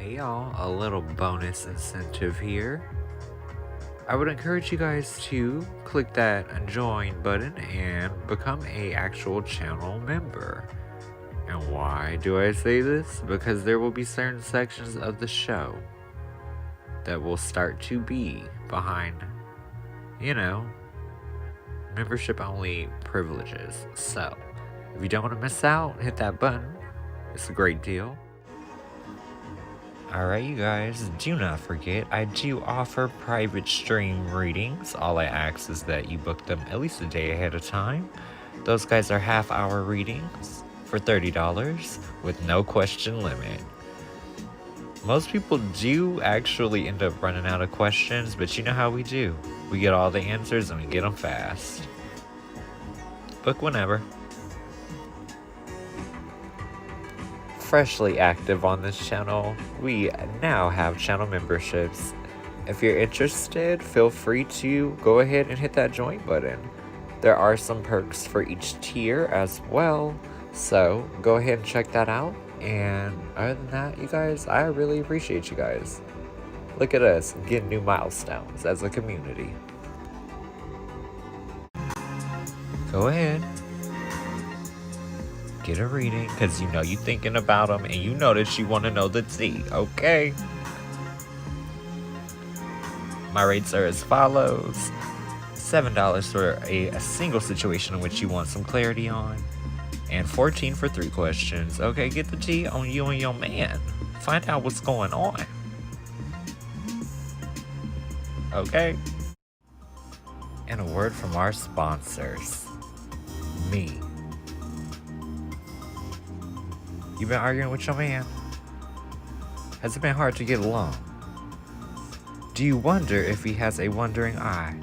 Hey y'all, a little bonus incentive here. I would encourage you guys to click that join button and become a actual channel member. And why do I say this? Because there will be certain sections of the show that will start to be behind, membership only privileges. So, if you don't want to miss out, hit that button. It's a great deal. Alright, you guys, do not forget, I do offer private stream readings. All I ask is that you book them at least a day ahead of time. Those guys are half-hour readings for $30 with no question limit. Most people do actually end up running out of questions, but you know how we do. We get all the answers and we get them fast. Book whenever. Freshly active on this channel, we now have channel memberships. If you're interested, feel free to go ahead and hit that join button. There are some perks for each tier as well, so go ahead and check that out. And other than that, you guys, I really appreciate you guys. Look at us getting new milestones as a community. Go ahead. Get a reading, because you know you're thinking about them and you know that you want to know the tea, okay? My rates are as follows. $7 for a single situation in which you want some clarity on, and $14 for 3 questions. Okay, get the tea on you and your man. Find out what's going on. Okay? And a word from our sponsors. Me. You been arguing with your man? Has it been hard to get along? Do you wonder if he has a wandering eye?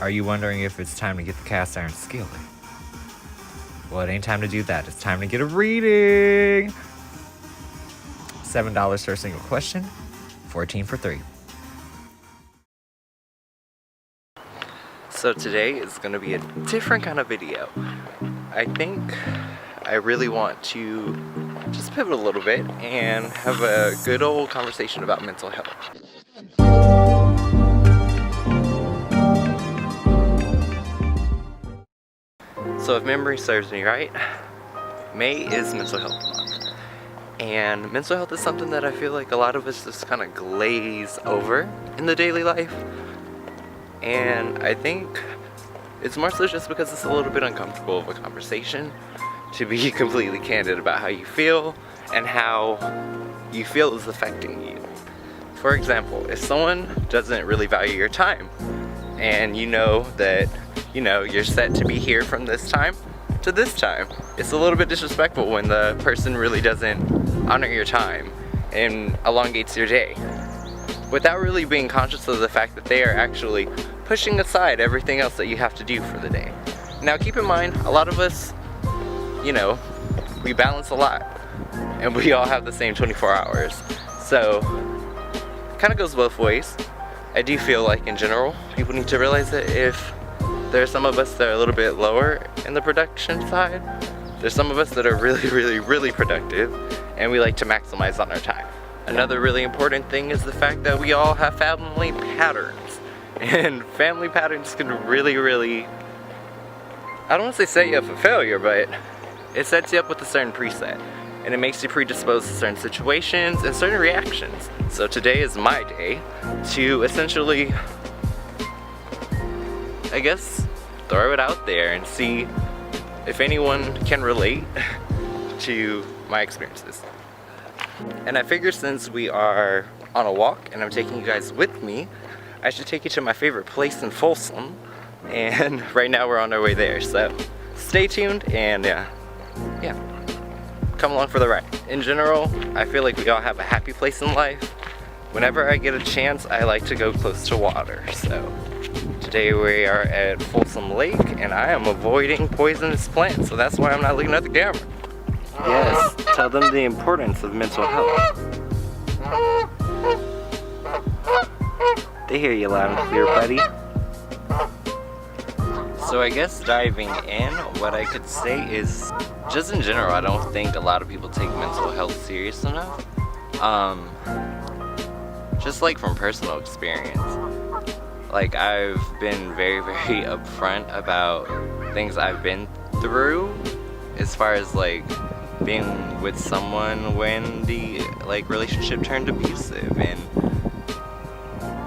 Are you wondering if it's time to get the cast iron skillet? Well, it ain't time to do that. It's time to get a reading. $7 for a single question, $14 for 3. So today is going to be a different kind of video. I think I really want to just pivot a little bit and have a good old conversation about mental health. So if memory serves me right, May is Mental Health Month. And mental health is something that I feel like a lot of us just kind of glaze over in the daily life. And I think it's more so just because it's a little bit uncomfortable of a conversation to be completely candid about how you feel and how you feel is affecting you. For example, if someone doesn't really value your time and you know that, you're set to be here from this time to this time, it's a little bit disrespectful when the person really doesn't honor your time and elongates your day without really being conscious of the fact that they are actually pushing aside everything else that you have to do for the day. Now keep in mind, a lot of us, we balance a lot and we all have the same 24 hours. So it kind of goes both ways. I do feel like in general, people need to realize that if there are some of us that are a little bit lower in the production side, there's some of us that are really, really, really productive and we like to maximize on our time. Another really important thing is the fact that we all have family patterns. And family patterns can really, really, I don't want to say set you up for failure, but it sets you up with a certain preset. And it makes you predisposed to certain situations and certain reactions. So today is my day to essentially, I guess, throw it out there and see if anyone can relate to my experiences. And I figure since we are on a walk and I'm taking you guys with me, I should take you to my favorite place in Folsom, and right now we're on our way there, so stay tuned and come along for the ride. In general, I feel like we all have a happy place in life. Whenever I get a chance, I like to go close to water, so today we are at Folsom Lake and I am avoiding poisonous plants, so that's why I'm not looking at the camera. Yes, tell them the importance of mental health. They hear you loud and clear, buddy. So I guess diving in, what I could say is, just in general, I don't think a lot of people take mental health serious enough. Just like from personal experience. Like, I've been very, very upfront about things I've been through as far as like being with someone when the like relationship turned abusive, and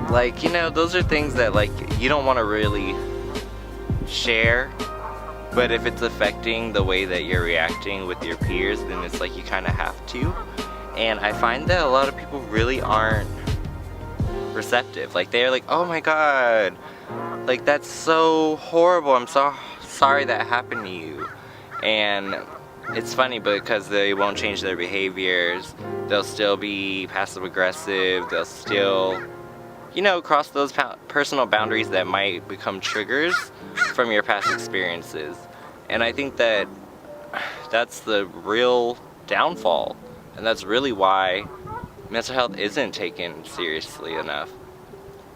like, you know, those are things that like you don't want to really share, but if it's affecting the way that you're reacting with your peers, then it's like you kind of have to. And I find that a lot of people really aren't receptive. Like, they're like, oh my god, like that's so horrible, I'm so sorry that happened to you. And it's funny because they won't change their behaviors, they'll still be passive aggressive, they'll still, you know, cross those personal boundaries that might become triggers from your past experiences. And I think that that's the real downfall, and that's really why mental health isn't taken seriously enough.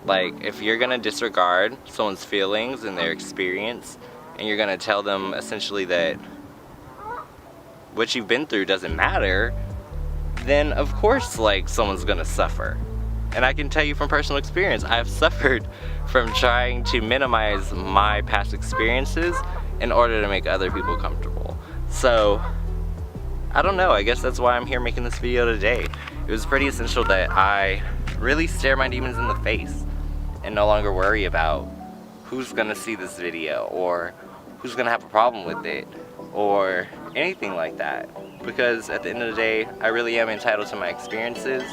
Like, if you're gonna disregard someone's feelings and their experience, and you're gonna tell them essentially that what you've been through doesn't matter, then of course like someone's gonna suffer. And I can tell you from personal experience, I've suffered from trying to minimize my past experiences in order to make other people comfortable. So, I don't know, I guess that's why I'm here making this video today. It was pretty essential that I really stare my demons in the face and no longer worry about who's gonna see this video or who's gonna have a problem with it or anything like that. Because at the end of the day, I really am entitled to my experiences,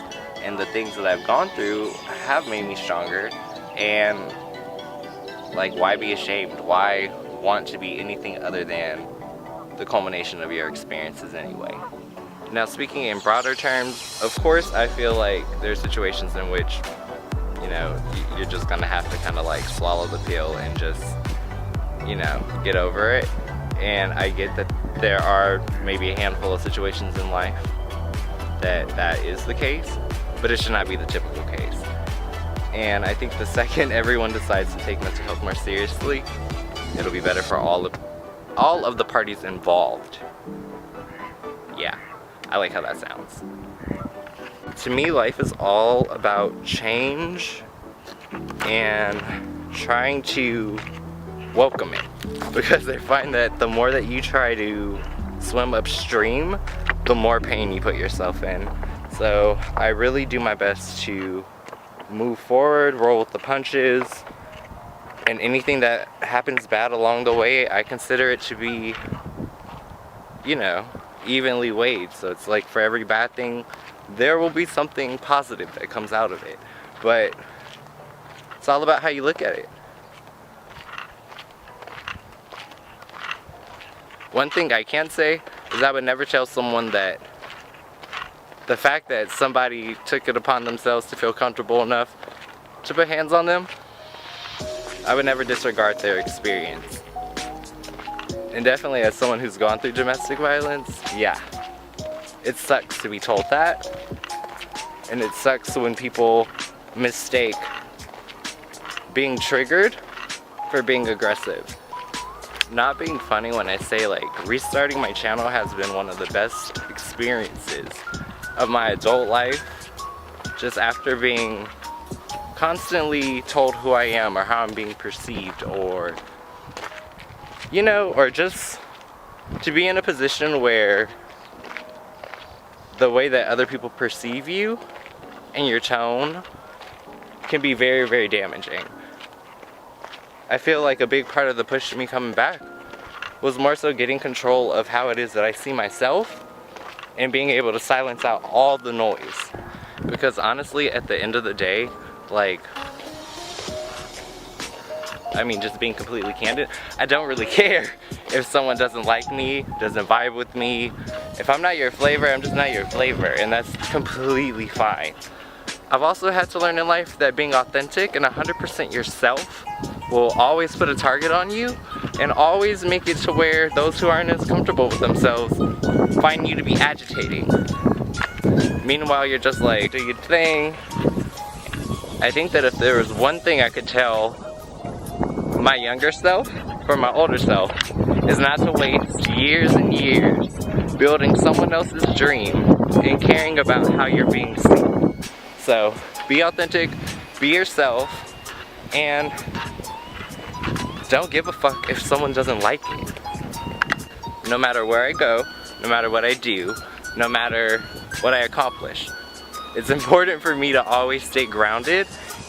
and the things that I've gone through have made me stronger. And like, why be ashamed? Why want to be anything other than the culmination of your experiences anyway? Now, speaking in broader terms, of course I feel like there's situations in which, you know, you're just gonna have to kind of like swallow the pill and just, you know, get over it. And I get that there are maybe a handful of situations in life that is the case, but it should not be the typical case. And I think the second everyone decides to take mental health more seriously, it'll be better for all of the parties involved. Yeah, I like how that sounds. To me, life is all about change and trying to welcome it, because I find that the more that you try to swim upstream, the more pain you put yourself in. So I really do my best to move forward, roll with the punches, and anything that happens bad along the way, I consider it to be, you know, evenly weighed. So it's like, for every bad thing, there will be something positive that comes out of it. But it's all about how you look at it. One thing I can say is I would never tell someone that the fact that somebody took it upon themselves to feel comfortable enough to put hands on them, I would never disregard their experience. And definitely as someone who's gone through domestic violence, yeah, it sucks to be told that. And it sucks when people mistake being triggered for being aggressive. Not being funny when I say, like, restarting my channel has been one of the best experiences of my adult life, just after being constantly told who I am or how I'm being perceived, or, you know, or just to be in a position where the way that other people perceive you and your tone can be very, very damaging. I feel like a big part of the push to me coming back was more so getting control of how it is that I see myself and being able to silence out all the noise. Because honestly, at the end of the day, like, I mean, just being completely candid, I don't really care if someone doesn't like me, doesn't vibe with me. If I'm not your flavor, I'm just not your flavor, and that's completely fine. I've also had to learn in life that being authentic and 100% yourself will always put a target on you, and always make it to where those who aren't as comfortable with themselves find you to be agitating. Meanwhile, you're just like, do your thing. I think that if there was one thing I could tell my younger self, for my older self is not to waste years and years building someone else's dream and caring about how you're being seen. So be authentic, be yourself, and don't give a fuck if someone doesn't like it. No matter where I go, no matter what I do, no matter what I accomplish, it's important for me to always stay grounded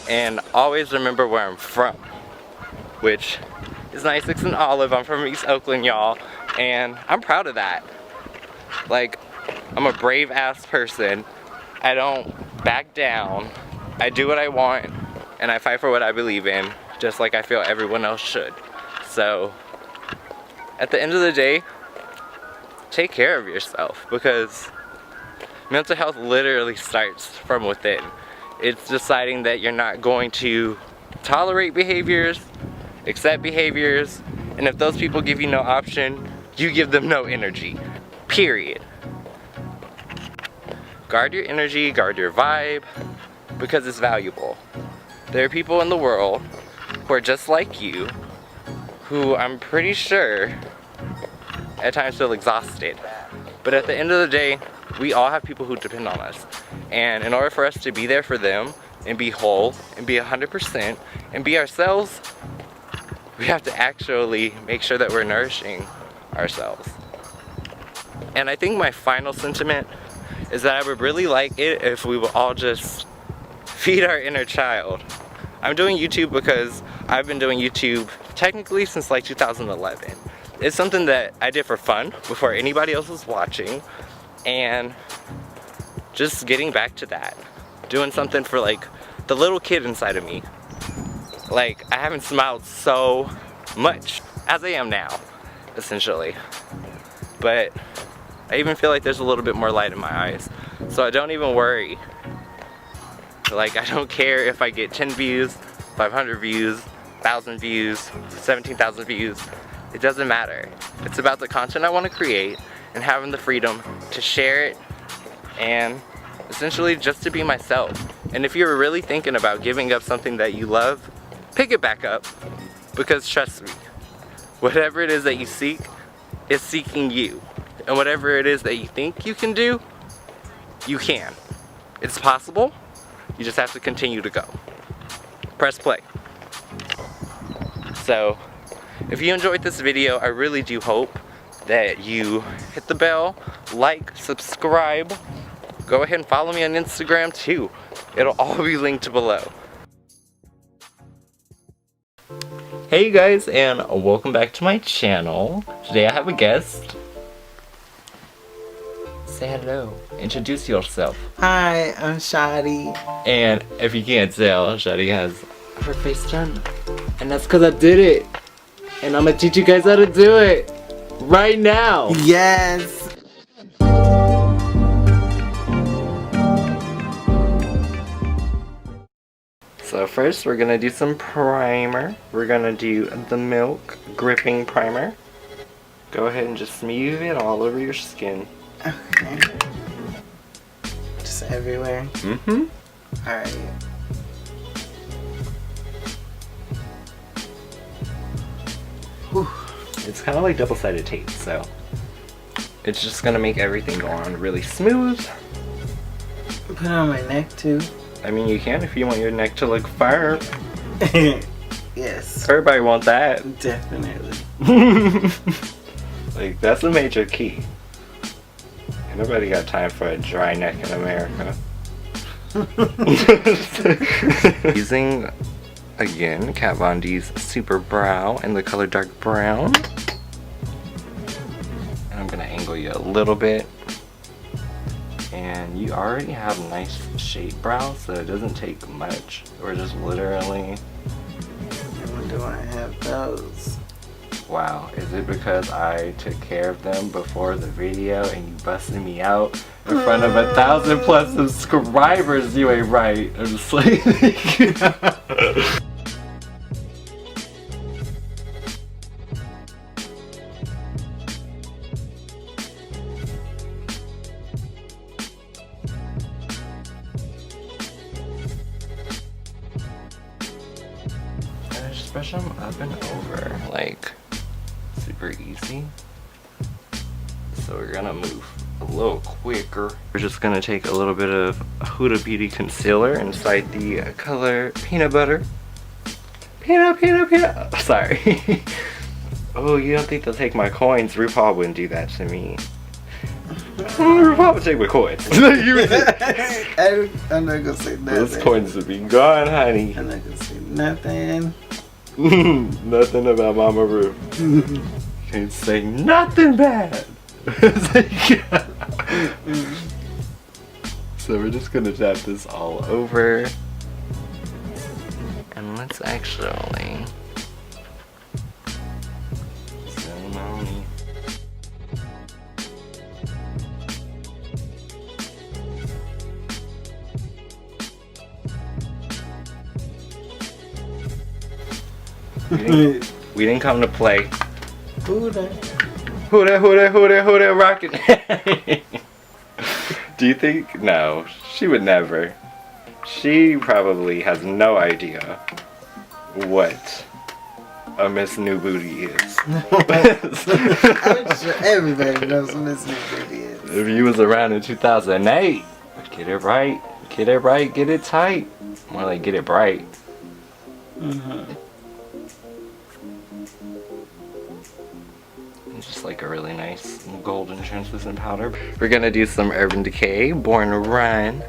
and always remember where I'm from, which is 96 and Olive. I'm from East Oakland, y'all, and I'm proud of that. Like, I'm a brave ass person. I don't back down. I do what I want, and I fight for what I believe in, just like I feel everyone else should. So, at the end of the day, take care of yourself, because mental health literally starts from within. It's deciding that you're not going to tolerate behaviors, accept behaviors, and if those people give you no option, you give them no energy. Period. Guard your energy, guard your vibe, because it's valuable. There are people in the world who are just like you, who I'm pretty sure at times feel exhausted. But at the end of the day, we all have people who depend on us. And in order for us to be there for them and be whole and be 100% and be ourselves, we have to actually make sure that we're nourishing ourselves. And I think my final sentiment is that I would really like it if we would all just feed our inner child. I'm doing YouTube because I've been doing YouTube technically since like 2011. It's something that I did for fun before anybody else was watching, and just getting back to that. Doing something for like the little kid inside of me. Like, I haven't smiled so much as I am now, essentially. But I even feel like there's a little bit more light in my eyes. So I don't even worry. Like, I don't care if I get 10 views, 500 views, 1,000 views, 17,000 views. It doesn't matter. It's about the content I want to create and having the freedom to share it and essentially just to be myself. And if you're really thinking about giving up something that you love, pick it back up, because trust me, whatever it is that you seek is seeking you. And whatever it is that you think you can do, you can. It's possible. You just have to continue to go. Press play. So, if you enjoyed this video, I really do hope that you hit the bell, like, subscribe. Go ahead and follow me on Instagram too. It'll all be linked below. Hey you guys, and welcome back to my channel. Today I have a guest. Say hello. Introduce yourself. Hi, I'm Shadi. And if you can't tell, Shadi has her face done. And that's because I did it. And I'm gonna teach you guys how to do it right now. Yes. So first we're gonna do some primer. We're gonna do the Milk Gripping Primer. Go ahead and just smooth it all over your skin. Okay. Just everywhere? Mm-hmm. Alright. Whew. It's kind of like double-sided tape, so it's just gonna make everything go on really smooth. Put it on my neck too. I mean, you can if you want your neck to look firm. Yes. Everybody want that. Definitely. Like, that's a major key. Ain't nobody got time for a dry neck in America. Using, again, Kat Von D's Super Brow in the color dark brown. And I'm gonna angle you a little bit. And you already have nice shaped brows, so it doesn't take much. We're just literally... When do I have those? Wow, is it because I took care of them before the video and you busted me out in front of 1,000+ subscribers? You ain't right. I'm just like... brush them up and over. Like, super easy. So we're gonna move a little quicker. We're just gonna take a little bit of Huda Beauty concealer inside the color Peanut Butter. Peanut. Sorry. Oh, you don't think they'll take my coins? RuPaul wouldn't do that to me. RuPaul would take my coins. I'm not gonna say nothing. Those coins would be gone, honey. I'm not gonna say nothing. Nothing about Mama Ru. Can't say nothing bad. So we're just gonna tap this all over. And let's actually ceremony. We didn't come to play. Who that? Huda, rocket. Do you think? No, she would never. She probably has no idea what a Miss New Booty is. I'm sure everybody knows what Miss New Booty is. If you was around in 2008, get it right, get it tight. More like get it bright. Just like a really nice golden translucent powder. We're gonna do some Urban Decay, Born to Run.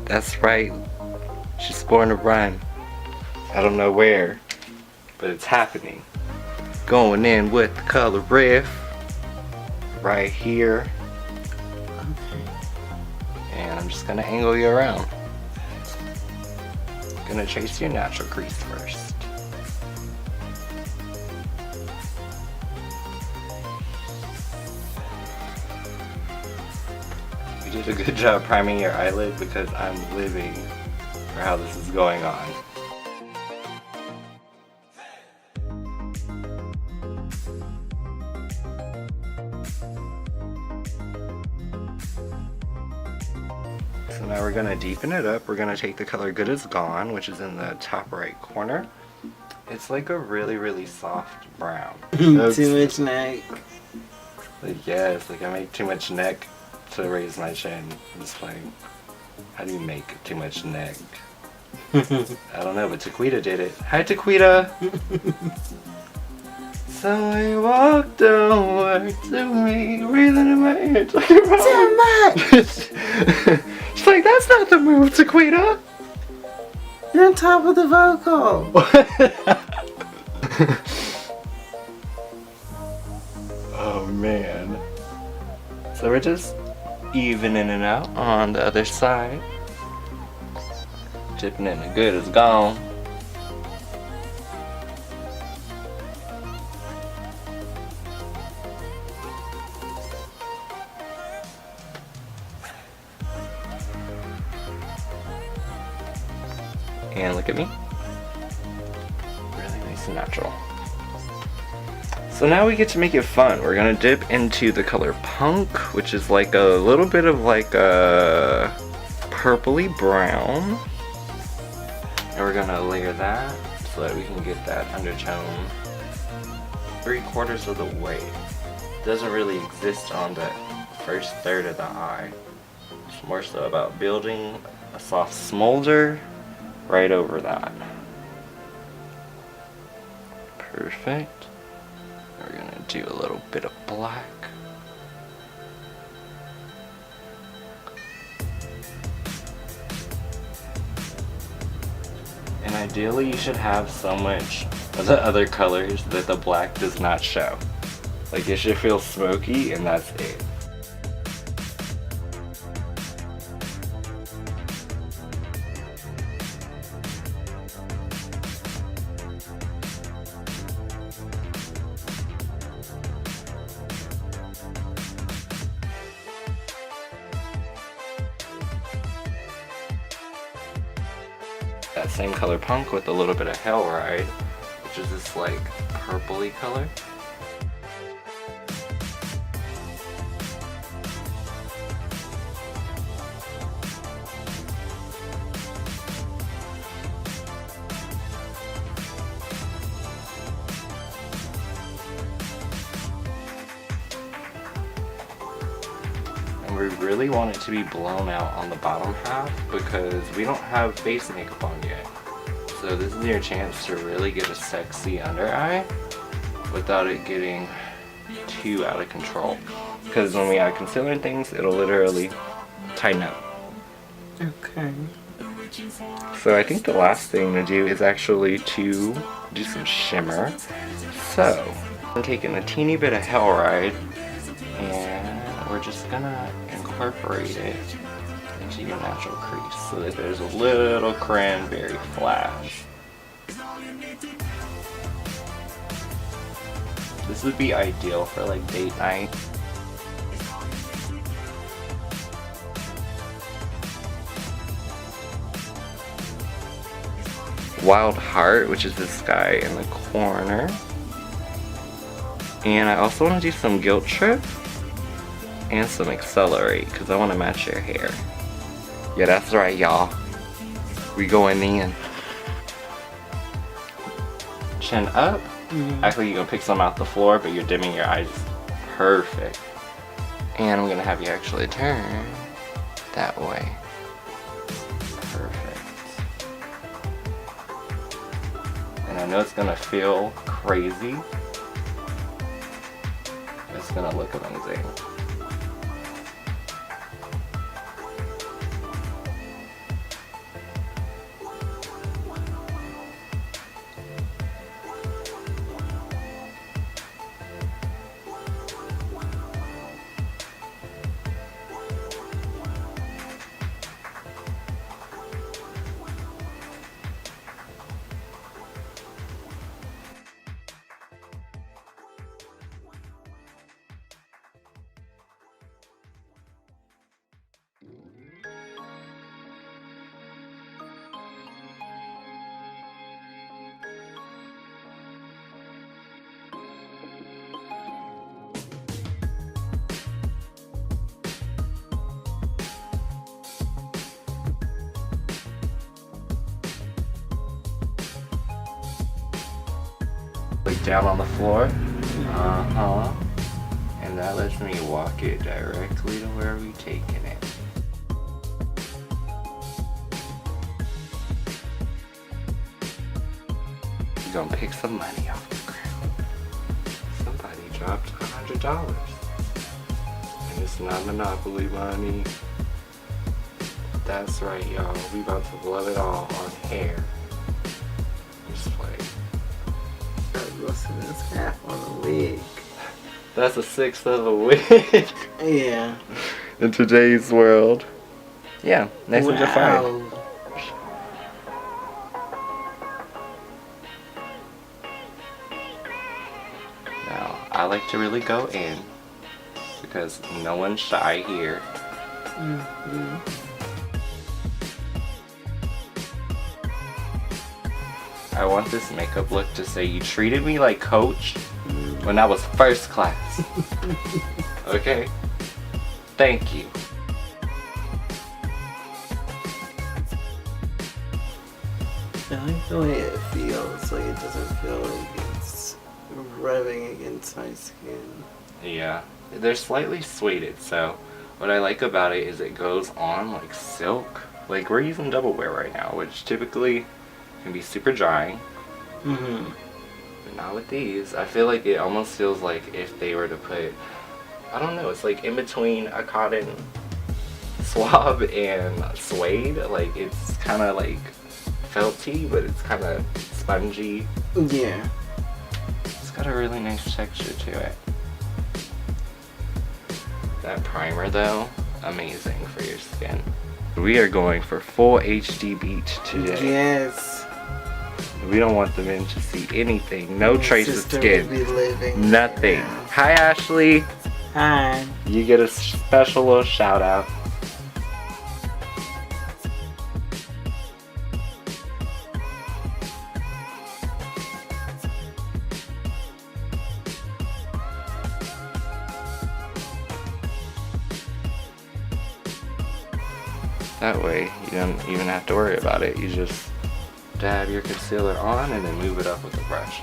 That's right, she's born to run. I don't know where, but it's happening. Going in with the color Riff, right here. And I'm just gonna angle you around. Gonna trace your natural crease first. You did a good job priming your eyelid because I'm living for how this is going on. So now we're gonna deepen it up. We're gonna take the color Good Is Gone, which is in the top right corner. It's like a really soft brown. Too much neck. Like, yes, like I make too much neck to raise my chin. I'm just playing. How do you make too much neck? I don't know, but Taquita did it. Hi, Taquita! So I walked over to me, breathing in my ear, talking about Too much! She's like, that's not the move, Taquita! You're on top of the vocal. Oh man. So we're just evening it out on the other side. Dipping in the Good Is Gone. And look at me. Really nice and natural. So now we get to make it fun. We're gonna dip into the color Punk, which is like a little bit of like a purpley brown. And we're gonna layer that so that we can get that undertone 3/4 of the way. It doesn't really exist on the first third of the eye. It's more so about building a soft smolder right over that. Perfect. We're gonna do a little bit of black. And ideally you should have so much of the other colors that the black does not show. Like it should feel smoky and that's it. That same color Punk with a little bit of Hell Ride, which is this like purpley color. and we really want it to be blown out on the bottom half because we don't have face makeup on yet. So this is your chance to really get a sexy under eye without it getting too out of control. Because when we add concealer and things, it'll literally tighten up. Okay. So I think the last thing to do is actually to do some shimmer. So I'm taking a teeny bit of Hell Ride and we're just gonna incorporate it into your natural crease so that there's a little cranberry flash. This would be ideal for like date night. Wild Heart, which is this guy in the corner. And I also want to do some Guilt Trip and some Accelerate because I want to match your hair. Yeah, that's right, y'all. We going in. Chin up. Actually, you're gonna pick some out the floor, but you're dimming your eyes. Perfect. And I'm gonna have you actually turn that way. Perfect. And I know it's gonna feel crazy. It's gonna look amazing. Like down on the floor. And that lets me walk it directly to where we taking it. You're gonna pick some money off the ground. Somebody dropped $100. And it's not Monopoly money. That's right, y'all. We about to blow it all on hair. Just play. That's half on a wig. That's a sixth of a wig. Yeah. In today's world. Yeah, nice and defined. Now, I like to really go in because no one's shy here. I want this makeup look to say you treated me like Coach when I was first class. Okay? Thank you. I like the way it feels. Like it doesn't feel like it's rubbing against my skin. Yeah. They're slightly suede, so what I like about it is it goes on like silk. Like we're using double wear right now, which typically can be super drying. But not with these. I feel like it almost feels like if they were to put, I don't know, it's like in between a cotton swab and suede. Like it's kind of like felty, but it's kind of spongy. Yeah. It's got a really nice texture to it. That primer though, amazing for your skin. We are going for full HD beat today. Yes. We don't want the men to see anything. No trace of skin. Will be living Nothing. now. Hi Ashley. Hi. You get a special little shout out. That way you don't even have to worry about it. You just dab your concealer on and then move it up with the brush.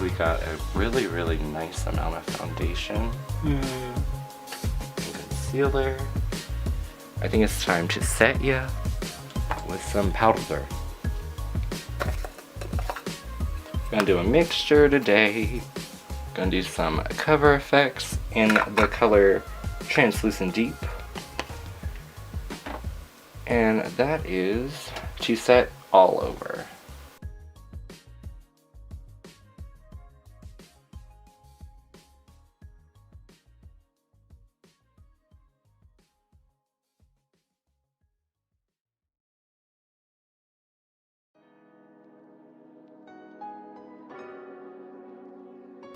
we got a really, really nice amount of foundation and concealer. I think it's time to set ya with some powder. Gonna do a mixture today. Gonna do some cover effects in the color Translucent Deep. And that is to set all over.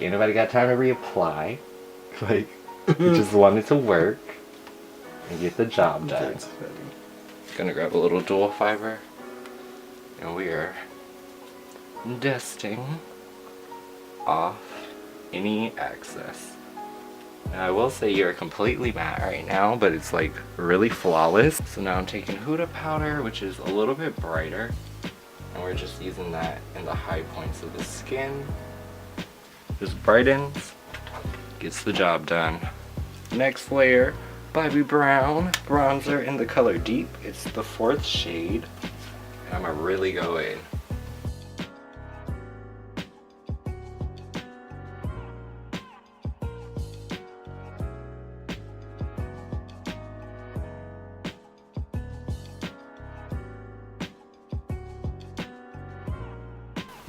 Ain't nobody got time to reapply. Like, we just want it to work and get the job done. That's funny. Gonna grab a little dual fiber, and we are dusting off any excess. And I will say you're completely matte right now, but it's like really flawless. So now I'm taking Huda powder, which is a little bit brighter, and we're just using that in the high points of the skin. Just brightens, gets the job done. Next layer, Bobbi Brown bronzer in the color Deep. It's the 4th shade. And I'm gonna really go in.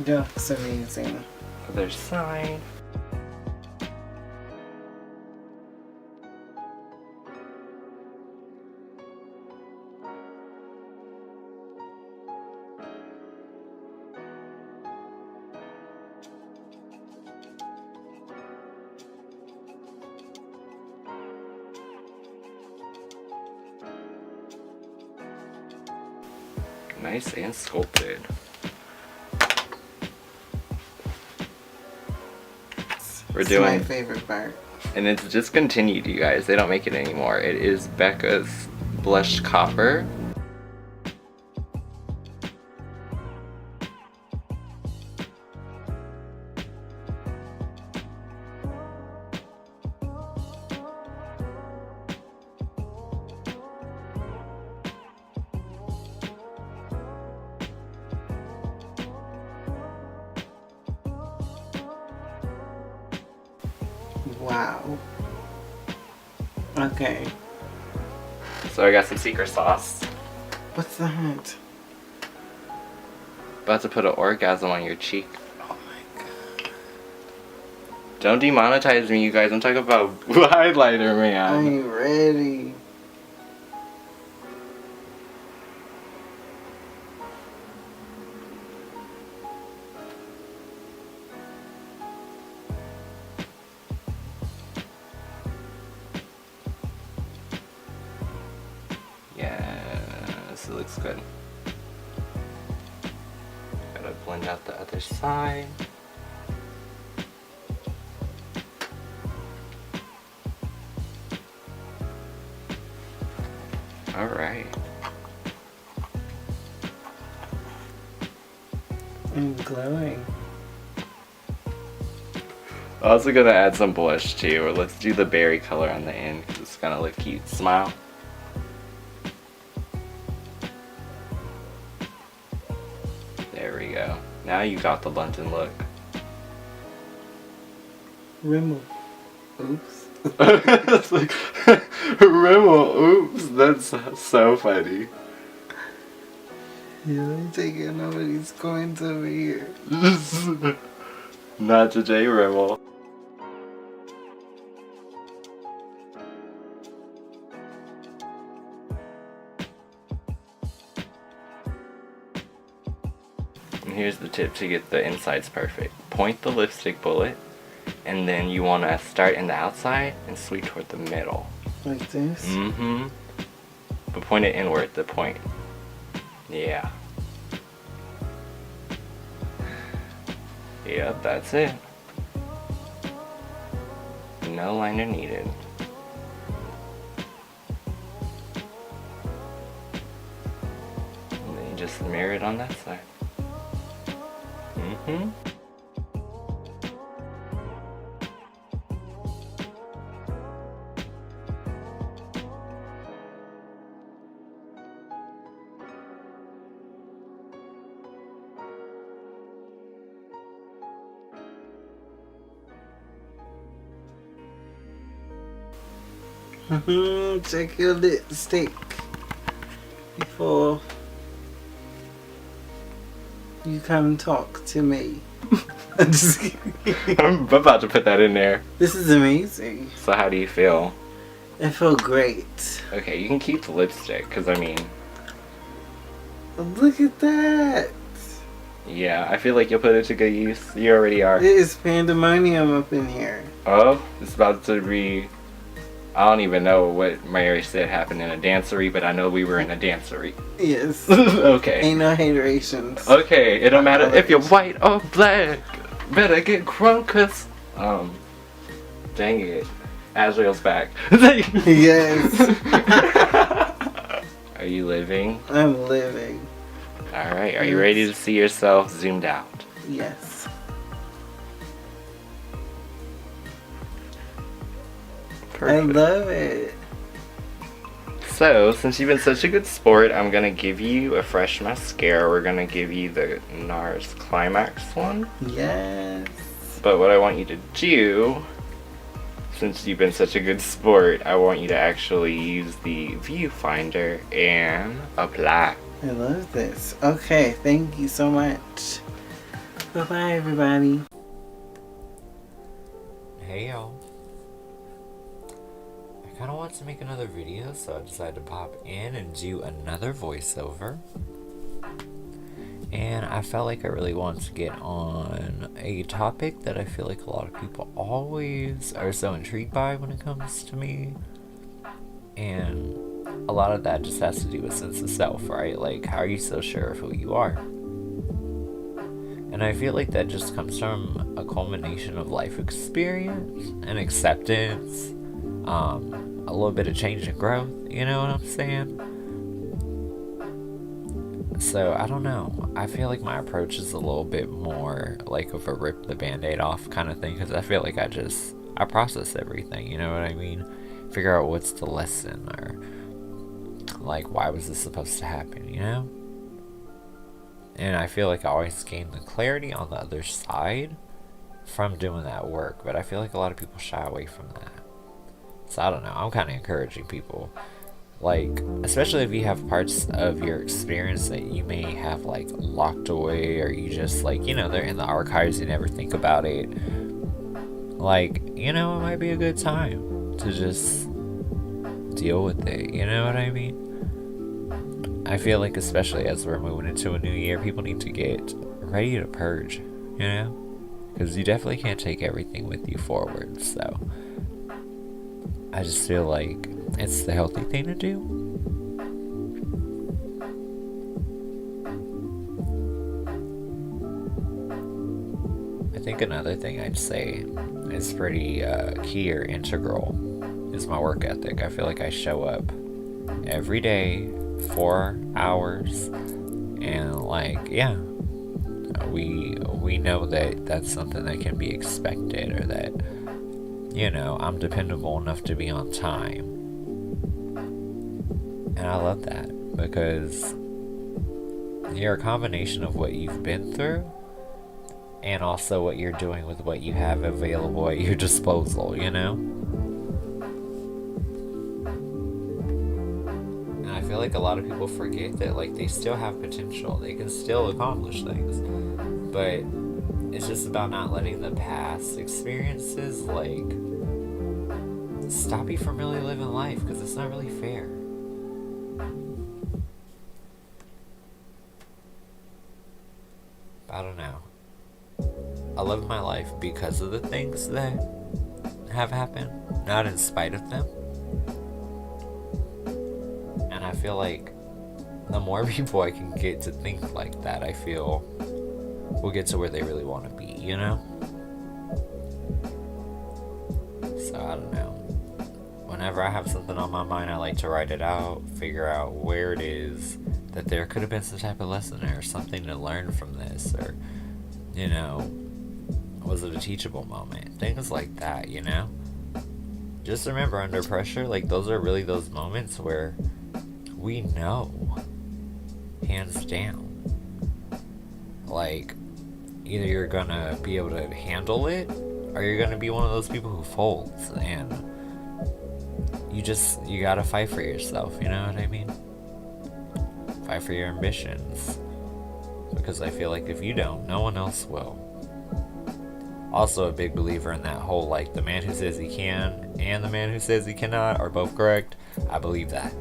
Looks amazing. Other side. Nice and sculpted. We're It's doing my favorite part. And it's discontinued, you guys. They don't make it anymore. It is Becca's Blush Copper. Wow. Okay. So I got some secret sauce. What's that? About to put an orgasm on your cheek. Oh my god. Don't demonetize me, you guys. I'm talking about highlighter, man. I'm ready. Yes, it looks good. Gotta blend out the other side. Alright. I'm glowing. Also gonna add some blush too, or let's do the berry color on the end because it's gonna look cute. Smile. There we go. Now you got the London look. Rimmel. Oops. It's like, Rimmel, oops, that's so funny. Yeah, I take it nobody's coins over here. Not today, Rimmel. And here's the tip to get the insides perfect. Point the lipstick bullet, and then you want to start in the outside and sweep toward the middle. Like this? Mm-hmm. But point it inward, the point. Yeah. Yep, that's it. No liner needed. And then you just mirror it on that side. Mm-hmm. Check your lipstick before you come talk to me. I'm just kidding. I'm about to put that in there. This is amazing. So how do you feel? I feel great. Okay, you can keep the lipstick, because I mean... Look at that. Yeah, I feel like you'll put it to good use. You already are. It is pandemonium up in here. Oh, it's about to be... I don't even know what Mary said happened in a dancery, but I know we were in a dancery. Yes. Okay. Ain't no haterations. Okay, it don't matter if you're white or black. Better get crunk, cause... Dang it. Azrael's back. Yes. Are you living? I'm living. Alright, are you ready to see yourself zoomed out? Yes. I love it. So, since you've been such a good sport, I'm gonna give you a fresh mascara. We're gonna give you the NARS Climax one. Yes. But what I want you to do, since you've been such a good sport, I want you to actually use the viewfinder and apply. I love this. Okay, thank you so much. Bye-bye, everybody. Hey y'all. I kind of want to make another video, so I decided to pop in and do another voiceover. And I felt like I really wanted to get on a topic that I feel like a lot of people always are so intrigued by when it comes to me. And a lot of that just has to do with sense of self, right? Like, how are you so sure of who you are? And I feel like that just comes from a culmination of life experience and acceptance, a little bit of change and growth, you know what I'm saying? So, I don't know. I feel like my approach is a little bit more like of a rip the band-aid off kind of thing, because I feel like I process everything, you know what I mean? Figure out what's the lesson, or like, why was this supposed to happen, you know? And I feel like I always gain the clarity on the other side from doing that work, but I feel like a lot of people shy away from that. So I don't know, I'm kind of encouraging people, like, especially if you have parts of your experience that you may have like locked away, or you just like, you know, they're in the archives, you never think about it. Like, you know, it might be a good time to just deal with it, you know what I mean? I feel like, especially as we're moving into a new year, people need to get ready to purge, you know? Because you definitely can't take everything with you forward, so I just feel like it's the healthy thing to do. I think another thing I'd say is pretty key or integral is my work ethic. I feel like I show up every day, 4 hours, and like, yeah, we know that that's something that can be expected, or that, you know, I'm dependable enough to be on time. And I love that, because you're a combination of what you've been through and also what you're doing with what you have available at your disposal, you know? And I feel like a lot of people forget that, like, they still have potential. They can still accomplish things. But it's just about not letting the past experiences, like, stop you from really living life, because it's not really fair. I don't know. I love my life because of the things that have happened, not in spite of them. And I feel like the more people I can get to think like that, I feel will get to where they really want to be, you know? So I don't know. Whenever I have something on my mind, I like to write it out, figure out where it is that there could have been some type of lesson there, or something to learn from this, or, you know, was it a teachable moment? Things like that, you know? Just remember, under pressure, like, those are really those moments where we know, hands down, like, either you're gonna be able to handle it, or you're gonna be one of those people who folds. And you gotta fight for yourself, you know what I mean? Fight for your ambitions. Because I feel like if you don't, no one else will. Also a big believer in that whole, like, the man who says he can and the man who says he cannot are both correct. I believe that.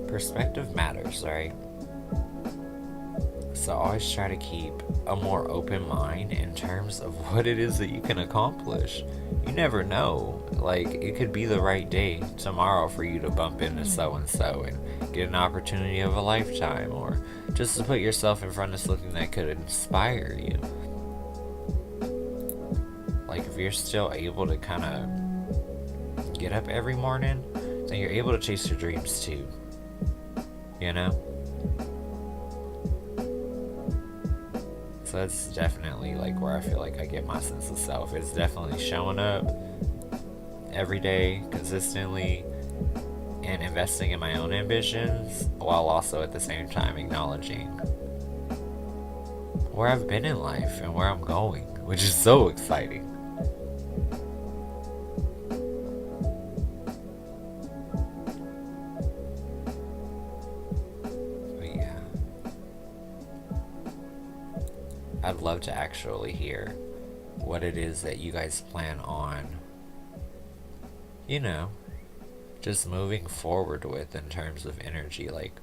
Perspective matters, right? So always try to keep a more open mind in terms of what it is that you can accomplish. You never know. Like, it could be the right day tomorrow for you to bump into so-and-so and get an opportunity of a lifetime, or just to put yourself in front of something that could inspire you. Like, if you're still able to kind of get up every morning, then you're able to chase your dreams too. You know? So that's definitely like where I feel like I get my sense of self. It's definitely showing up every day consistently and investing in my own ambitions, while also at the same time acknowledging where I've been in life and where I'm going, which is so exciting. I'd love to actually hear what it is that you guys plan on, you know, just moving forward with in terms of energy. Like,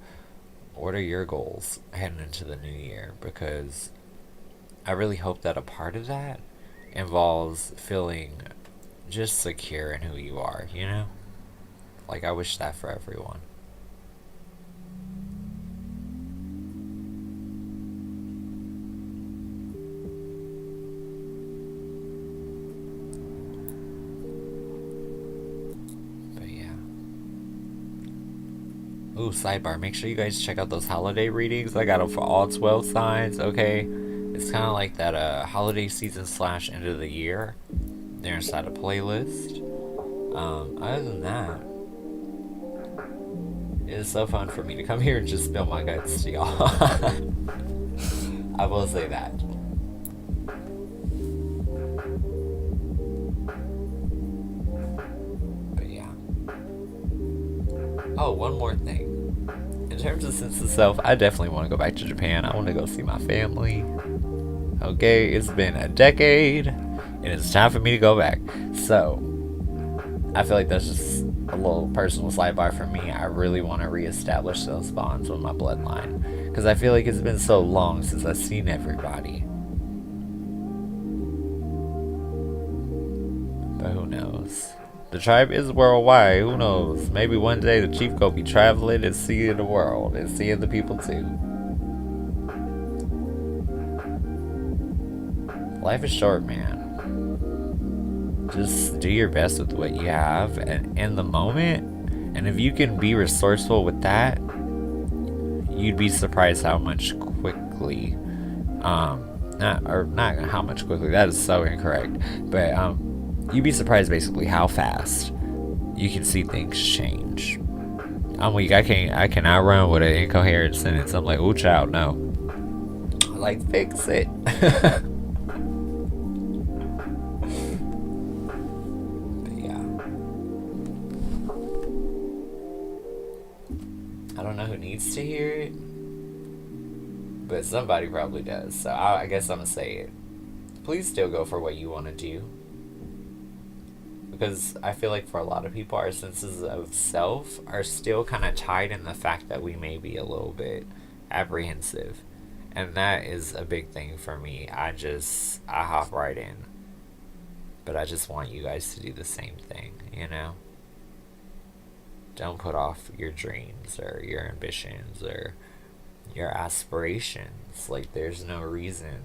what are your goals heading into the new year? Because I really hope that a part of that involves feeling just secure in who you are, you know? Like, I wish that for everyone. Ooh, sidebar, make sure you guys check out those holiday readings. I got them for all 12 signs, okay? It's kind of like that holiday season / end of the year. They're inside a playlist. Other than that, it is so fun for me to come here and just spill my guts to y'all. I will say that. Oh, one more thing. In terms of sense of self, I definitely want to go back to Japan. I want to go see my family. Okay, it's been a decade, and it's time for me to go back. So, I feel like that's just a little personal sidebar for me. I really want to reestablish those bonds with my bloodline, because I feel like it's been so long since I've seen everybody. But who knows? The tribe is worldwide. Who knows? Maybe one day the chief go be traveling and seeing the world and seeing the people too. Life is short, man. Just do your best with what you have and in the moment. And if you can be resourceful with that, you'd be surprised how much quickly, not how much quickly, that is so incorrect, but you'd be surprised basically how fast you can see things change. I'm weak. I cannot run with an incoherent sentence. I'm like, ooh, child, no. Like, fix it. But yeah. I don't know who needs to hear it, but somebody probably does. So I guess I'm gonna say it. Please still go for what you want to do. Because I feel like for a lot of people, our senses of self are still kind of tied in the fact that we may be a little bit apprehensive. And that is a big thing for me. I hop right in. But I just want you guys to do the same thing, you know? Don't put off your dreams or your ambitions or your aspirations. Like, there's no reason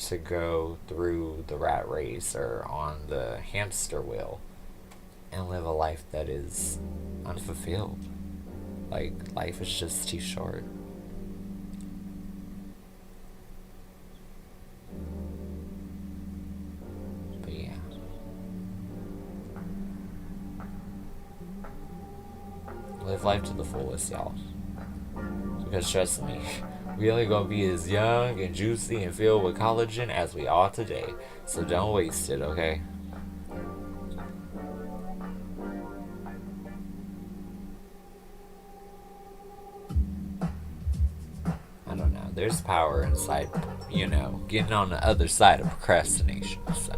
to go through the rat race or on the hamster wheel and live a life that is unfulfilled. Like, life is just too short. But yeah. Live life to the fullest, y'all. Because trust me, We only gonna be as young and juicy and filled with collagen as we are today. So don't waste it, okay? I don't know. There's power inside, getting on the other side of procrastination. So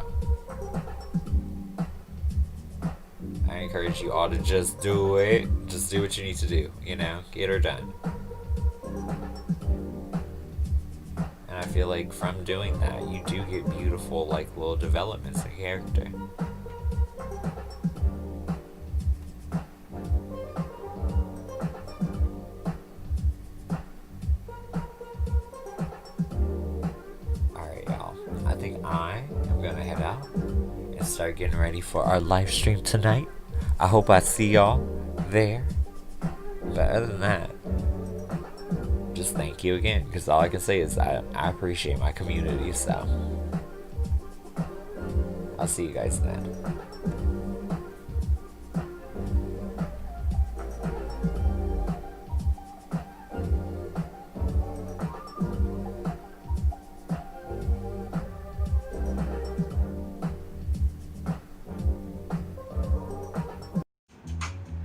I encourage you all to just do it. Just do what you need to do, get her done. And I feel like from doing that, you do get beautiful, like, little developments in character. Alright, y'all. I think I am gonna head out and start getting ready for our live stream tonight. I hope I see y'all there. But other than that, just thank you again, because all I can say is I appreciate my community, so I'll see you guys then.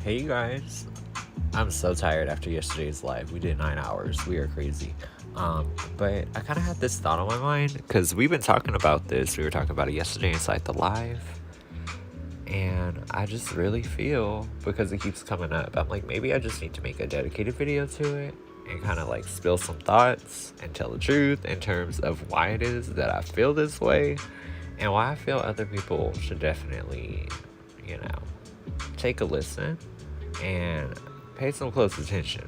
Hey you guys, I'm so tired after yesterday's live. We did 9 hours. We are crazy. But I kind of had this thought on my mind because we've been talking about this. We were talking about it yesterday inside the live. And I just really feel, because it keeps coming up, I'm like, maybe I just need to make a dedicated video to it and kind of like spill some thoughts and tell the truth in terms of why it is that I feel this way and why I feel other people should definitely, take a listen and pay some close attention.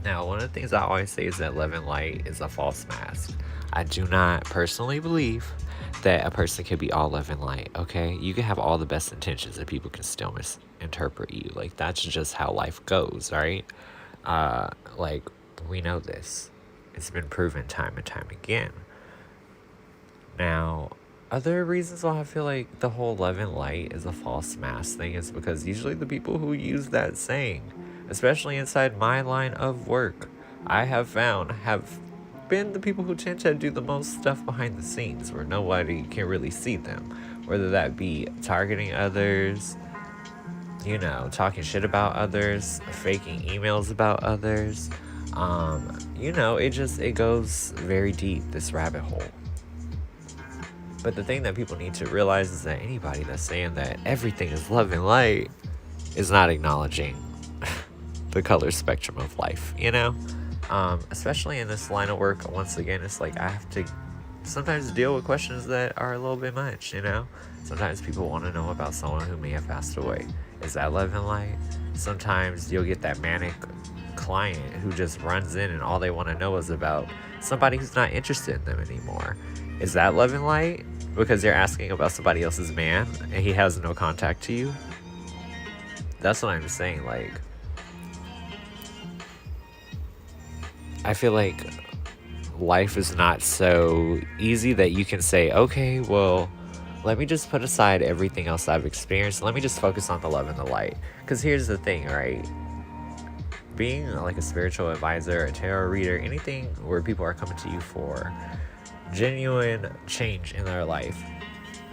Now, one of the things I always say is that love and light is a false mask. I do not personally believe that a person can be all love and light, okay? You can have all the best intentions and people can still misinterpret you. Like, that's just how life goes, right? We know this. It's been proven time and time again. Now, other reasons why I feel like the whole love and light is a false mask thing is because usually the people who use that saying, especially inside my line of work, I have found have been the people who tend to do the most stuff behind the scenes where nobody can really see them. Whether that be targeting others, talking shit about others, faking emails about others. It goes very deep, this rabbit hole. But the thing that people need to realize is that anybody that's saying that everything is love and light is not acknowledging the color spectrum of life, especially in this line of work. Once again, it's like I have to sometimes deal with questions that are a little bit much, Sometimes people want to know about someone who may have passed away. Is that love and light? Sometimes you'll get that manic client who just runs in and all they want to know is about somebody who's not interested in them anymore. Is that love and light? Because they're asking about somebody else's man and he has no contact to you? That's what I'm saying. Like, I feel like life is not so easy that you can say, okay, well, let me just put aside everything else I've experienced. Let me just focus on the love and the light. Because here's the thing, right? Being like a spiritual advisor, a tarot reader, anything where people are coming to you for genuine change in their life,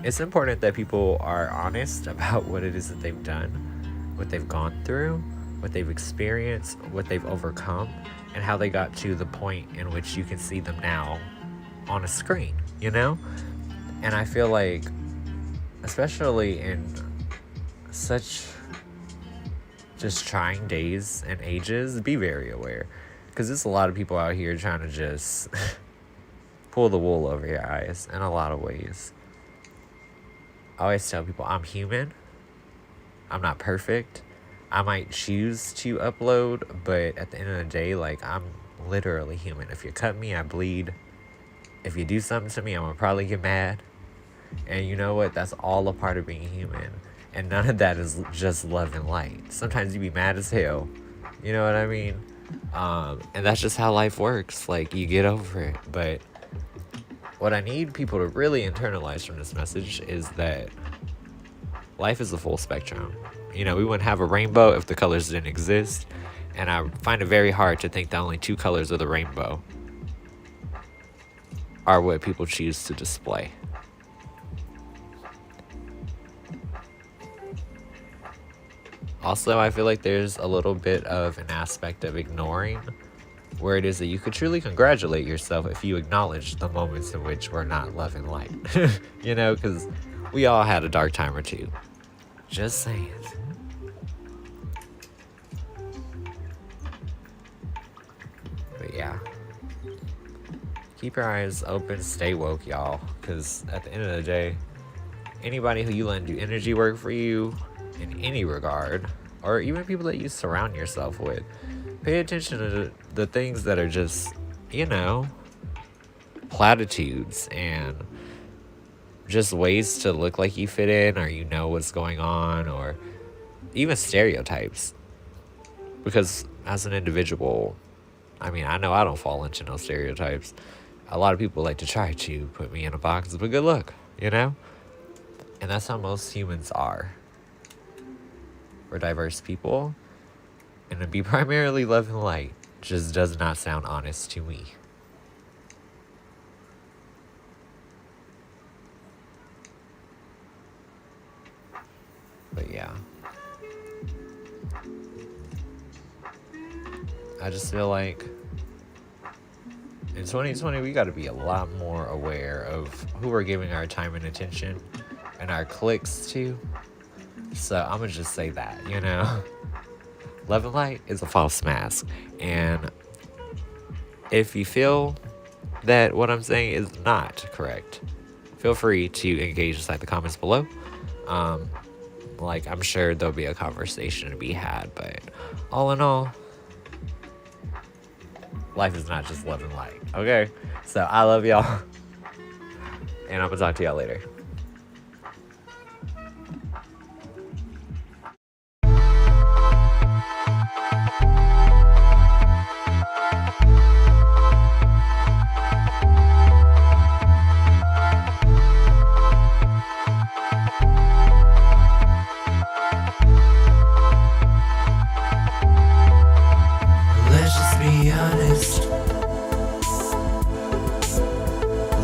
it's important that people are honest about what it is that they've done, what they've gone through, what they've experienced, what they've overcome, and how they got to the point in which you can see them now on a screen, And I feel like, especially in such just trying days and ages, be very aware, because there's a lot of people out here trying to just pull the wool over your eyes in a lot of ways. I always tell people I'm human. I'm not perfect. I might choose to upload, but at the end of the day, like, I'm literally human. If you cut me, I bleed. If you do something to me, I'm gonna probably get mad. And you know what? That's all a part of being human. And none of that is just love and light. Sometimes you be mad as hell. You know what I mean? And that's just how life works. Like, you get over it. But what I need people to really internalize from this message is that life is a full spectrum. We wouldn't have a rainbow if the colors didn't exist. And I find it very hard to think that only 2 colors of the rainbow are what people choose to display. Also, I feel like there's a little bit of an aspect of ignoring where it is that you could truly congratulate yourself if you acknowledge the moments in which we're not loving light. You know, because we all had a dark time or two. Just saying. But yeah. Keep your eyes open, stay woke, y'all. Because at the end of the day, anybody who you let do energy work for you in any regard, or even people that you surround yourself with, pay attention to the things that are just, you know, platitudes and just ways to look like you fit in, or you know what's going on, or even stereotypes. Because as an individual, I mean, I know I don't fall into no stereotypes. A lot of people like to try to put me in a box, but good luck, you know? And that's how most humans are. We're diverse people, and to be primarily love and light just does not sound honest to me. But yeah. I just feel like in 2020 we got to be a lot more aware of who we're giving our time and attention and our clicks to. So I'm gonna just say that, you know, love and light is a false mask. And if you feel that what I'm saying is not correct, feel free to engage inside the comments below. Like, I'm sure there'll be a conversation to be had, but all in all, life is not just love and light, okay? So I love y'all, and I'm gonna talk to y'all later. Let's just be honest.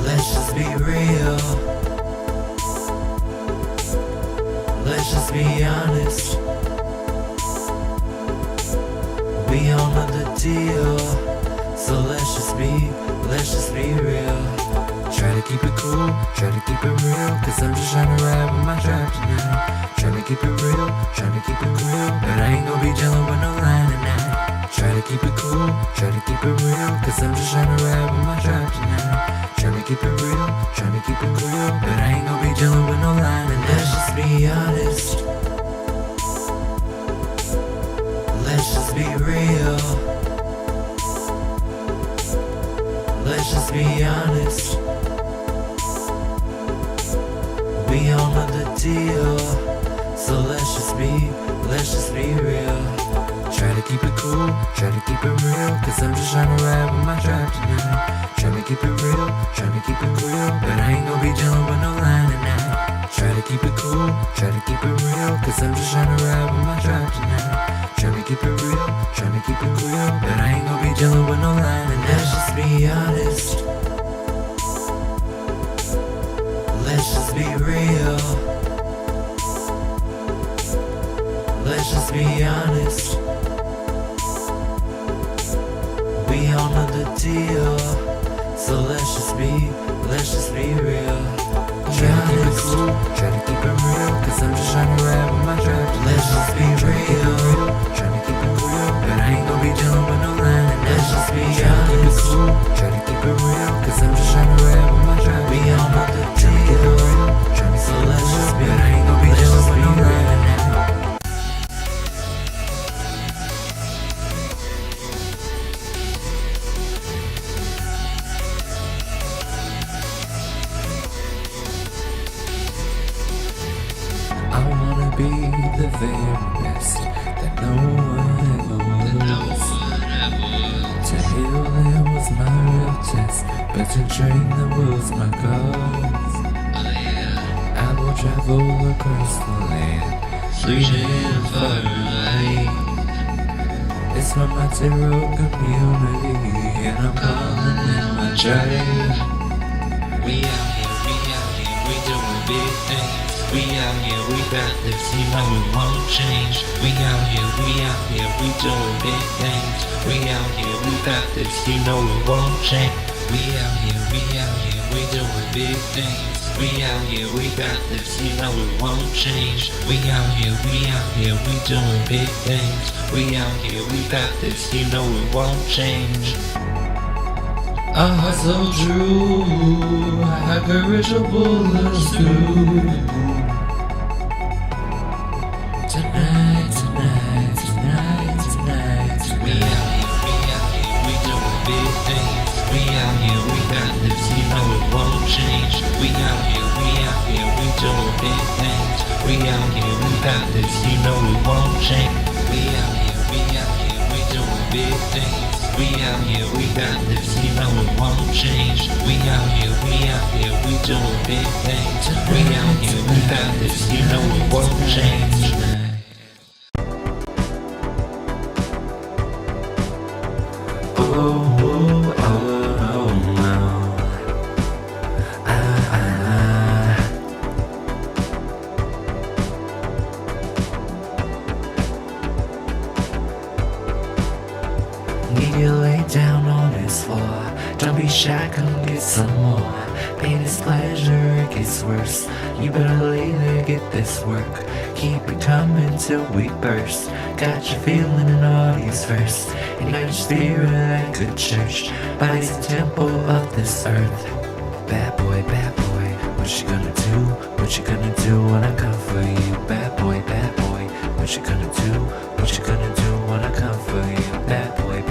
Let's just be real. Let's just be honest. We all know the deal. So let's just be real. Try to keep it cool, try to keep it real, cause I'm just trying to ride with my tribe tonight. Trying to keep it real, trying to keep it real, but I ain't gonna be dealing with no line tonight. Try to keep it cool, try to keep it real, cause I'm just trying to ride with my tribe tonight. Trying to keep it real, trying to keep it real, but I ain't gonna be dealing with no line tonight. Let's just be honest. Let's just be real. Let's just be honest. We all know the deal. So let's just be real. Try to keep it cool, try to keep it real, cause I'm just trying to ride with my tribe tonight. Trying to keep it real, trying to keep it real, but I ain't gonna be dealing with no line tonight. Try to keep it cool, try to keep it real, cause I'm just trying to ride with my tribe tonight. Trying to keep it real, trying to keep it real, but I ain't gonna be dealing with no line tonight. Let's just be honest. Let's just be real. Let's just be honest. We all know the deal. So let's just be real. Try to keep it cool, try to keep it real, cause I'm just trying to ride with my tribe. Let's just be real. Try to keep it real, but I ain't gonna be dealing with no line. And let's just be honest. Try to keep it real, cause I'm just trying to ride with my tribe. We all know the deal. So let's just be, but I ain't gonna be dealing with no line. I wanna be the very best that no one ever was. To heal them was my real test, but to train them was my cause. I will travel across the land, searching for light. It's from my zero community, and I'm calling in my tribe. We out here, we doing big things. We out here, we got this, you know it won't change. We out here, we doing big things. We out here, we got this, you know it won't change. We out here, we doing big things. We out here, we got this, you know it won't change. We out here, we doing big things. We out here, we got this, you know it won't change. I hustle true, I courage a bullets through. Tonight, we out here, we doing big things. We out here, we got this, you know it won't change. We out here, we doing big things. We out here, we got this, you know it won't change. We out here, we doing big things. We out here, we got this, you know it won't change. We out here, we doing big things. We out here, we got this, you know it won't change. Need you lay down on this floor. Don't be shy, come get some more. Pain is pleasure, it gets worse. You better lay there, get this work. Keep it coming till we burst. Got you feeling an audience first. Ignite your spirit like good church. Body's the temple of this earth. Bad boy, what you gonna do? What you gonna do when I come for you? Bad boy, what you gonna do? What you gonna do when I come for you? Bad boy,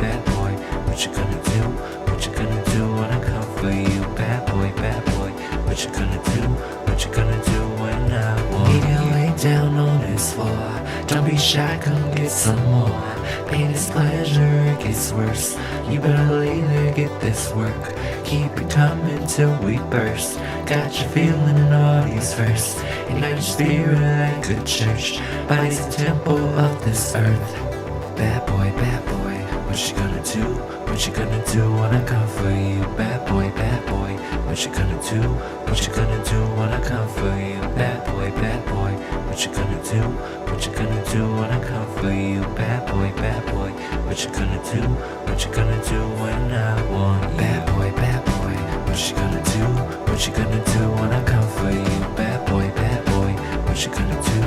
what you gonna do? What you gonna do when I come for you? Bad boy, what you gonna do? What you gonna do when I want you? Need you lay down on this floor. Don't be shy, come get some more. Pain is pleasure, it gets worse. You better lay there, get this work. Keep it coming till we burst. Got you feeling an audience first. Ignite your spirit like good church. Body's the temple of this earth. Bad boy, what you gonna do? What you gonna do when I come for you? Bad boy, what you gonna do? What you gonna do when I come for you? Bad boy, what you gonna do? What you gonna do when I come for you? Bad boy, what you gonna do? What you gonna do when I want you? Bad boy, what you gonna do? What you gonna do when I come for you? Bad boy, what you gonna do?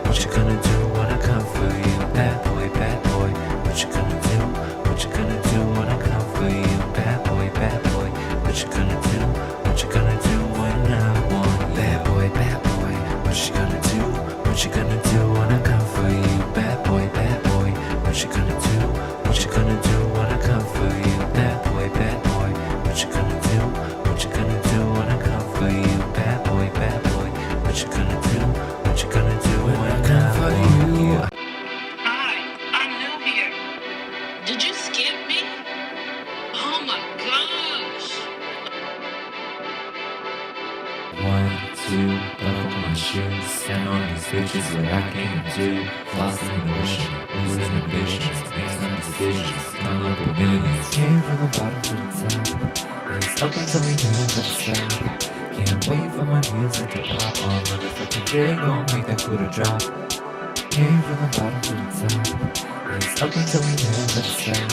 What you gonna do when I come for you? Bad boy, what you gonna do? What you gonna do when I come for you? Bad boy, what you gonna do? What you gonna do when I want you? Bad boy, what you gonna do? What you gonna do when I come for you? Bad boy, what you gonna do? What you gonna do when I come for you? Bad boy, what you gonna do? What you gonna do when I come for you? Bad boy, what you gonna do? What you gonna do when I come for you? Hi, I'm new here. Did you skip me? Oh my gosh. 1, 2, buckle my shoes. Stand on these bitches what I can't do. Lost in the ocean, losing ambitions. Make some decisions, come up with millions. Came from the bottom to the top. It's up until we can't stop. Can't wait for my music to pop on. Motherfucking J gon' make that Buddha drop. Came from the bottom to the top. It's up until we can't stop.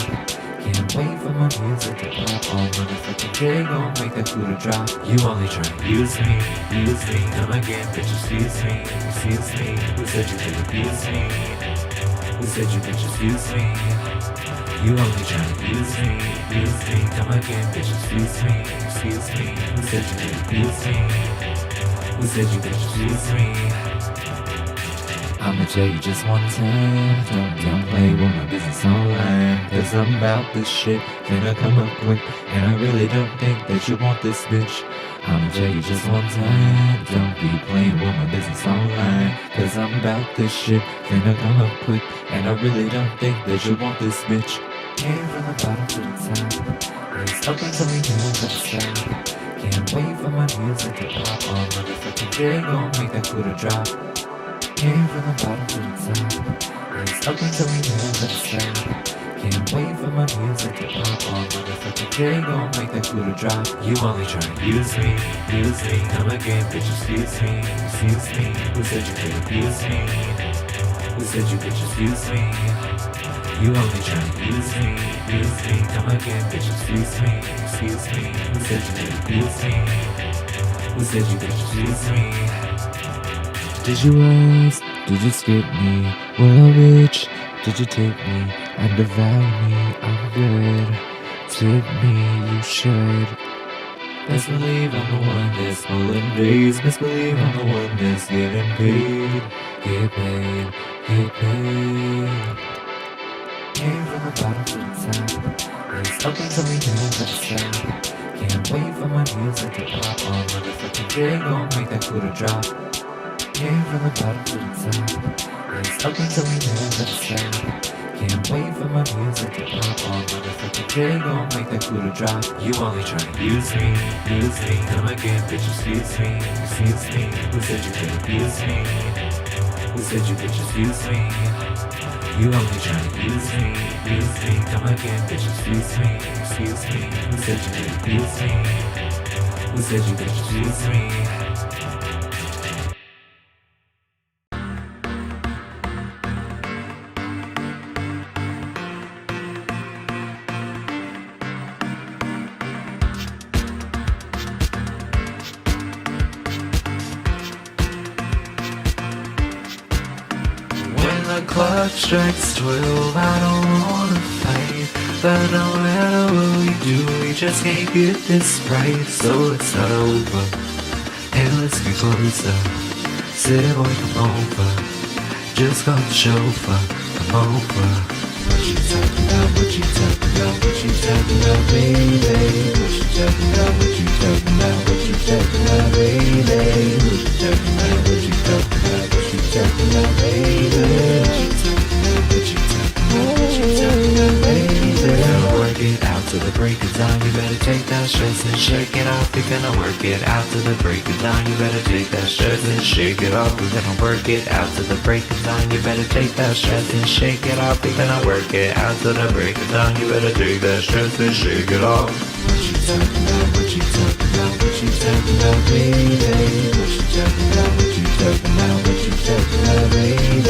Can't wait for my music to pop on. Motherfucking J gon' make that Buddha drop. You only tryna use me. Come again, bitch, excuse me. Who said you could abuse me? Who said you could just use me? You only tryna use me. Come again, bitch, excuse me. Who said you could abuse me? Who said you could just use me? I'ma tell you just one time, don't play with my business online. Cause I'm about this shit, finna come up quick. And I really don't think that you want this bitch. I'ma tell you just one time, don't be playing with my business online. Cause I'm about this shit, finna come up quick. And I really don't think that you want this bitch. Came from the bottom to the top. It's up until we can't stop. Can't wait for my music to pop on. Motherfucking J gon' make that Buddha drop. Came from the bottom to the top. It's up until we can't stop. Can't wait for my music to pop on. Motherfucking J gon' make that cooler drop. You only tryna use me, use me. Come again, bitch, excuse me, excuse me. Who said you could abuse me? Who said you could just use me? You only tryna use me, use me. Come again, bitch, excuse me, excuse me. Who said you could abuse me? Who said you could just use me? Did you ask? Did you skip me? Well, bitch, did you take me? Undervalue me, I'm good. Tip me, you should. Best believe I'm the one that's pulling days. Best believe I'm the one that's getting paid. Get paid, get paid. Came from the bottom to the top. There's nothing to me now but stop. Can't wait for my music to pop on. Motherfucking J gon' make that cooler drop. Came from the bottom to the top. There's nothing to me now but stop. Can't wait for my music to pop on. Motherfucking J gon' make that cooler drop. You only tryna use me, use me. Come again, bitch, excuse me, excuse me. Who said you could abuse me? Who said you could just use me? You only tryna use me, use me. Come again, bitch, excuse me, excuse me. Who said you could abuse me? Who said you could just use me? The clock strikes 12, I don't wanna fight. But no matter what we do, we just can't get this right. So it's not over, and let's get closer. City boy, come over. Just call the chauffeur, come over. What you talking about, what you talking about, what you talking about, baby? What you talking about, what you talking about, what you talking about, baby? What you talking about, what you talking about, what you talking about, baby? What you talking about, what you talking about, what you talking about, baby? Gonna work it out till the break of dawn. You better take that stress and shake it off. You're gonna work it out till the break of dawn. You better take that stress and shake it off. We're gonna work it out till the break of dawn. You better take that stress and shake it off. We're gonna work it out till the break of dawn. You better take that stress and shake it off. What you talking about? What you talking about? What you talking about, baby? What you talking about? What you talking about? What you talking about, baby?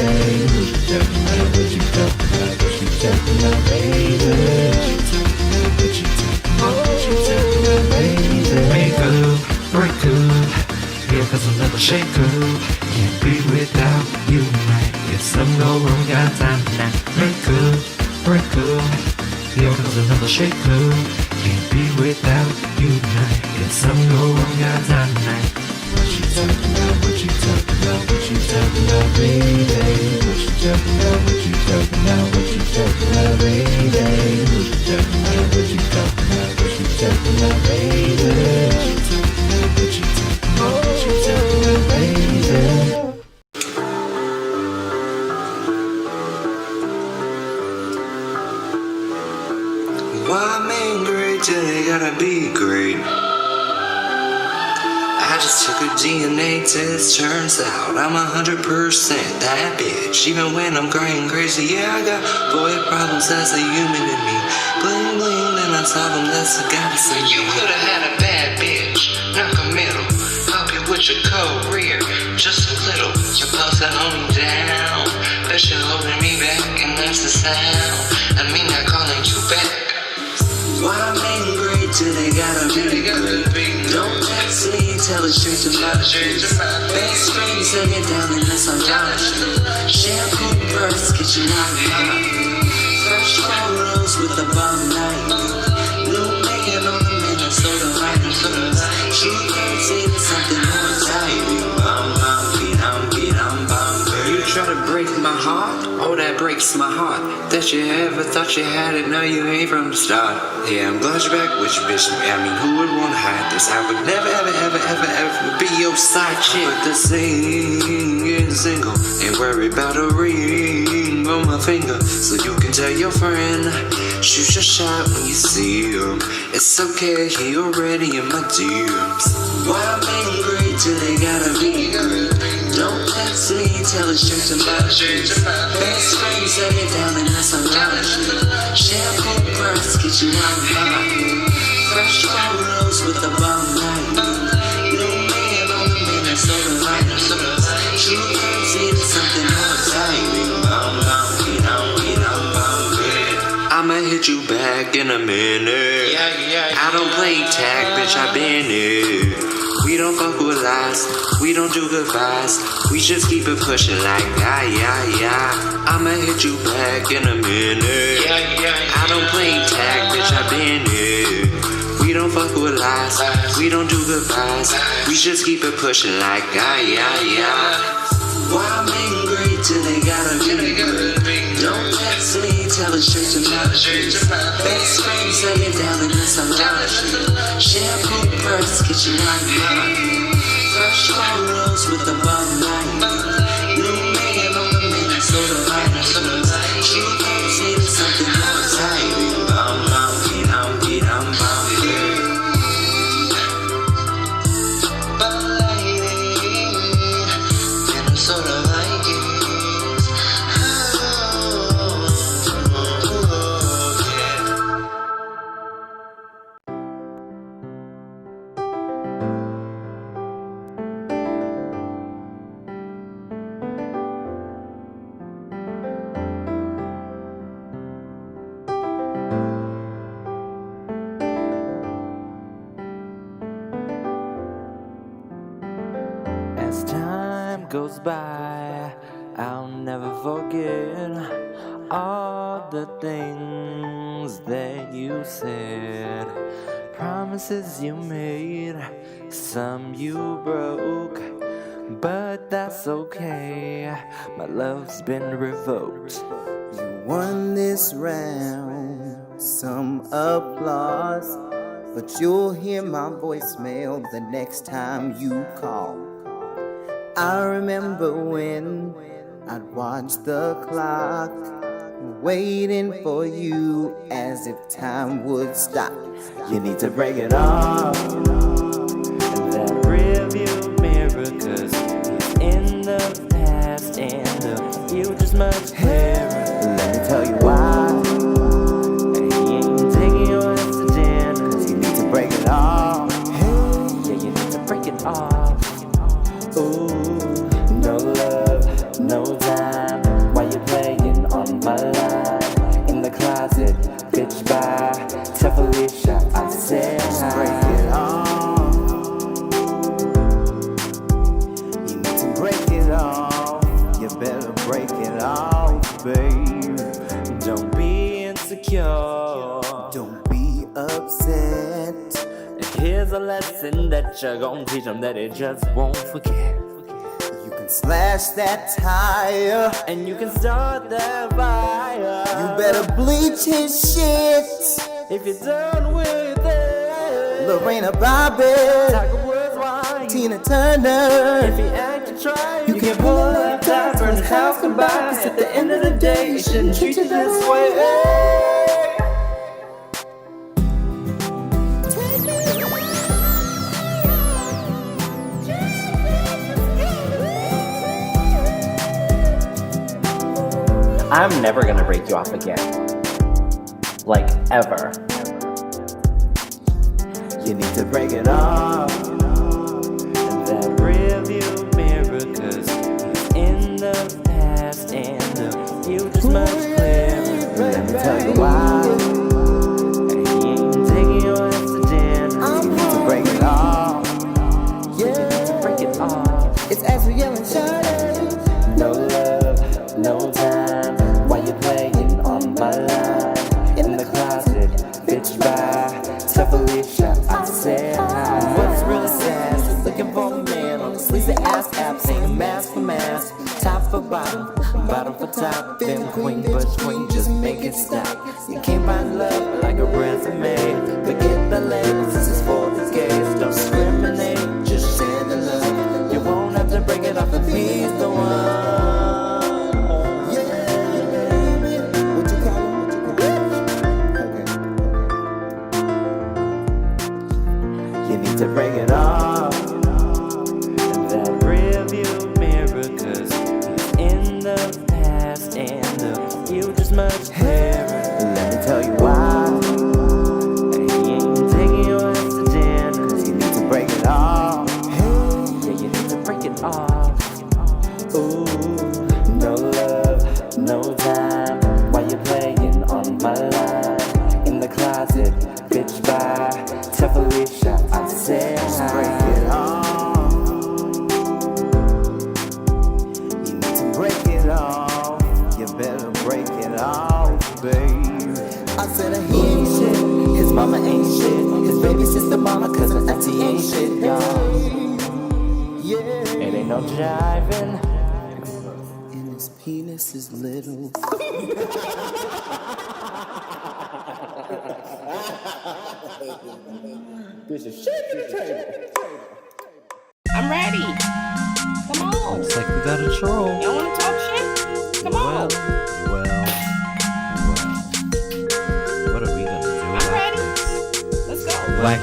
What you talking about? What you talking about? What you talking about, baby? What you talking about? What you talking about? What you talking about, baby? Make up, break up. Here comes another shake up. Can't be without you tonight. If something go wrong, got time tonight. Make up, break up. Here comes another shake up. Can't be without you tonight. If something go wrong, got time tonight. What you talking about? What you talking about? What you talking about, baby? What you talking about? What you talking about? What you talking about, baby? What you talking about? What you talking about? What you talking about, baby? What you talking about? What you talking about? What you talking about, baby? Why men great till they gotta be great? I just took a DNA test, turns out I'm 100% that bitch. Even when I'm crying crazy, yeah, I got boy problems, that's a human in me. Bling bling, then I solve them, that's a goddess in me. You could've had a bad bitch, knock a middle. Help you with your career, just a little. You're supposed to hold me down, but you're holding me back, and that's the sound. I mean, not calling you back. Why men great till they gotta be great? Don't text me, tell it straight to my face. Best friends hug it down unless I'm down. Shampoo bursts, get you out of line. Fresh photos with a bomb night. New man on the Minnesota riding clothes. She can't say there's something more exciting. I'm bumpy. You try to break my heart? Oh, that breaks my heart. That you ever thought you had it, now you ain't from the start. Yeah, I'm glad you're back with your bitch. I mean, who would wanna hide this? I would never, ever be your side chick. But the singing single, ain't worried about a ring on my finger. So you can tell your friend, shoot your shot when you see him. It's okay, he already in my DMs. Why men great till they gotta be great? Don't text me, tell the streets about the streets. Best friends set me down and that's a lot of shit. Shampoo purse, get you out of mind. Fresh photos with the bomb light. New man on the Minnesota line. True friends need something more exciting. I'ma hit you back in a minute. I don't play tag, bitch, I been it. We don't fuck with lies, we don't do goodbyes. We just keep it pushing like yeah. I'ma hit you back in a minute. I don't play tag, bitch, I been it. We don't fuck with lies, we don't do goodbyes. We just keep it pushing like yeah. Why I'm angry till they gotta be good. Don't text me, tell it straight to my streets. Best friends let me down and that's a lot of shit. Shampoo purse, get you out of mind. Fresh photos with the bomb light. New man on the Minnesota line. True friends need something more exciting. As time goes by, I'll never forget all the things that you said, promises you made, some you broke, but that's okay, my love's been revoked. You won this round, some applause, but you'll hear my voicemail the next time you call. I remember when I'd watch the clock, waiting for you as if time would stop. You need to break it off, that rearview mirror, 'cause it's in the past and the future's much clearer. let me tell you why. He ain't taking your oxygen, 'cause You need to break it off. yeah, you need to break it off. Ooh, No love, no time. Why you playing on my line? In the closet, bitch bye. Tell Felicia I said break hi. it off. You need to break it off. You better break it off, babe. Don't be insecure. Don't be upset. And here's a lesson that you're gonna teach them that it just won't forget. You can slash that tire. And you can start that fire. You better bleach his shit. if you're done with it. Lorena Bobby, Tiger Woods wine. Tina Turner. If you act and try, you can pull a left out, burn the house goodbye. 'Cause at the end of the day, you shouldn't treat you this way. I'm never gonna break you off again. Like, ever. You need to break it off. That rearview mirror, 'cause it's in the past and the future's much clearer. Let me tell you why. He ain't taking your oxygen. You need to break it off. You need to break it off. It's Azrael and Charlotte. No love, no time. Why you playing on my line? In the closet, bitch bye. Tell Felicia I said hi. What's really sad is looking for a man on a sleazy ass app, saying mask for mask, top for bottom, bottom for top. Them queen, but queen, just make it stop. You can't find love like a resume. Forget the labels, this is for the gays. Don't discriminate, just share the love. You won't have to break it off if he's the one. To break it off. That rearview mirror, 'cause it's tell you why. And he ain't taking your ass to dinner, cause you need to break it off. Yeah, you need to break it off. Ooh, no love, no time. Why you playing on my line? In the closet, bitch, bye. Tell Felicia I said hi. Break it off. You need to break it off. You better break it off, babe. I said he ain't shit, his mama ain't shit, his baby sister, mama, cousin, auntie ain't shit, y'all. Yeah, it ain't no jiving. And his penis is little. I'm ready. Come on. Looks like we got a troll. Y'all wanna talk shit? Come on. Well. What are we gonna do? I'm ready. Let's go. Whack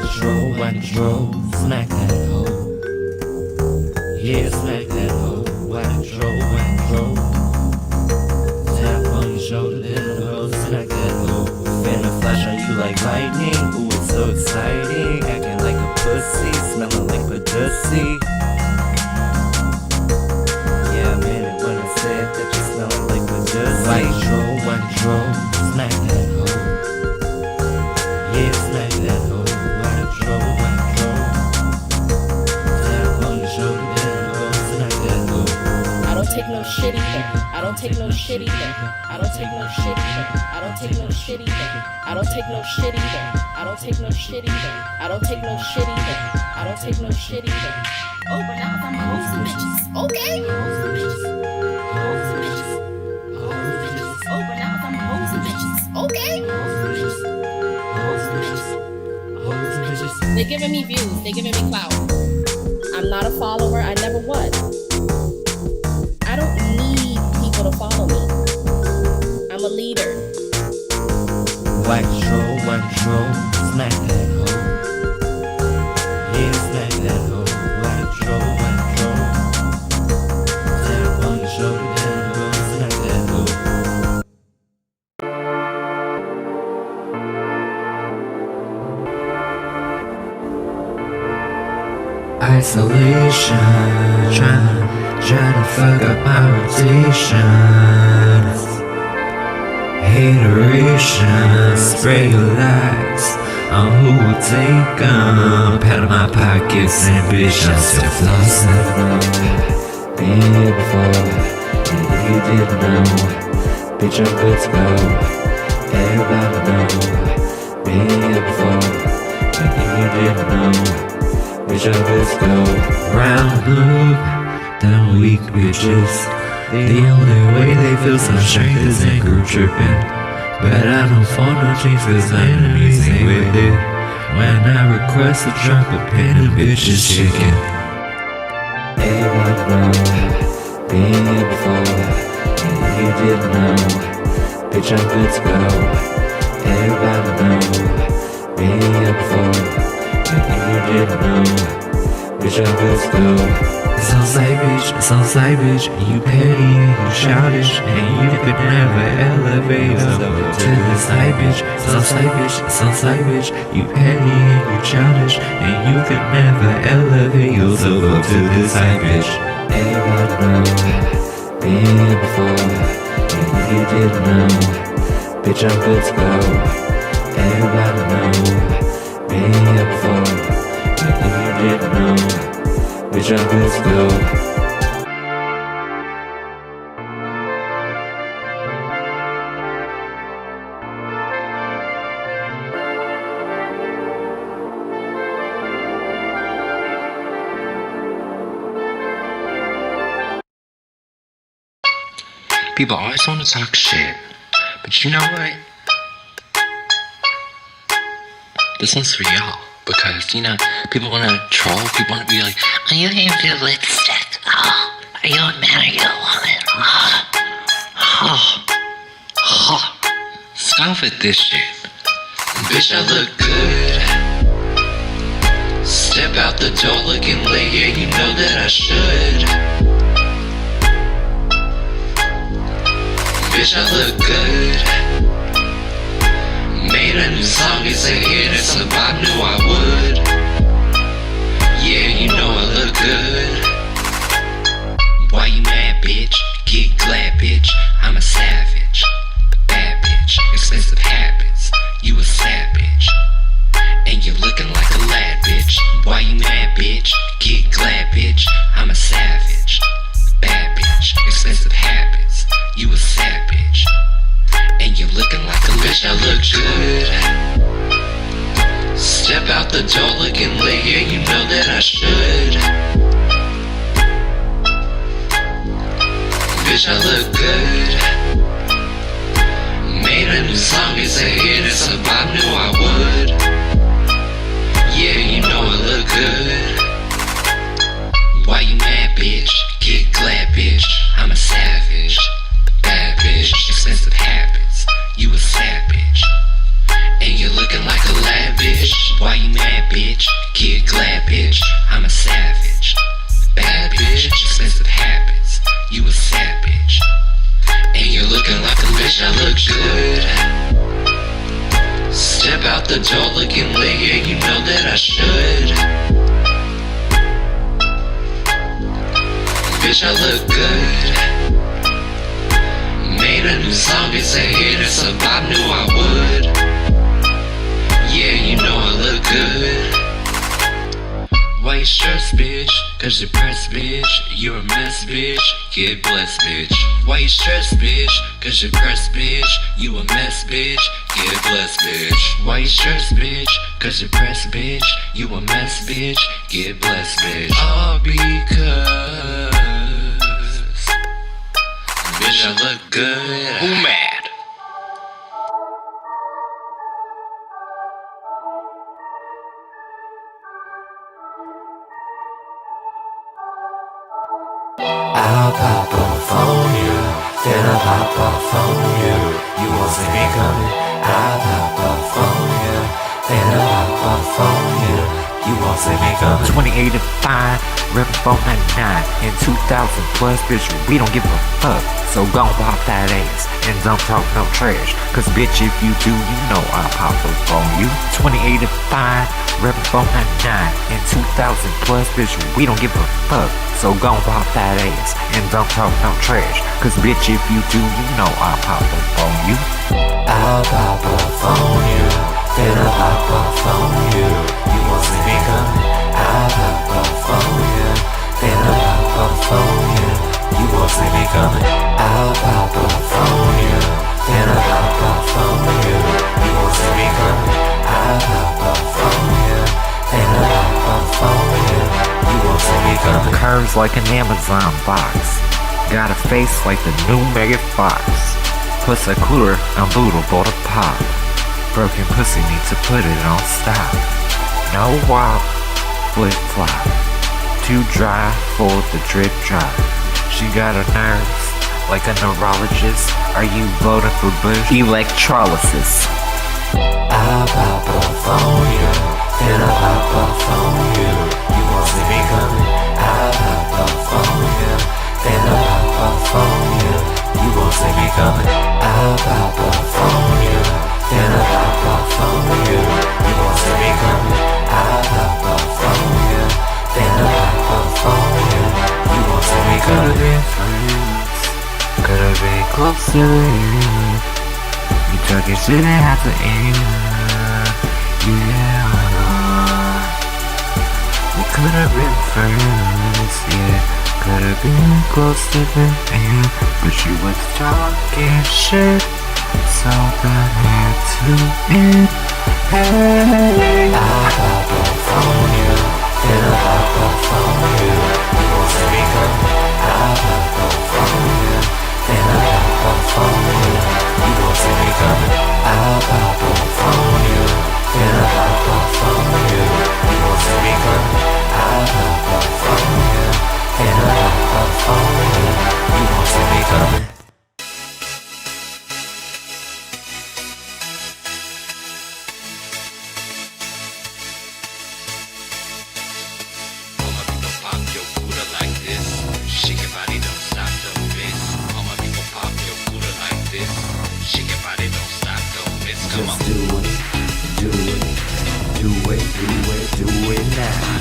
troll, smack that hoe. Yeah, smack that hoe. Whack troll. Tap on your shoulder, then the hoe, smack that hoe. Finna flash on you like lightning. Ooh, it's so exciting. Acting like a pussy, smelling like Badussi. Yeah, I meant it when I said that you smell like Badussi. White troll, smack that hoe. Yeah, smack that hoe. White troll. Tap on your shoulder, then the hoe, smack that hoe. I don't take no shit either. I don't take no shit either. I don't take no shit either. I don't take no shit either. I don't take no shit either. I don't take no shit either. I don't take no shit either. I don't take no shit either. Oh, but now I'm hoes and bitches. Okay. Hoes and bitches. Hoes and bitches. Hoes and bitches. Oh, but now I'm hoes and bitches. Okay. Hoes and bitches. Hoes and bitches. Hoes and bitches. They're giving me views. They're giving me clout. I'm not a follower. I never was. I don't need people to follow me. I'm a leader. White troll, smack that hoe. Yeah, smack that hoe. White troll. Tap on your shoulder, then the hoe, smack that hoe. Isolation, trying to fuck up my rotations. Hateration, spray your lights on who will take 'em. Pat on my pockets and bitch, I'm still flossing. Been here before, and if you didn't know, bitch, I'm good to go. Everybody know. Been here before, and if you didn't know, bitch, I'm good to go. Round blue, them weak bitches. The only way they feel some strength is in group tripping. But I don't fall no chains cause my enemies ain't with it. When I request a drop of pin and bitches chicken. Everybody know, been here before. And if you didn't know, bitch, I'm good to go. Everybody know, been here before. And if you didn't know, bitch, I'm good to go. It's on side bitch, you petty and you childish, and you could never elevate up to the side bitch. It's on side bitch, you petty and you childish, and you could never elevate yourself up to the side bitch. Everybody know, been here before, and if you didn't know, bitch, I'm good to go. Everybody know, been here before, and if you didn't know, bitch, I'm good to go. People always want to talk shit, but you know what? This one's for y'all. Because, you know, people want to troll, people want to be like, are you here for your lipstick? Oh, are you a man or you a woman? Scoff at this shit. Bitch, I look good. Step out the door looking late, yeah, you know that I should. Bitch, I look good. new song is a hit, it's a vibe, knew I would. Yeah, you know I look good. Why you mad, bitch? Get glad, bitch. I'm a savage. Bad bitch. Expensive habits. You a savage. And you're looking like a lad, bitch. Why you mad, bitch? Get glad, bitch. I'm a savage. Bad bitch. Expensive habits. You a savage. And you're looking like a bitch. I look good. Step out the door looking lit. Yeah, you know that I should. Bitch, I look good. Made a new song, it's a hit, it's a vibe, knew I would. Yeah, you know I look good. Why you mad, bitch? Get glad, bitch. I'm a savage. Bad bitch. Expensive habits. You a savage. And you're looking like a lad, bitch. Why you mad, bitch? Get glad, bitch. I'm a savage. Bad bitch. Expensive habits. You a savage. And you're looking like a bitch. I look good. Step out the door looking lit. Yeah, you know that I should. Bitch, I look good. Made a new song, it's a hit, it's a vibe, knew I would. Yeah, you know I look good. White shirts, bitch, cause you're pressed, bitch. You're a mess, bitch, get blessed, bitch. White shirts, bitch, cause you're pressed, bitch. You a mess, bitch, get blessed, bitch. White shirts, bitch, cause you're pressed, bitch. You a mess, bitch, get blessed, bitch. All because bitch, I look good. Who mad? I'll pop off on you, then I'll pop off on you. You won't see me coming. I'll pop off on you, then I'll pop off on you. You won't see me coming. 2085, rippin' 499, and 2000 plus, bitch, we don't give a fuck. So gon' pop that ass, and don't talk no trash. Cause bitch, if you do, you know I'll pop up on you. 2085, rippin' 499, and 2000 plus, bitch, we don't give a fuck. So gon' pop that ass, and don't talk no trash. Cause bitch, if you do, you know I'll pop up on you. I'll pop off on you, then I'll pop off on you. You won't see me coming. I'll pop off on you, then I'll pop off on you. You won't see me coming. I'll pop off on you, then I'll pop off on you. You won't see me coming. I'll pop off on you, then I'll pop off on you. You won't see me coming. Curves like an Amazon box, got a face like the new Megan Fox. Puts a cooler, unbootable to pop. Broken pussy needs to put it on stop. No wop, flip flop. Too dry for the drip drop. She got her nerves like a neurologist. Are you voting for Bush? Electrolysis. I'll pop off on you, then I'll pop off on you. You won't see me coming. I'll pop off on you, then I'll pop off on you. You won't see me coming. I'll pop off on you, then I'll pop off on you. You won't see me coming. I'll pop off on you, then I'll pop off on you. You won't see me coming. Could've been friends, could've been closer. You took it, shouldn't have to end. Yeah, we could've been friends, yeah. Could've been close to the end, but you was talking shit, so that had to end. Hey, I'll pop off on you, then I'll pop off on you. You won't see me coming. I'll pop off on you, then I'll pop off on you. You won't see me coming. I'll pop off on you, then I'll pop off on you. You won't see me coming. I'll pop off on you, then I'll pop off on you. You won't see me coming. Pop your booty like this. Shake your body, don't stop, don't bend. do it now.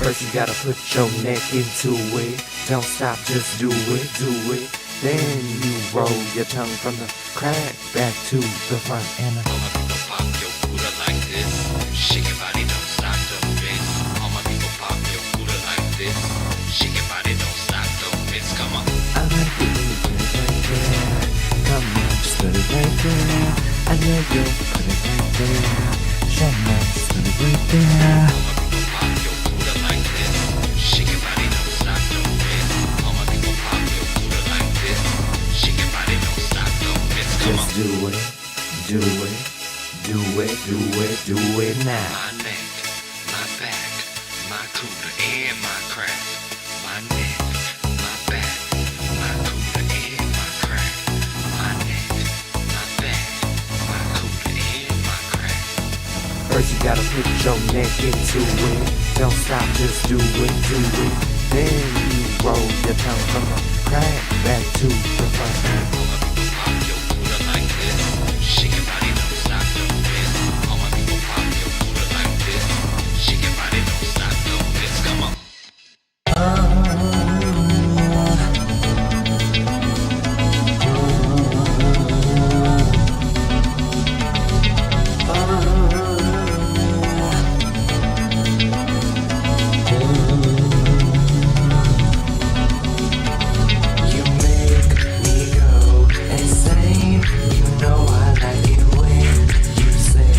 First you gotta put your neck into it. Don't stop, just do it. Then you roll your tongue from the crack back to the front and All my people pop your Buddha like this. Shake your body, don't stop, don't miss. All my people pop your Buddha like this. Shake your body, don't stop, don't miss. Come on. I like it when you put it right there. Come on, just put it right there. I know you'll put it right there. Show me, just put it right there. All my people pop your Buddha like this. Shake your body, don't stop, don't miss. All my people pop your Buddha like this. Shake your body, don't stop, don't miss. Come on. Just do it now. My neck, my back, my cooler and my crack. My neck, my back, my cooler and my crack. My neck, my back, my cooler and my crack. First you gotta put your neck into it. Don't stop, just do it. Then you roll your tongue from the crack back to the front. All my people pop your Buddha like this. Shake your body, don't stop, don't miss. All my people pop your Buddha like this. Shake your body, don't stop, don't miss. Come on. You make me go insane. You know I like it when you say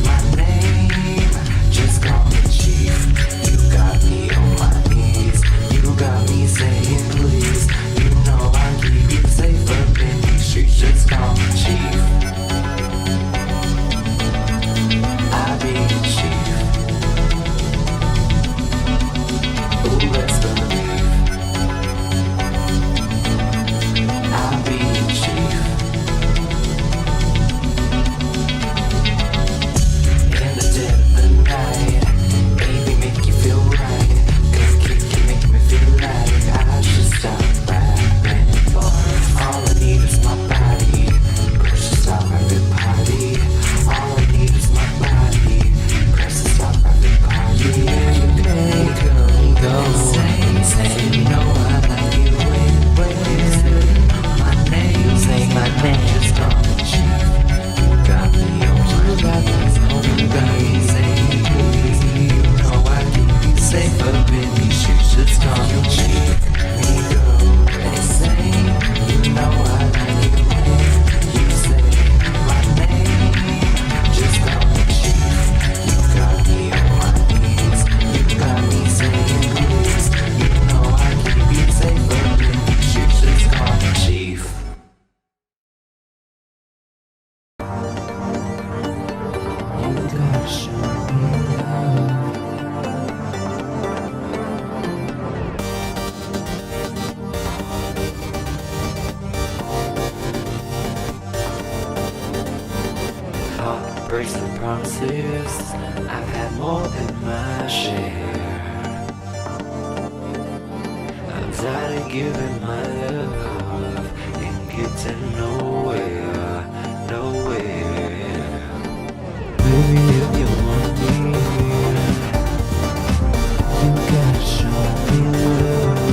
my name. Just call me Chief. You got me on my knees. You got me saying please. You know I keep you safe up in these streets. Just call me Chief. I be the chief. Ooh, let's believe. I'll be your chief. In the dead of the night, baby, make you feel right. Cause kick can make me feel like I should stop rapping. All I need is my body. Press to stop every party. All I need is my body. Press to stop every party. You make me go insane. You know I like you when you say my name. Say my name. Just call me Chief. You got me on my knees. You got me saying please. You know I keep you safe up in these streets. Just call me Chief. Me go insane. You know I like it when you say my name. Just call me Chief. You got me on my knees. You got me saying please. You know I keep you safe up in these streets. Just call me Chief. You gotta show me love. Heartbreaks and promises, I've had more than my share. I'm tired of giving my love and getting nowhere. Baby, if you want me, you gotta show me love.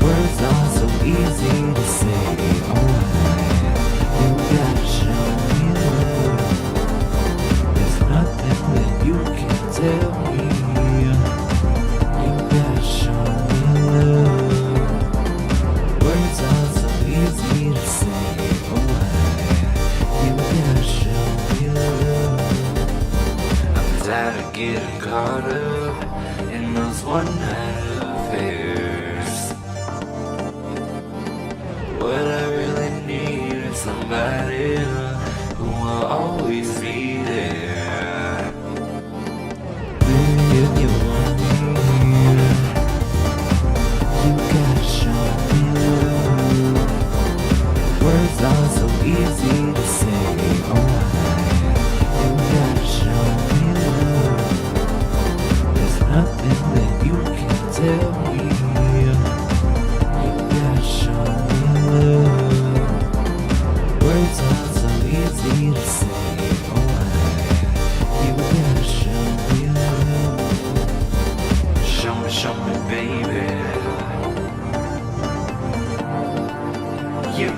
Words are so easy to say, alright. You gotta show me love. There's nothing that you can tell me. You gotta show me love. Words are so easy to say, alright. You gotta show me love. I'm tired of getting caught up in those one-night affairs. What I really need is somebody who will always be there. Baby, if you want me, you gotta show me love. Words are so easy to say, alright. You gotta show me love.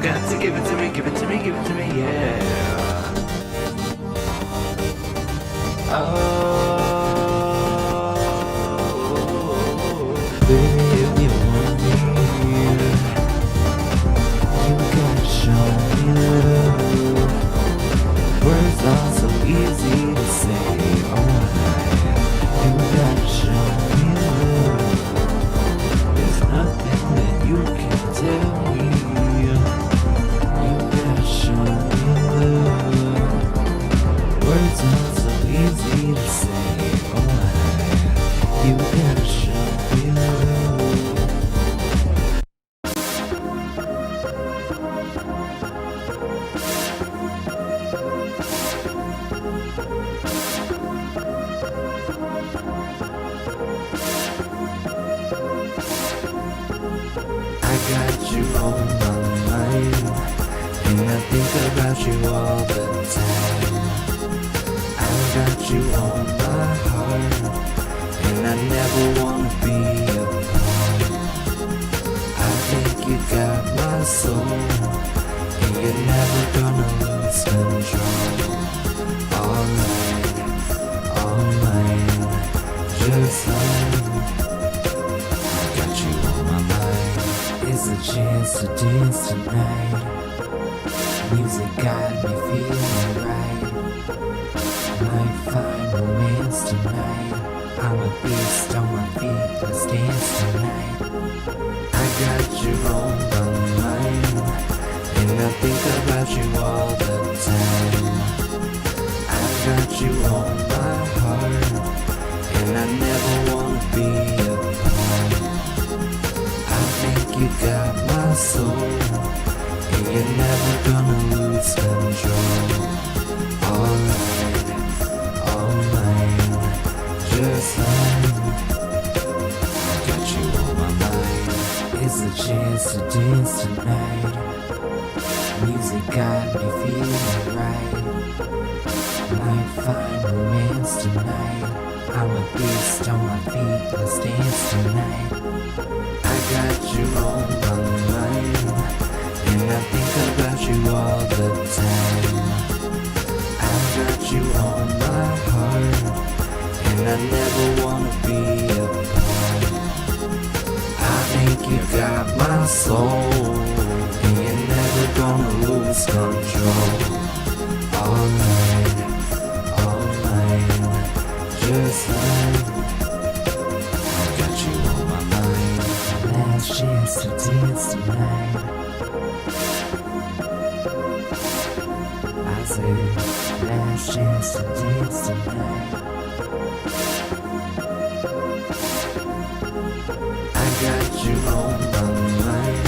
got to give it to me, give it to me, give it to me, yeah. Oh, baby, if you want me, you gotta show me love. Words are so easy to say, alright. You gotta show me love. There's nothing that you can tell me. You gotta show me love. Words are so easy to say, alright. You gotta show me love. I got you on my mind, and I think about you all the time. I got you on my heart, and I never wanna be apart. I think you got my soul, and you're never gonna lose control. All mine, just like got you on my mind. It's a chance to dance tonight. Music got me feeling right. Might find romance tonight. I'm a beast on my feet. Let's dance tonight. I got you on my mind, and I think about you all the time. I got you on my heart, and I never wanna be apart. I think you got my soul, and you're never gonna lose control. All mine, just like I got you on my mind. It's a chance to dance tonight. Music got me feeling right. Might find romance tonight. I'm a beast on my feet. Let's dance tonight. I got you on my mind, and I think about you all the time. I got you on my heart, and I never wanna be apart. I think you got my soul, and you're never gonna lose control. All mine, just like I got you on my mind. Last chance to dance tonight. I say, last chance to dance tonight. I got you on my mind,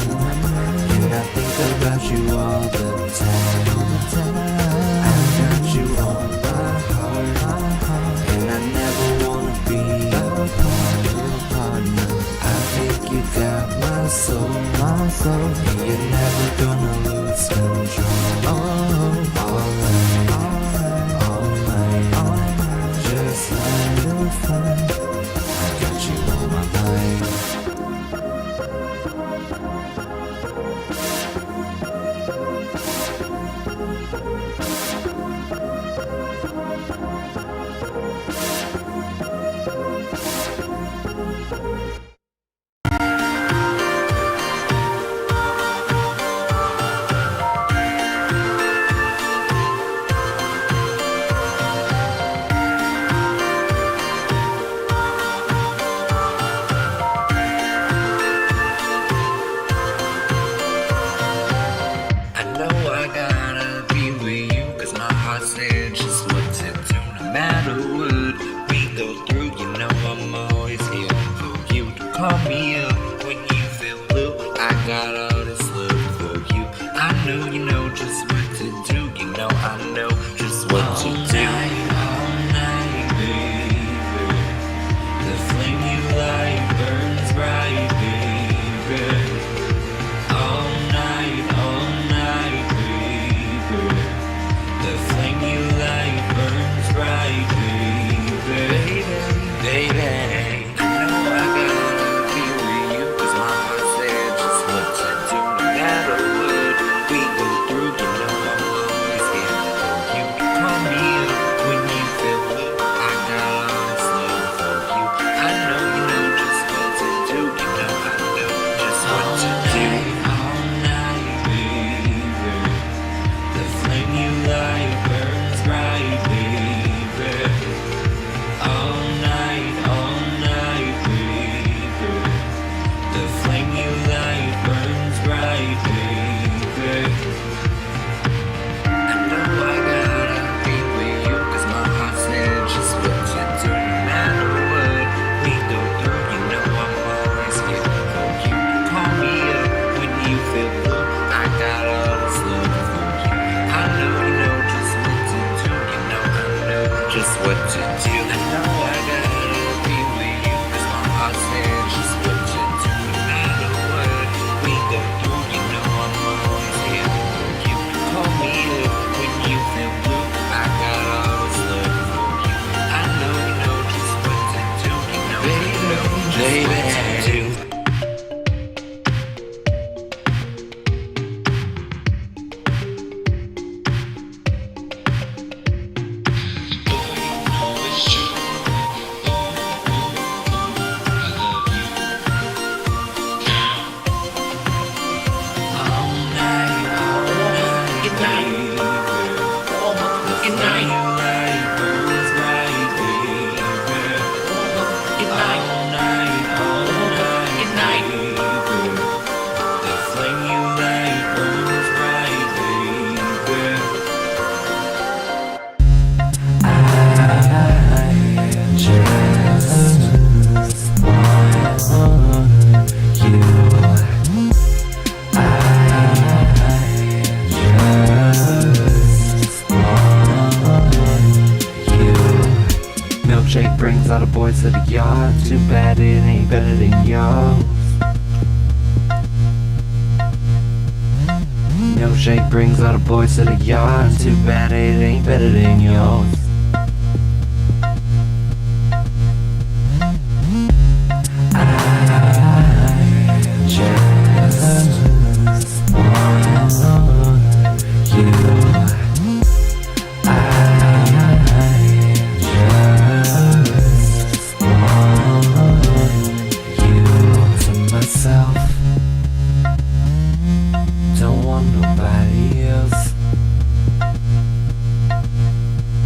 and I think about you all the time. I got you on my heart, and I never wanna be apart. I think you got my soul, and you're never gonna lose control. All mine, just like I got you on my mind. I know I gotta be with you, 'cause my heart said just what to do. No matter what we go through, you know I'm always here for you to call me up when you feel blue. I got all this love for you. I know you know just what to do. You know I know just what to do. All night, baby. The flame you light burns bright, baby. All night, baby. The flame you light burns bright, baby. Baby, I know I gotta be with you, 'cause my heart said just what to do. No matter what we brings all the boys to the yard. Too bad it ain't better than yours. Milkshake brings all the boys to the yard. Too bad it ain't better than yours. Don't want nobody else.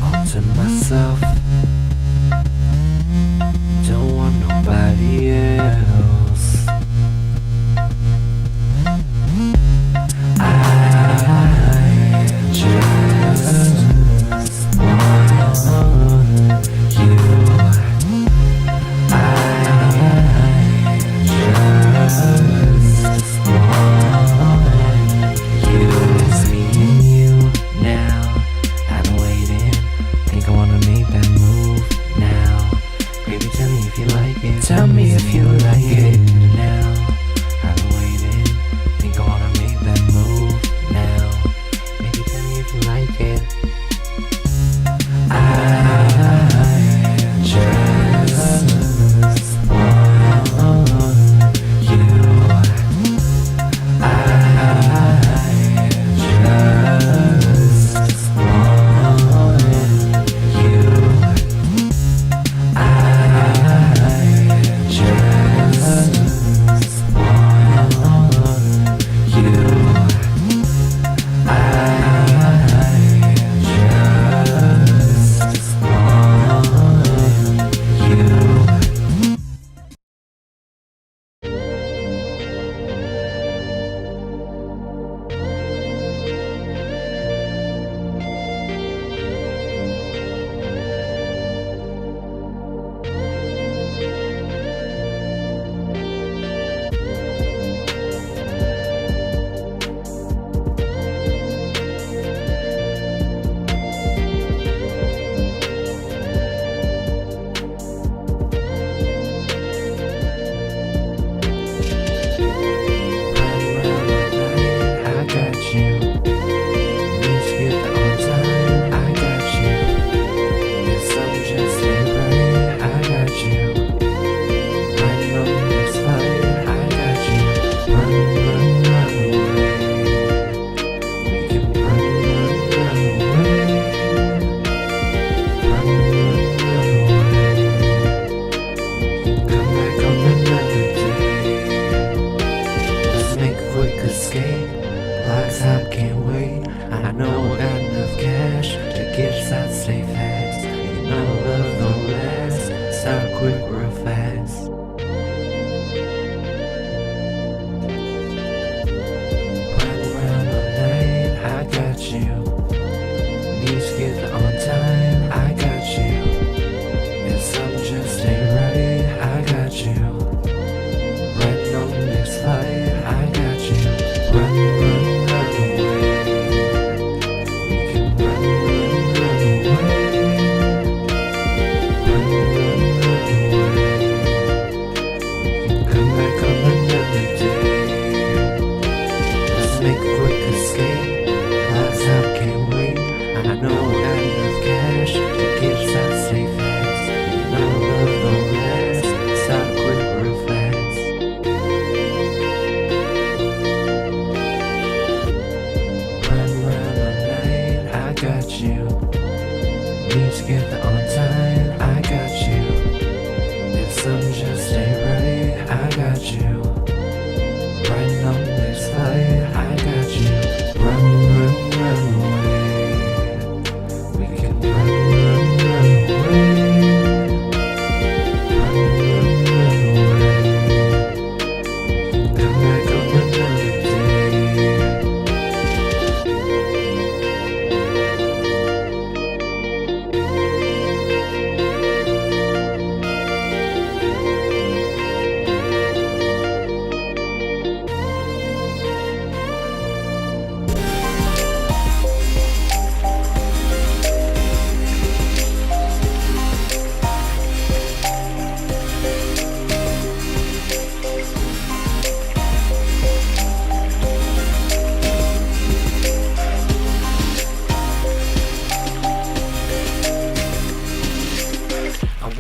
All to myself. Don't want nobody else. I just want you. Tell me if you like it now. I've been waiting. Think I wanna make that move now. Maybe tell me if you like it. I just want you. I just want you.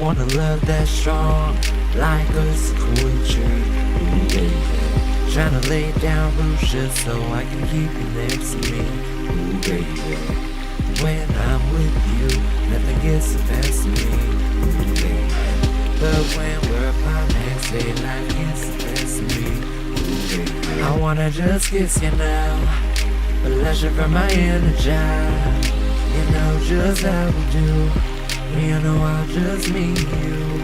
want a love that's strong, like a sequoia tree. Ooh, baby. Tryna lay down roots just so I can keep you next to me. Ooh, baby. When I'm with you, nothing gets the best of me. Ooh, baby. But when we're apart next day, life gets the best of me. Ooh, baby. I wanna just kiss you now, a pleasure from my inner child. You know just how we do. You know I'll just meet you.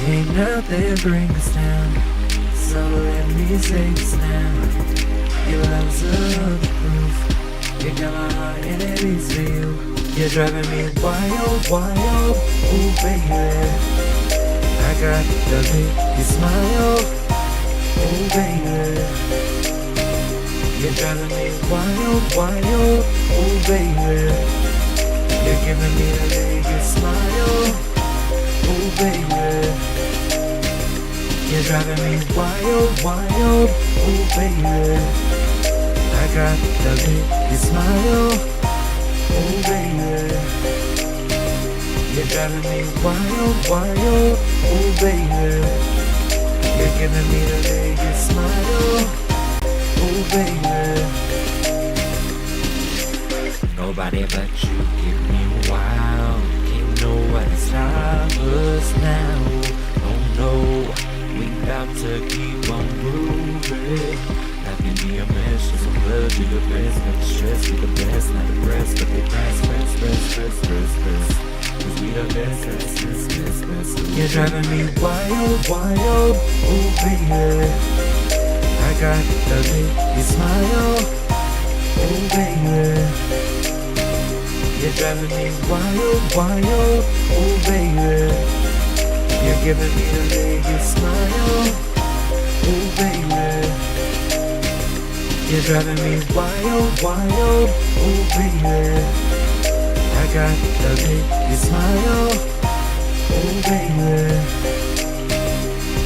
Ain't nothing bring us down, so let me say this now. Your love's a proof. You got my heart and it beats for you. You're driving me wild, wild. Ooh, baby, I got the big smile. Ooh, baby, you're driving me wild, wild. Ooh, baby, you're giving me the biggest smile. Ooh, baby, you're driving me wild, wild. Ooh, baby, I got the biggest smile. Ooh, baby, you're driving me wild, wild. Ooh, baby, you're giving me the biggest smile. Ooh, baby, nobody but you give me wild. Can't nobody stop us now. Oh no, we about to keep on moving. Life can be a mess, just some love to the best. Not the stress, we the best, not the rest, but they press. Cause we the best. You're driving me wild, wild. Ooh, baby, I got the biggest smile. Ooh, baby, you're driving me wild, wild. Ooh, baby, you're giving me the biggest smile. Ooh, baby, you're driving me wild, wild. Ooh, baby, I got the biggest smile. Ooh, baby,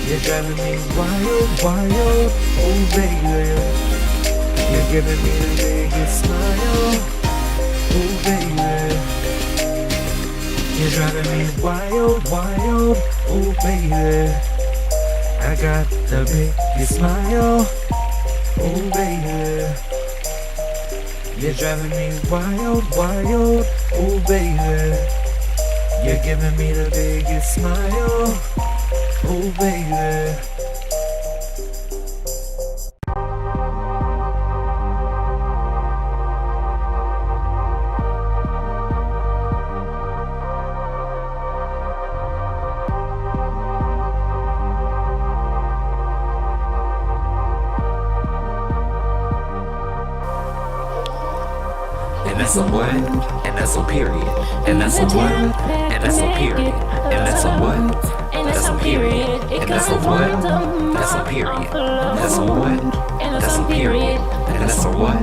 you're driving me wild, wild. Ooh, baby, you're giving me the biggest smile. Ooh, baby, you're driving me wild, wild. Ooh, baby, I got the biggest smile. Ooh, baby, you're driving me wild, wild. Ooh, baby, you're giving me the biggest smile. Ooh, baby. And that's a what? And that's a period. And that's a what? And that's a period. And that's a what? That's a period. And that's a what? That's a period. That's a what? That's a period. And that's a what?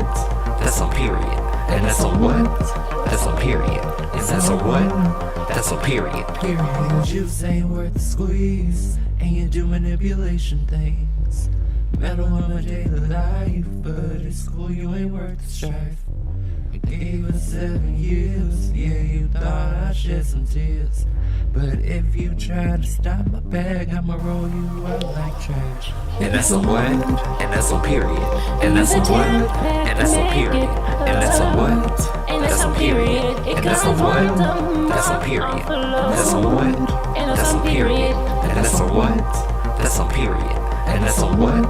That's a period. And that's a what? That's a period. And that's a what? That's a period. Period. Juice ain't worth the squeeze, and you do manipulation things. Metal on my daily life, but at school you ain't worth the strife. I gave us 7 years, yeah, you thought I'd shed some tears. But if you try to stop my bag, I'ma roll you out like trash. And that's a what? And that's a period. And that's a what? And that's a period. And that's a what? That's a period. And that's a what? That's a period. That's a what? That's a period. And that's a what? That's a period. And that's a what?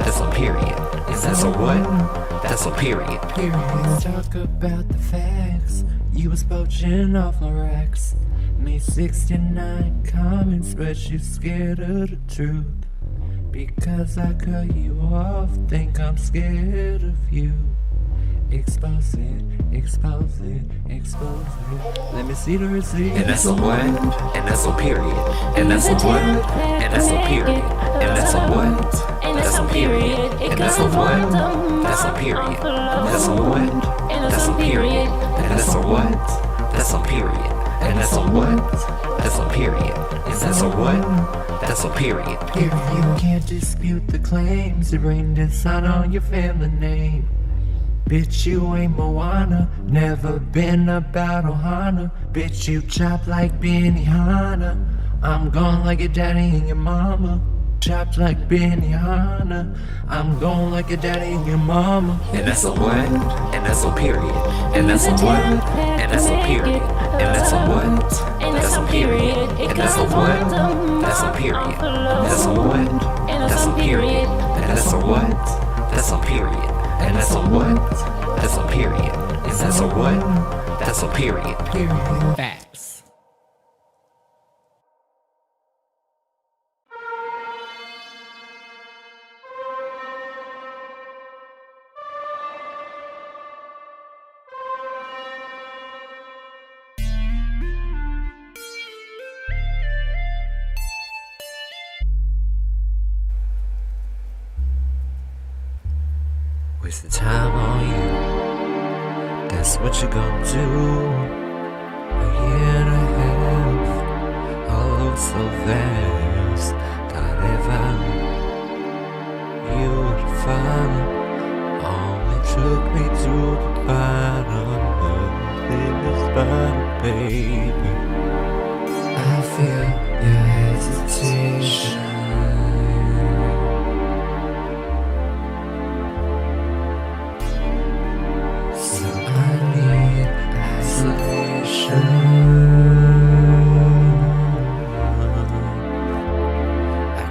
That's a period. And that's a what? That's a period. Let's talk about the facts. You was poaching off my racks. Made 69 comments, but you scared of the truth. Because I cut you off, think I'm scared of you. Expose it, expose it, expose it. Let me see the receipt. And that's a what? And that's a period. And that's a what? And that's a period. And that's a what? That's a period. And that's a what? That's a period. That's a what? That's a period. And that's a what? That's a period. And that's a what? That's a period. And that's a what? That's a period. If you can't dispute the claims, you bring dishonor on your family name. Bitch, you ain't Moana, never been about Ohana. Bitch, you chop like Benihana. I'm gone like your daddy and your mama. Chopped like Benihana. I'm gone like your daddy and your mama. And that's a what? And that's a period. And that's a what? And that's a period. And that's a what? That's a period. And that's a what? That's a period. That's a what? That's a period. And that's a what? That's a period. And that's a what? That's a period. And that's a what? That's a period. Facts. Wasting time on you, that's what you gon' do. A year and a half, all so fast. Thought if you would follow, only took me to the bottom of this bottle, baby. I feel your hesitation.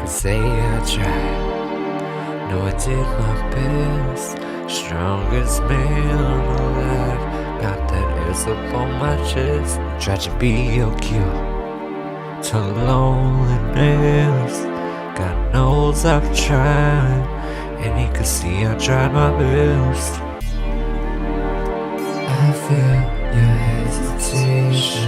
Say I tried, no I did my best. Strongest man alive, got that ass up on my chest. Tried to be your cure to loneliness. God knows I've tried, and he could see I tried my best. I feel your hesitation.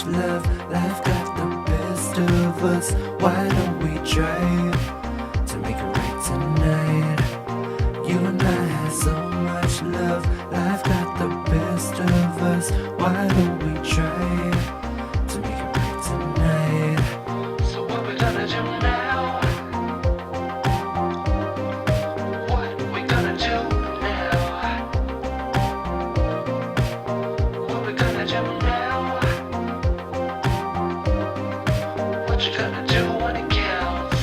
Love, life got the best of us. Why don't we try to make it right tonight? You and I had so much love, life got the best of us. Why don't we try to make it right tonight? So what we gonna do now? What we gonna do now? What we gonna do now? What you gonna do when it counts?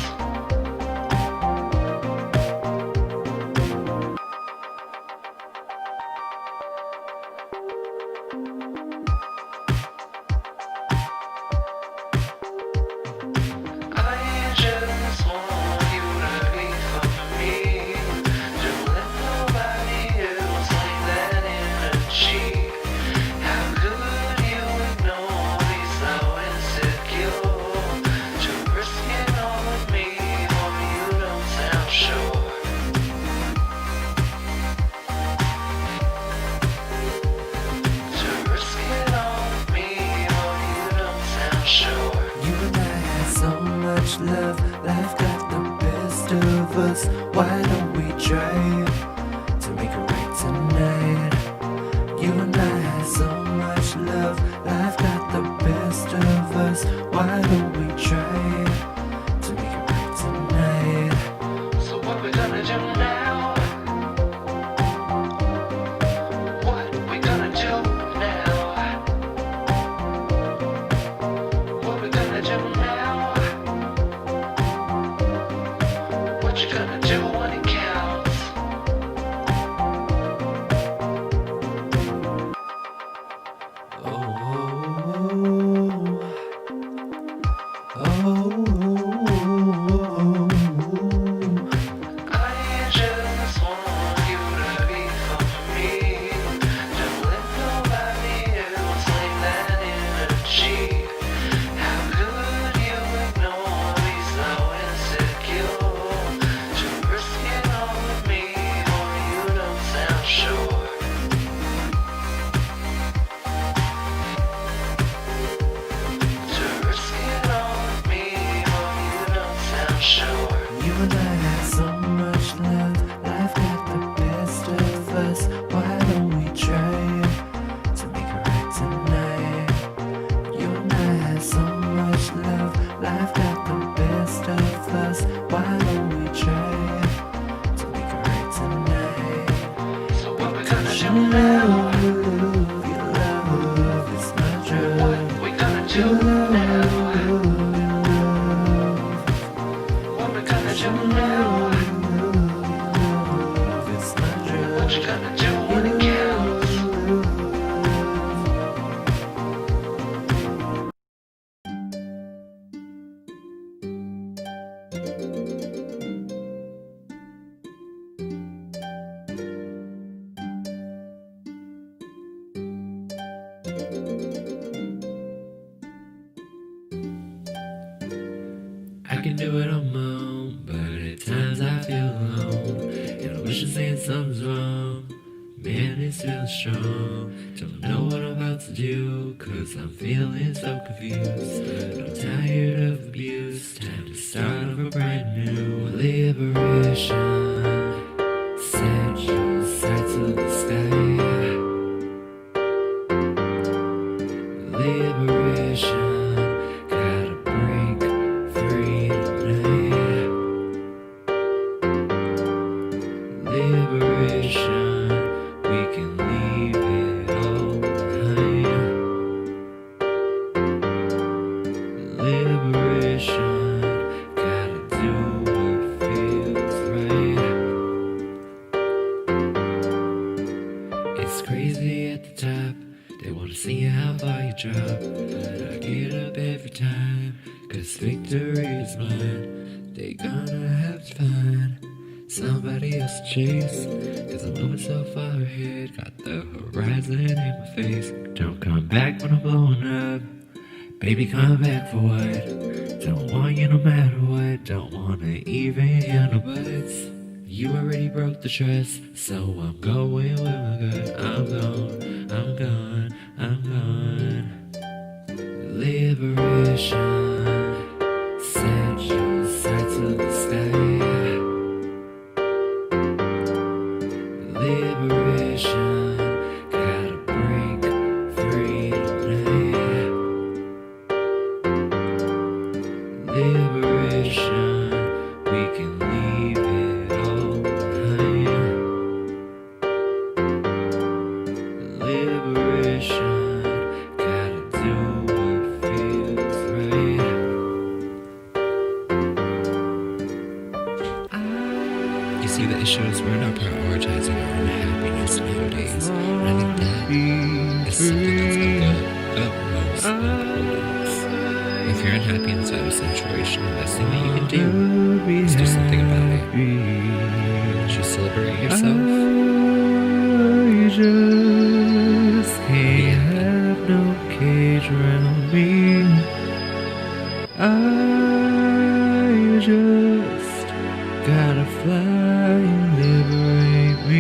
true now? Wanna come at you now? What you gonna do when it counts? I can do it on my own, but at times I feel alone. And I wish I'm saying something's wrong. Man, it's feeling strong. Don't know what I'm about to do, cause I'm feeling so confused. But I'm tired of abuse. Time to start over brand new. Liberation. Set your sights to the sky. Liberation. Gotta break free tonight. Liberation. We can leave it all behind. Liberation. Gotta do what feels right. It's crazy at the top. They wanna see how far you drop. But I get up every time, cause victory is mine. They gonna have to find somebody else to chase, cause I'm moving so far ahead. Got the horizon in my face. Don't come back when I'm blowing up. Baby, come back for what? Don't want you no matter what. Don't wanna even hear no buts. You already broke the trust, so I'm going with my gut. I'm gone, I'm gone, I'm gone. Liberation. Set your sights to the sky. Liberation. Gotta break free tonight. Liberation. We can leave it all behind. Liberation. Gotta do what feels right. You see, the issue is we're not prioritizing our own happiness nowadays. And I think that is something that's of the utmost importance. If you're unhappy inside a situation, the best thing that you can do is do something about it. Choose to liberate yourself. I just can't have no cage around me. I just gotta fly and liberate me.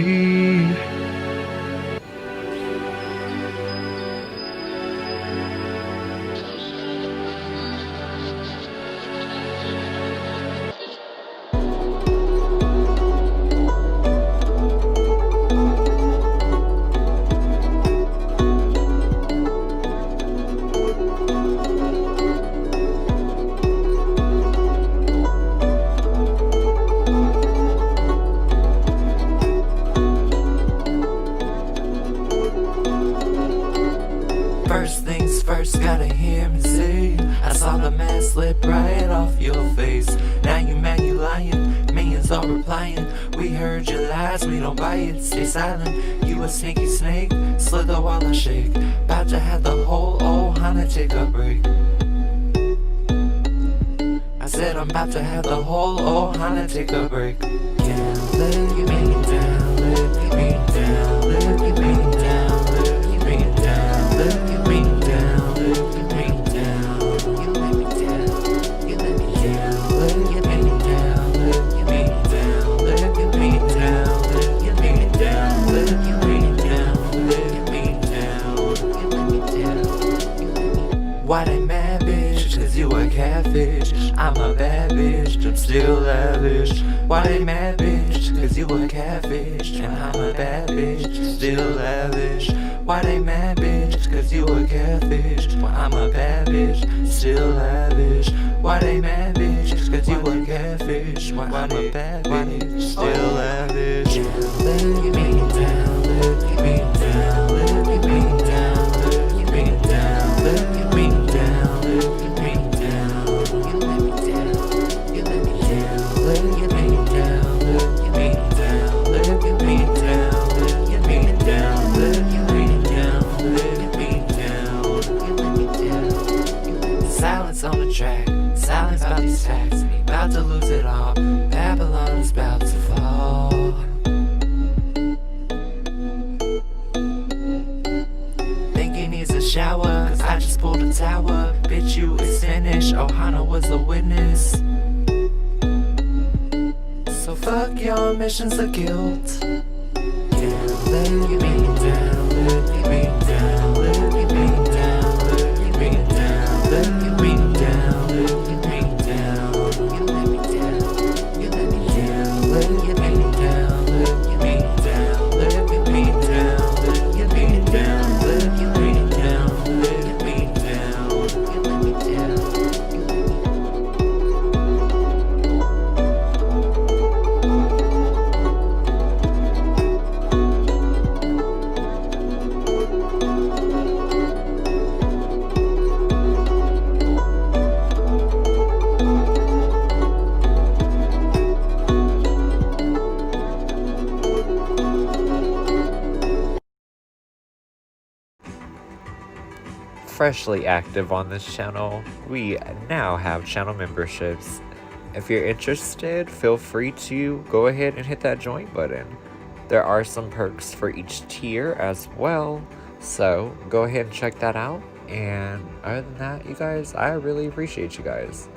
First things first, gotta hear me say, I saw the mask slip right off your face. Now you mad, you lying, millions are replying. We heard your lies, we don't buy it, stay silent. You a sneaky snake, slither while I shake. About to have the whole Ohana take a break. I said I'm about to have the whole Ohana take a break. Can't let me down, let me down, let me down, let me down, let me down, let me down, you let me down, you let me down, let me down, let me down, let me down, let me down, let me down, let me down, you let me down. Why they mad, bitch? Cause you a catfish. I'm a bad bitch, I'm still lavish. Why they mad, bitch? Cause you a catfish. And I'm a bad bitch, still lavish. Why they mad, bitch? Cause you a catfish. Well, I'm a bad bitch, still lavish. Why they mad, bitch? Cause you a catfish. Well, I'm a bad bitch, still lavish. Let me down, let me down, let me down, let me down, let me down. silence on the track. Silence about these facts. About to lose it all. Babylon is about to fall. Think he needs a shower, cause I just pulled a tower. Bitch, you is finished. Ohana was the witness. So fuck your missions of guilt. Can't let me down, let me down, let me down, let me down, let me down, let me down, you let me down, you let me down, let me down, let me down, let me down, let me down, let me down, let me down, you let me down. Freshly active on this channel, we now have channel memberships. If you're interested, feel free to go ahead and hit that join button. There are some perks for each tier as well, so go ahead and check that out. And other than that, you guys, I really appreciate you guys.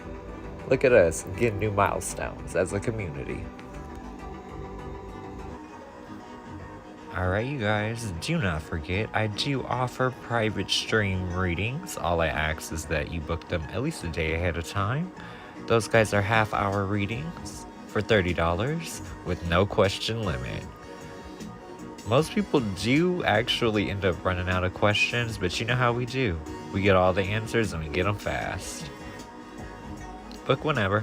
Look at us getting new milestones as a community. Alright, you guys, do not forget, I do offer private stream readings. All I ask is that you book them at least a day ahead of time. Those guys are half-hour readings for $30 with no question limit. Most people do actually end up running out of questions, but you know how we do. We get all the answers and we get them fast. Book whenever.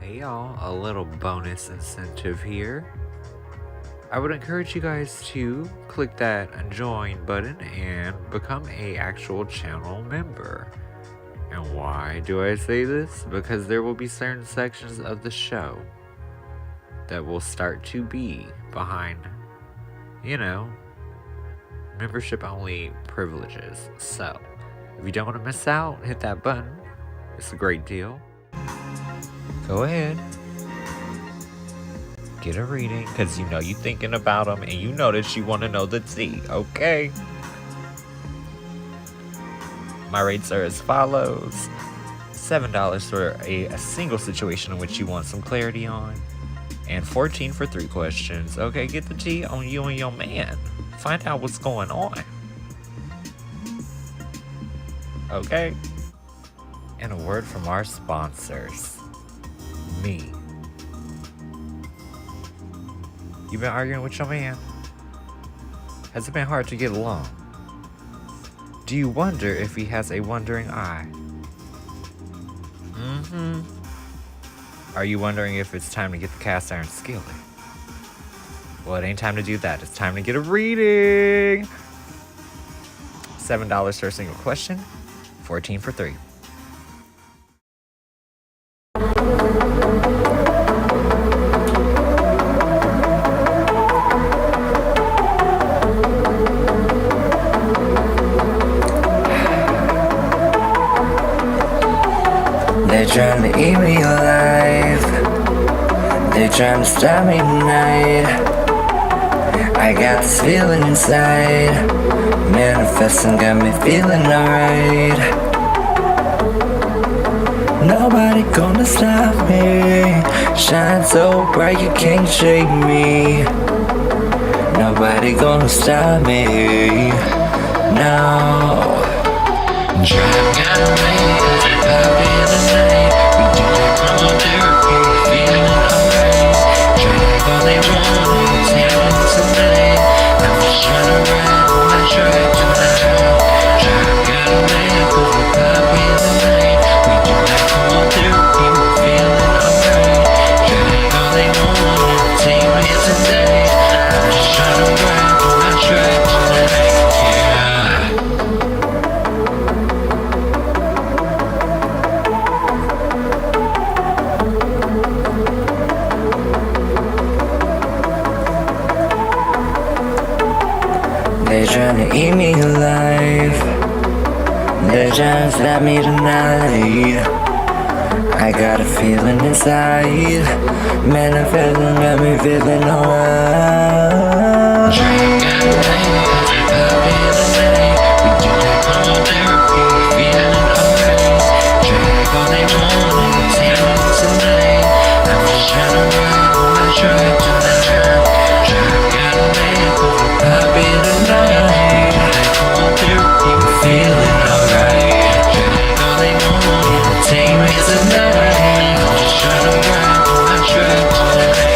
Hey y'all, a little bonus incentive here. I would encourage you guys to click that join button and become a actual channel member. And why do I say this? Because there will be certain sections of the show that will start to be behind, you know, membership only privileges. So if you don't want to miss out, hit that button. It's a great deal. Go ahead. Get a reading, because you know you're thinking about them and you know that you want to know the tea, okay? My rates are as follows. $7 for a single situation in which you want some clarity on, and $14 for 3 questions. Okay, get the tea on you and your man. Find out what's going on. Okay? And a word from our sponsors. Me. You been arguing with your man? Has it been hard to get along? Do you wonder if he has a wandering eye? Are you wondering if it's time to get the cast iron skillet? Well, it ain't time to do that. It's time to get a reading. $7 for a single question, $14 for 3. They're trying to eat me alive. They're trying to stop me tonight. I got this feeling inside, manifesting, got me feeling alright. Nobody gonna stop me. Shine so bright you can't shake me. Nobody gonna stop me. No. Drive got away, happy in the night. We do that from therapy, feeling alright. Drive all they want, tell tonight. I'm just trying to ride on my track tonight. Drive got away, happy in the night. We do that from therapy, feeling alright. Drive all they want, tell me tonight. I'm just trying to ride on my track tonight. Yeah. They're trying to eat me alive. They're just at me tonight. I got a feeling inside, manifesting got me feeling alright. Drink at night, I'll be the night. We do that cold therapy, feeling alright. Drag all day morning, take me tonight. I'm just trying to ride on my truck to the track. Drag at night, I'll be the night. We do that cold therapy, feeling alright. Drag all day morning, take me tonight. I'm just trying to ride on my truck tonight.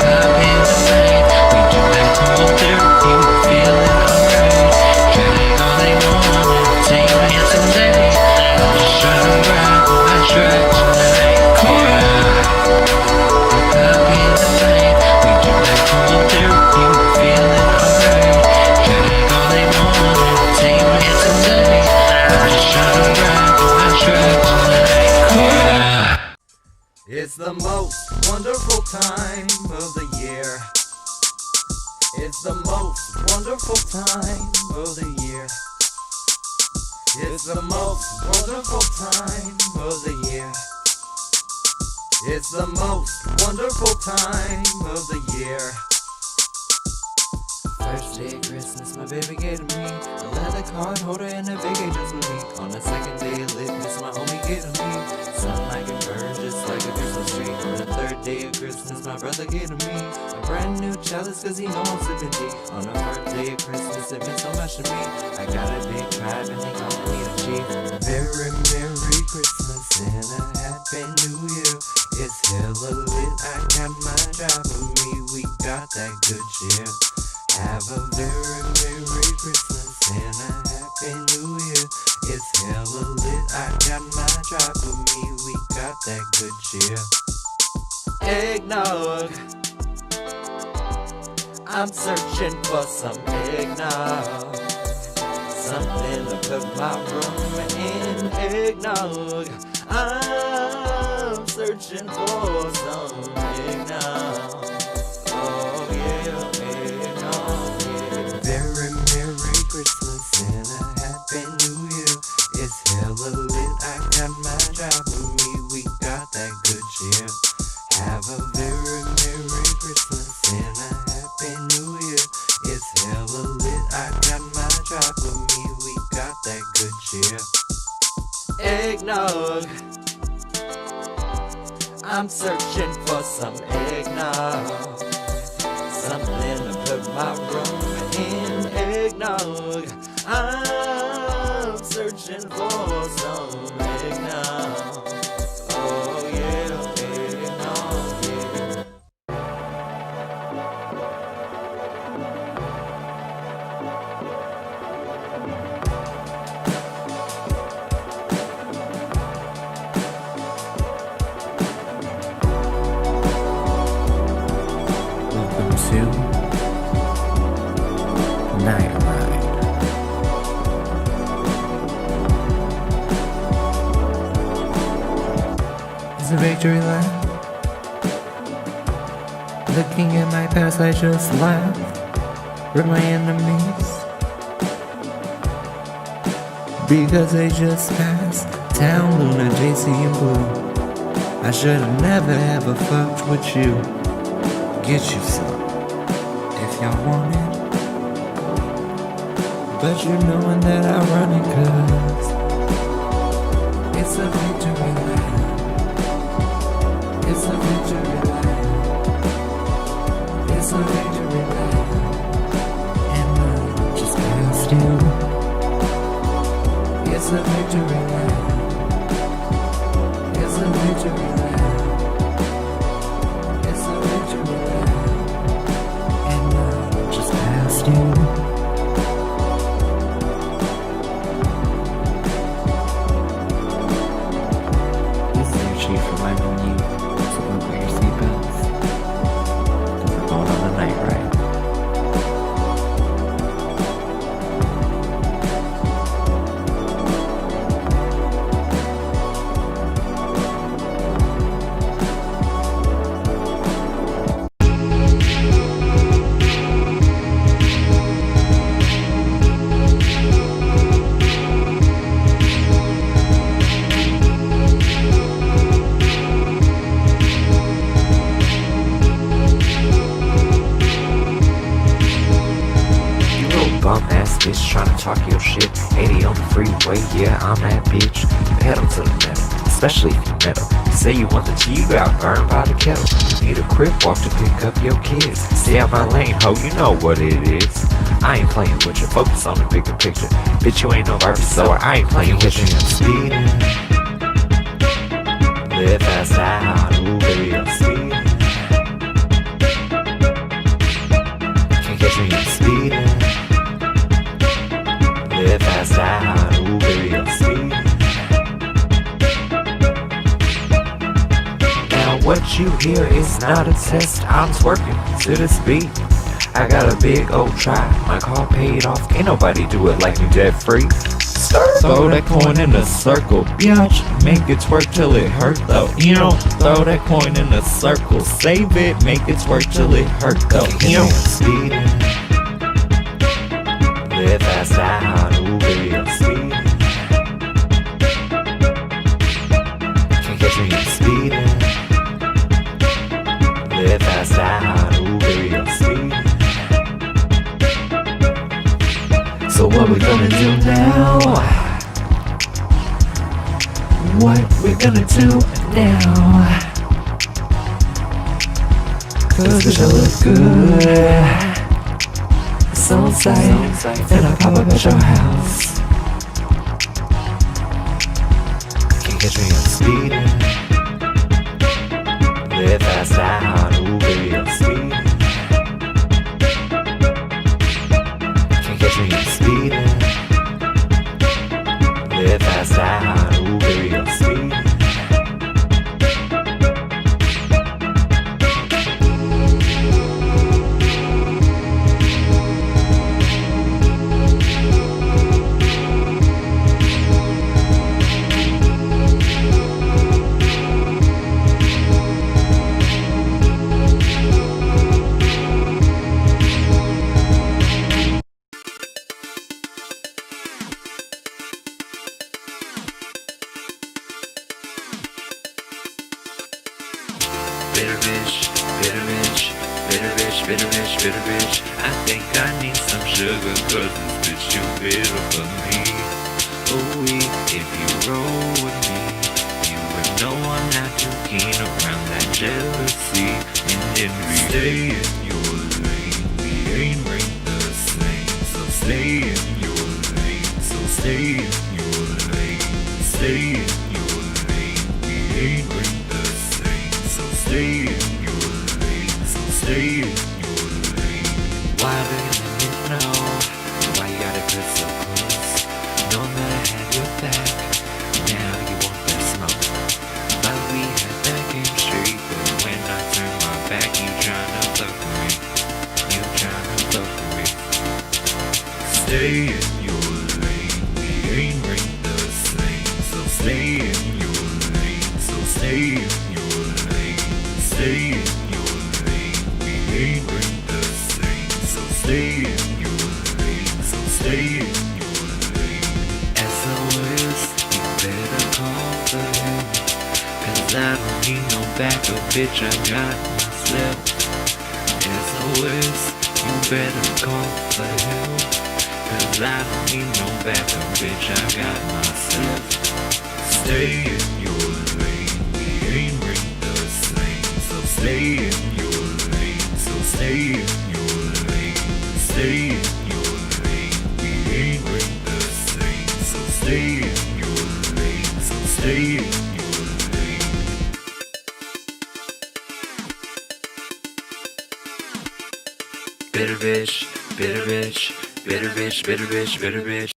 I'll be the night. We do that cold therapy, feeling alright. Drag all day morning, take me tonight. I'm just trying to ride on my truck tonight. I'll be the night. We do that cold therapy, feeling alright. Drag all day morning, take me tonight. I'm just trying to ride on my truck tonight. It's the most wonderful time of the year. It's the most wonderful time of the year. It's the most wonderful time of the year. It's the most wonderful time of the year. First day of Christmas, my baby gave to me a leather card holder and a big just for me. On the second day of litmus, my homie gave to me something like a bird, just like a Christmas tree. On the third day of Christmas, my brother gave to me a brand new chalice, cause he know I'm sipping tea. On the fourth day of Christmas, it meant so much to me. I got a big tribe and they call me the chief. Very Merry Christmas and a Happy New Year. It's hella lit, I got my tribe with me, we got that good cheer. Have a very Merry Christmas and a Happy New Year. It's hella lit, I got my tribe with me, we got that good cheer. Eggnog, I'm searching for some eggnog, something to put my room in. Eggnog, I'm searching for some eggnog. Oh yeah, eggnog, yeah. Very Merry Christmas and a Happy New Year. It's hella lit, I got my tribe with me, we got that good cheer. Have a very Merry Christmas and a Happy New Year. It's hella lit, I got my tribe with me, we got that good cheer. Eggnog, I'm searching for some eggnog, something to put my room in. Eggnog, I'm searching for some eggnog. Oh yeah, eggnog, yeah. Welcome to Night Ride. It's a victory lap. Looking at my past, I just laugh. With my enemies, because they just passed. Town, Luna, JC, and Blue. I should've never ever fucked with you. Get you some if y'all want it, but you knowin' that I run it, cause it's a victory lap. It's a victory lap. It's a victory lap. And I just passed you. It's a victory lap. It's a victory lap. It's a victory lap. And I just passed you. This is your chief reminding you to buckle your seatbelts, because we're going on a night ride. talk your shit. 80 on the freeway, yeah, I'm that bitch. Pedal to the metal, especially if you metal. You say you want the tea, you got burned by the kettle. You need a crib walk to pick up your kids. Stay out my lane, ho, you know what it is. I ain't playing with you, focus on the bigger picture. Bitch, you ain't no Barbie, so I ain't playing with you. I'm speeding. Live fast out, ooh baby, I'm speeding. Can't catch me, I'm speeding. Live fast out, ooh baby, I'm speeding. Now what you hear is not a test, I'm twerking to this beat. I got a big old try, my car paid off, can't nobody do it like me debt free. Throw that coin in a circle, bitch. Make it twerk till it hurt though. You know, throw that coin in a circle, save it, make it twerk till it hurt though. You know, speeding. Live fast out, ooh baby, I'm speeding. Can't catch me, I'm speeding. Live fast out, ooh baby, I'm speeding. So what we gonna do now? What we gonna do now? Cause it should look good. It's so exciting, and I pop up at your house. Can't catch me, I'm speeding. Live fast out, ooh baby, I'm speeding. Catch me speeding. Live fast out, ooh baby, I'm speeding. Bitter bitch, bitter bitch, bitter bitch, bitter bitch, bitter bitch. I think I need some sugar, cause this bitch too bitter for me. Ooh, if you roll with me, you would know I'm not too keen around that jealousy and envy. Stay in your lane, we ain't ranked the same. So stay in your lane, so stay in your lane, stay in your lane, we ain't ranked the same. So stay in your lane, so stay in your lane. Why do you let me know? Why you gotta get so close? Knowing that I had your back, now you want that smoke. But we had that game straight, but when I turn my back, you tryna fuck with me. You tryna fuck with me. Stay in your lane, we ain't ranked the same. So stay in your lane, so stay in your lane. Stay in your lane, we ain't ranked the same. So stay in your lane, so stay in your lane. SOS, you better call for help, cause I don't need no backup, bitch, I got myself. SOS, you better call for help, cause I don't need no backup, bitch, I got myself. Stay in your lane, we ain't ranked the same. So stay in your lane, so stay in your lane, stay in your lane, we ain't ranked the same. So stay in your lane, so stay in your lane. Bitter bitch, bitter bitch, bitter bitch, bitter bitch, bitter bitch.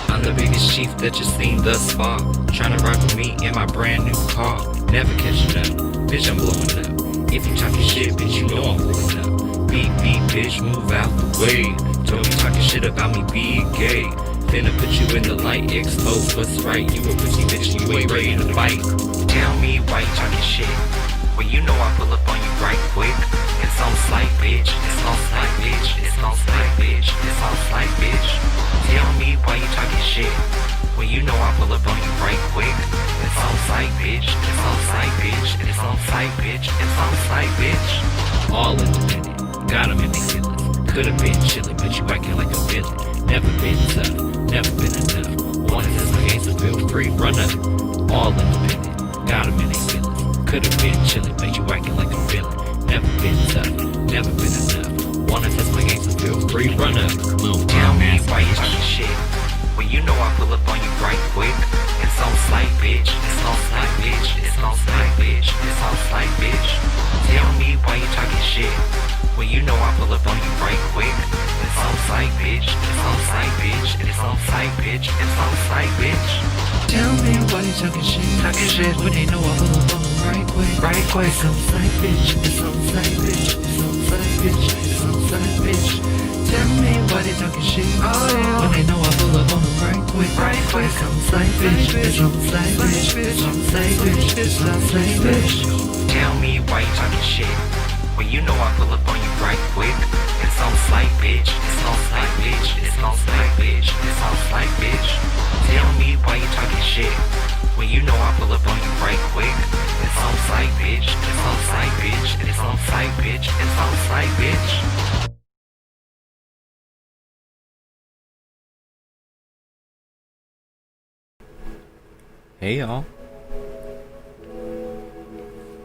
I'm the biggest chief that you've seen thus far. Tryna ride with me in my brand new car. Never catching up, bitch, I'm blowing up. If you talking shit, bitch, you know I'm blowing up. Beep, beep, bitch, move out the way. Told me talking shit about me being gay. Finna put you in the light, expose what's right. You a pussy bitch, you ain't ready to fight. Tell me why you talking shit when you know I pull up on you right quick. It's on slight, bitch. It's on slight, bitch. It's on slight, bitch. It's on slight, bitch. Tell me why you talking shit when you know I pull up on you right quick. It's on sight, bitch. It's on sight, sight, bitch. All independent, got 'em in their feelings. Could've been chillin', but you acting like a villain. Never been tough, never been enough. Wanna test my games and feel free, run up. All independent, got 'em in their feelings. Could've been chillin', but you acting like a villain. Never been tough, never been enough. Wanna test my games and feel free, run up. Little tell me why you talking shit when you know I pull up on you right quick. It's on sight, bitch. It's on sight, bitch. It's on sight, bitch. It's on sight, bitch. Tell me why you talking shit when you know I pull up on you right quick. It's on sight, bitch. It's on sight, bitch. It's on sight, bitch. It's on sight, bitch. Tell me why you talking shit when they know I pull up on you right quick. Right quick. It's on sight, bitch. It's on sight, bitch. It's on sight, bitch. It's on sight, bitch. Tell me why they talking shit when they know I pull up on them right quick. Right quick. It's on sight, bitch. It's on sight, bitch. It's on sight, bitch. It's on sight, bitch. Tell me why you talking shit when you know I pull up on you right quick. It's on sight, bitch. It's on sight, bitch. It's on sight, bitch. It's on sight, bitch. Tell me why you talking shit when you know I pull up on you right quick. It's on sight, bitch. It's on sight, bitch. It's on sight, bitch. It's on sight, bitch. Hey y'all.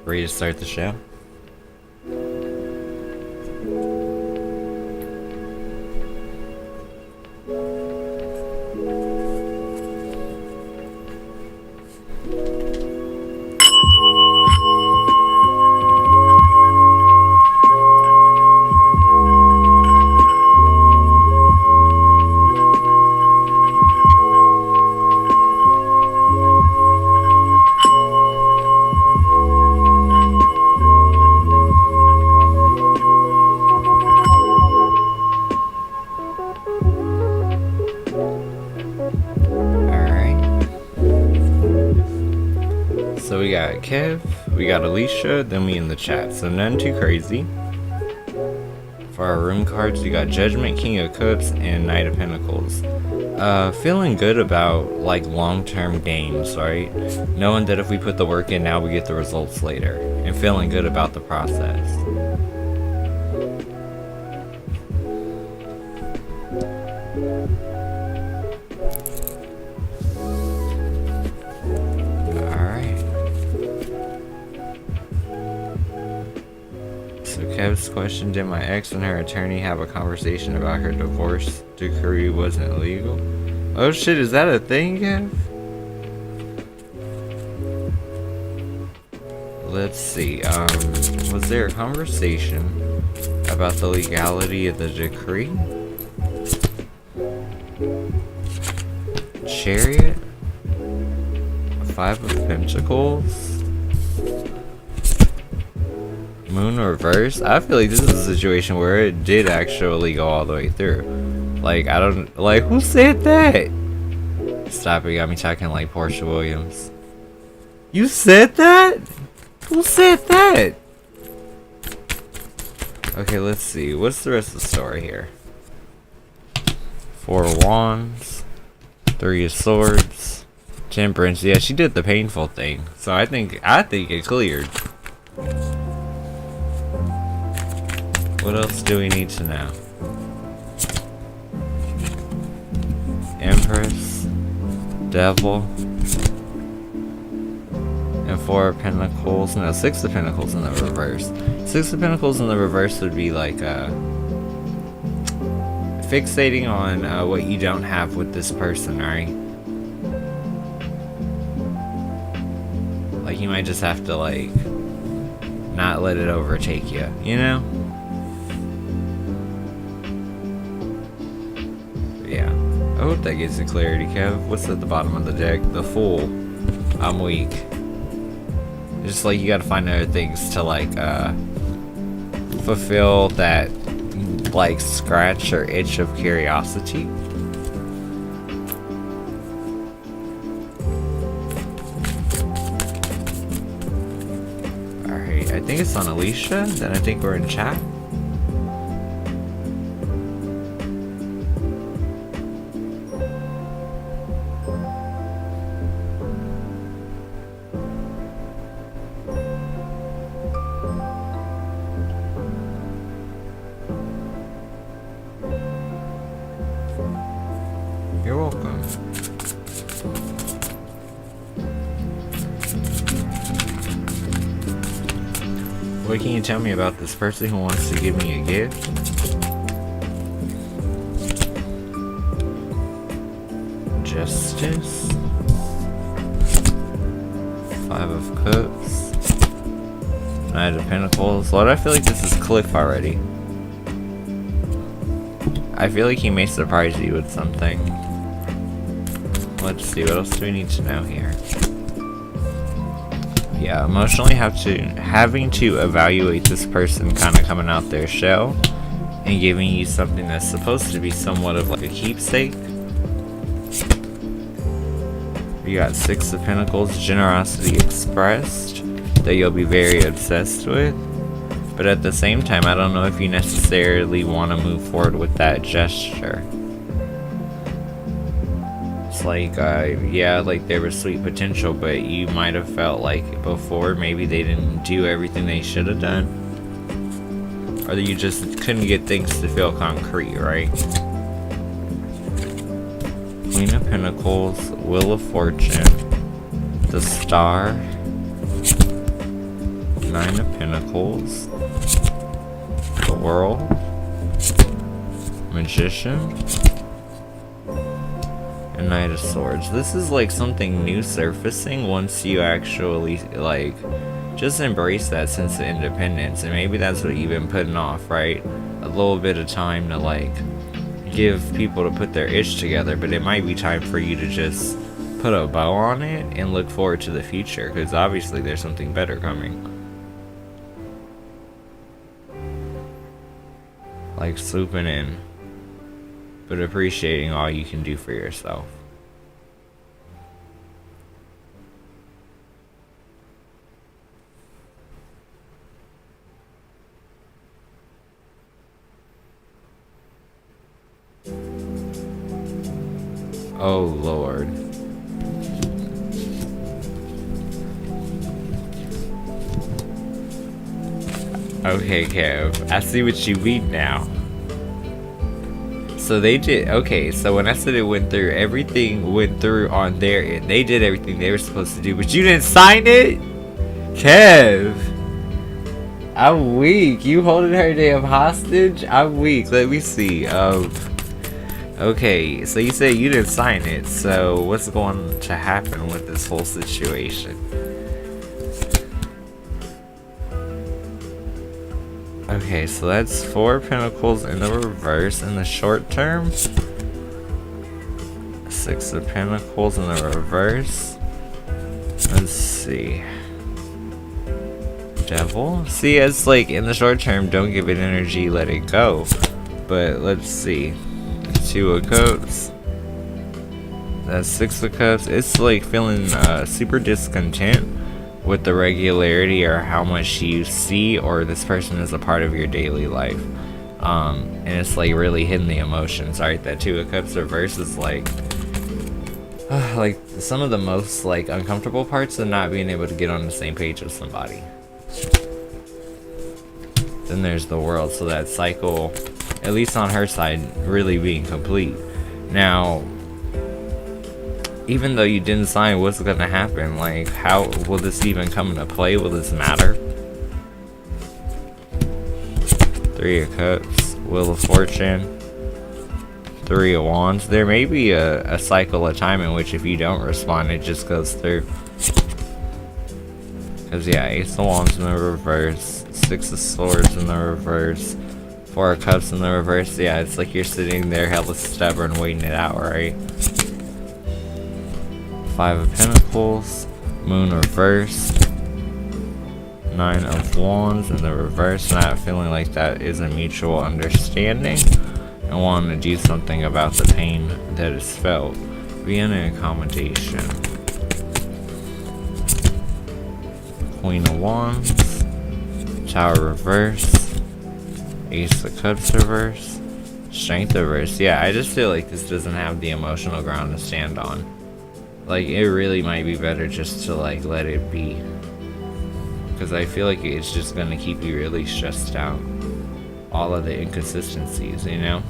Ready to start the show? So we got Kev, we got Alicia, then we in the chat, so none too crazy. For our room cards, we got Judgment, King of Cups, and Knight of Pentacles. Feeling good about like long-term games, right? Knowing that if we put the work in now, we get the results later, and feeling good about the process. Kev's question, did my ex and her attorney have a conversation about her divorce decree wasn't legal? Oh shit, is that a thing, Kev? Let's see, was there a conversation about the legality of the decree? Chariot? 5 of Pentacles? Moon reverse? I feel like this is a situation where it did actually go all the way through. Like, I don't, like, who said that? Stop it, got me talking like Portia Williams. You said that? Who said that? Okay, let's see. What's the rest of the story here? 4 of Wands, 3 of Swords, Temperance. Yeah, she did the painful thing. So I think it cleared. What else do we need to know? Empress, Devil, and 4 of Pentacles. No, 6 of Pentacles in the reverse. 6 of Pentacles in the reverse would be like fixating on what you don't have with this person, right? Like you might just have to like not let it overtake you, you know? Yeah. I hope that gives you clarity, Kev. What's at the bottom of the deck? The Fool. I'm weak. It's just like you gotta find other things to like fulfill that like scratch or itch of curiosity. Alright, I think it's on Alicia, then I think we're in chat. What can you tell me about this person who wants to give me a gift? Justice. 5 of Cups. Knight of Pentacles. Lord, I feel like this is Cliff already. I feel like he may surprise you with something. Let's see, what else do we need to know here? Yeah, emotionally having to evaluate this person kind of coming out their shell and giving you something that's supposed to be somewhat of like a keepsake. You got 6 of Pentacles, generosity expressed that you'll be very obsessed with. But at the same time, I don't know if you necessarily want to move forward with that gesture. It's like, yeah, like there was sweet potential, but you might have felt like before maybe they didn't do everything they should have done. Or that you just couldn't get things to feel concrete, right? Queen of Pentacles, Wheel of Fortune, the Star, 9 of Pentacles, the World, Magician, and Knight of Swords. This is like something new surfacing once you actually like just embrace that sense of independence. And maybe that's what you've been putting off, right? A little bit of time to like give people to put their ish together, but it might be time for you to just put a bow on it and look forward to the future, because obviously there's something better coming. Like swooping in, but appreciating all you can do for yourself. Oh Lord. Okay, Kev, I see what you mean now. So they did, okay, so when I said it went through, everything went through on their end. They did everything they were supposed to do, but you didn't sign it? Kev, I'm weak. You holding her damn hostage? I'm weak. Let me see. Okay, so you said you didn't sign it, so what's going to happen with this whole situation? Okay, so that's 4 Pentacles in the reverse in the short term. 6 of Pentacles in the reverse. Let's see. Devil. See, it's like in the short term, don't give it energy, let it go. But let's see. 2 of Cups. That's 6 of Cups. It's like feeling super discontent with the regularity or how much you see or this person is a part of your daily life. And it's like really hitting the emotions. Alright, that 2 of Cups reverse is like some of the most like uncomfortable parts of not being able to get on the same page with somebody. Then there's the World, so that cycle, at least on her side, really being complete. Now, even though you didn't sign, what's gonna happen? Like, how will this even come into play? Will this matter? 3 of Cups, Wheel of Fortune, 3 of Wands. There may be a cycle of time in which if you don't respond, it just goes through. Because yeah, Ace of Wands in the reverse, 6 of Swords in the reverse, 4 of Cups in the reverse. Yeah, it's like you're sitting there hella stubborn waiting it out, right? 5 of Pentacles, Moon reversed, 9 of Wands in the reverse. Not feeling like that is a mutual understanding and wanting to do something about the pain that is felt. Being an accommodation. Queen of Wands, Tower reverse, Ace of Cups reverse, Strength reverse. Yeah, I just feel like this doesn't have the emotional ground to stand on. Like, it really might be better just to like let it be, because I feel like it's just gonna keep you really stressed out. All of the inconsistencies, you know?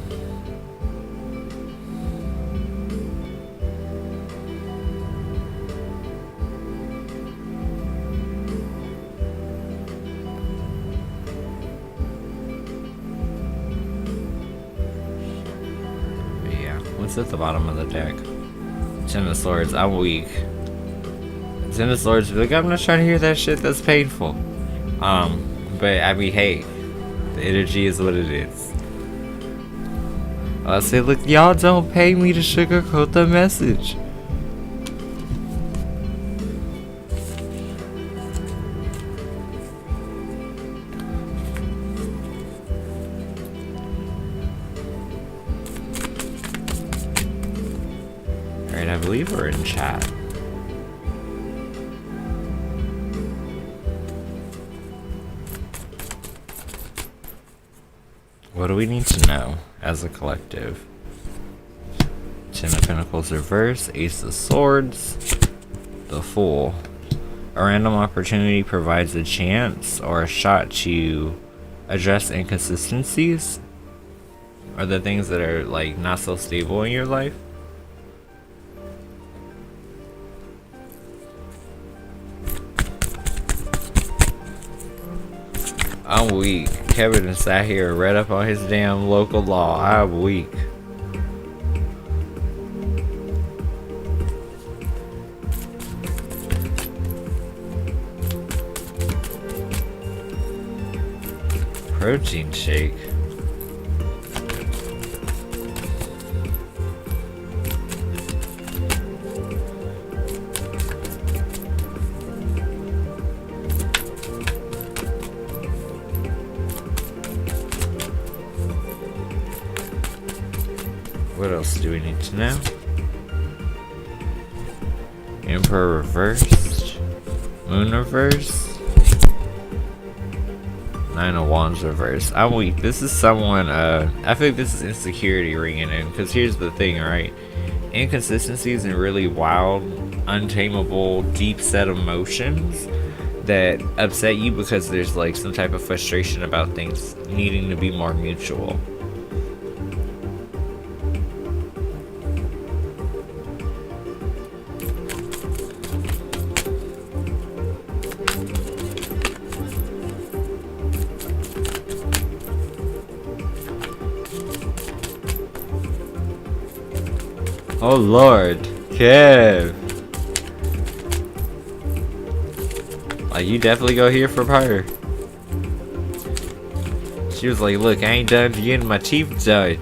What's at the bottom of the deck? Ten of Swords. I'm weak. Ten of Swords. Like, I'm not trying to hear that shit. That's painful. But I mean, hey, the energy is what it is. I say, look, y'all don't pay me to sugarcoat the message. Alright, I believe we're in chat. What do we need to know as a collective? Ten of Pentacles reverse, Ace of Swords, the Fool. A random opportunity provides a chance or a shot to address inconsistencies or the things that are like not so stable in your life. I'm weak. Kevin is sat here read up on his damn local law. I'm weak. Protein shake. What else do we need to know? Emperor reversed. Moon reversed. Nine of Wands reversed. I'm weak. This is someone, I think this is insecurity ringing in. Because here's the thing, right? Inconsistencies and really wild, untamable, deep set emotions that upset you because there's like some type of frustration about things needing to be more mutual. Oh Lord, Kev. Like, you definitely go here for her. She was like, look, I ain't done getting my teeth done.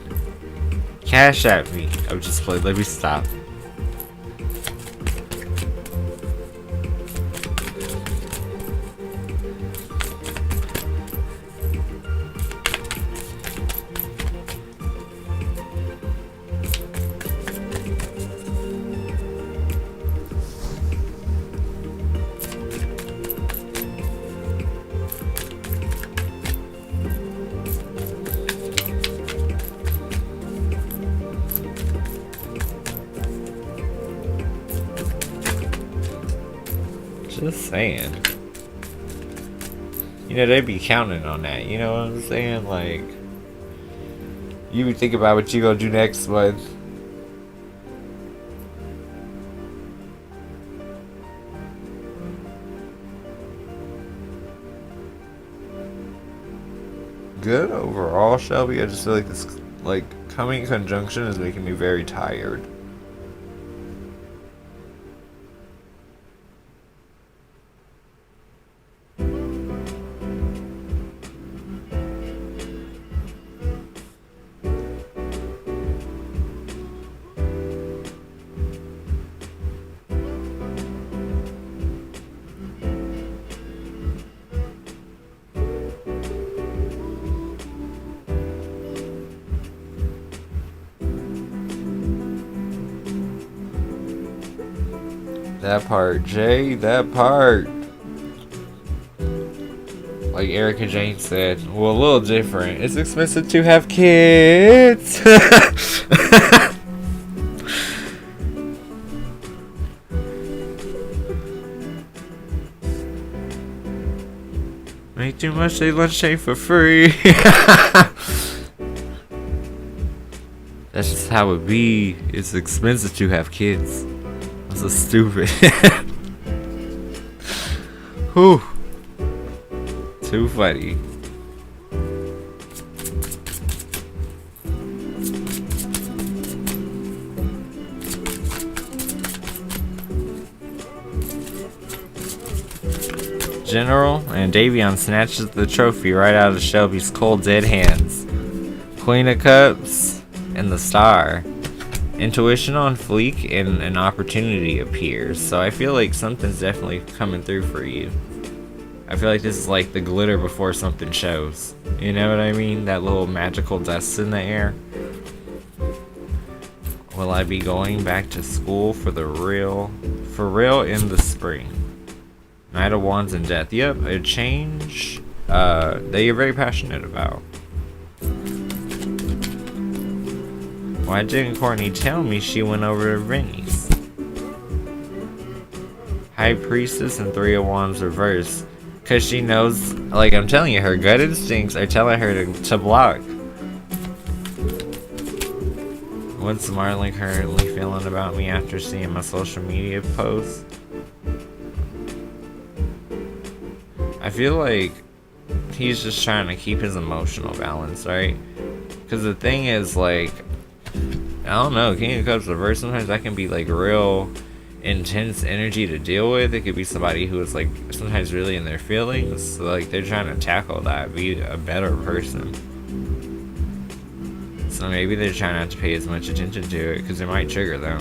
Cash at me. I'm just playing, let me stop. Just saying. You know, they be counting on that, you know what I'm saying? Like, you would think about what you gonna do next month. Good overall, Shelby. I just feel like this, like, coming conjunction is making me very tired. That part, Jay, that part. Like Erica Jane said, well, a little different. It's expensive to have kids. Make too much, they lunch ain't for free. That's just how it be. It's expensive to have kids. So stupid. Whew. Too funny. General, and Davion snatches the trophy right out of Shelby's cold dead hands. Queen of Cups and the Star. Intuition on fleek and an opportunity appears. So I feel like something's definitely coming through for you. I feel like this is like the glitter before something shows. You know what I mean? That little magical dust in the air. Will I be going back to school for real in the spring? Knight of Wands and Death. Yep, a change that you're very passionate about. Why didn't Courtney tell me she went over to Rennie's? High Priestess and Three of Wands reverse. Because she knows, like I'm telling you, her gut instincts are telling her to block. What's Marlon currently feeling about me after seeing my social media posts? I feel like he's just trying to keep his emotional balance, right? Because the thing is, like, I don't know, King of Cups reverse, sometimes that can be like real intense energy to deal with. It could be somebody who is like sometimes really in their feelings, so like they're trying to tackle that, be a better person. So maybe they're trying not to pay as much attention to it because it might trigger them.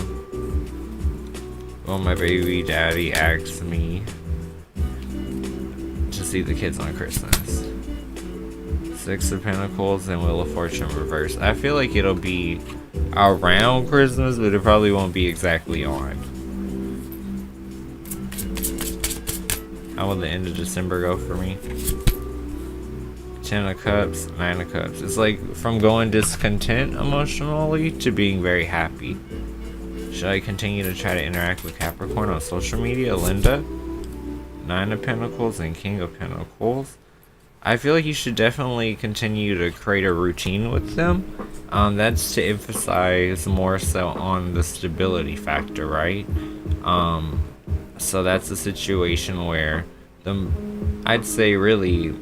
Well, my baby daddy asked me to see the kids on Christmas. Six of Pentacles and Wheel of Fortune reverse. I feel like it'll be around Christmas, but it probably won't be exactly on. How will the end of December go for me? Ten of Cups, Nine of Cups. It's like from going discontent emotionally to being very happy. Should I continue to try to interact with Capricorn on social media? Linda? Nine of Pentacles and King of Pentacles. I feel like you should definitely continue to create a routine with them. That's to emphasize more so on the stability factor, right? So that's a situation where I'd say really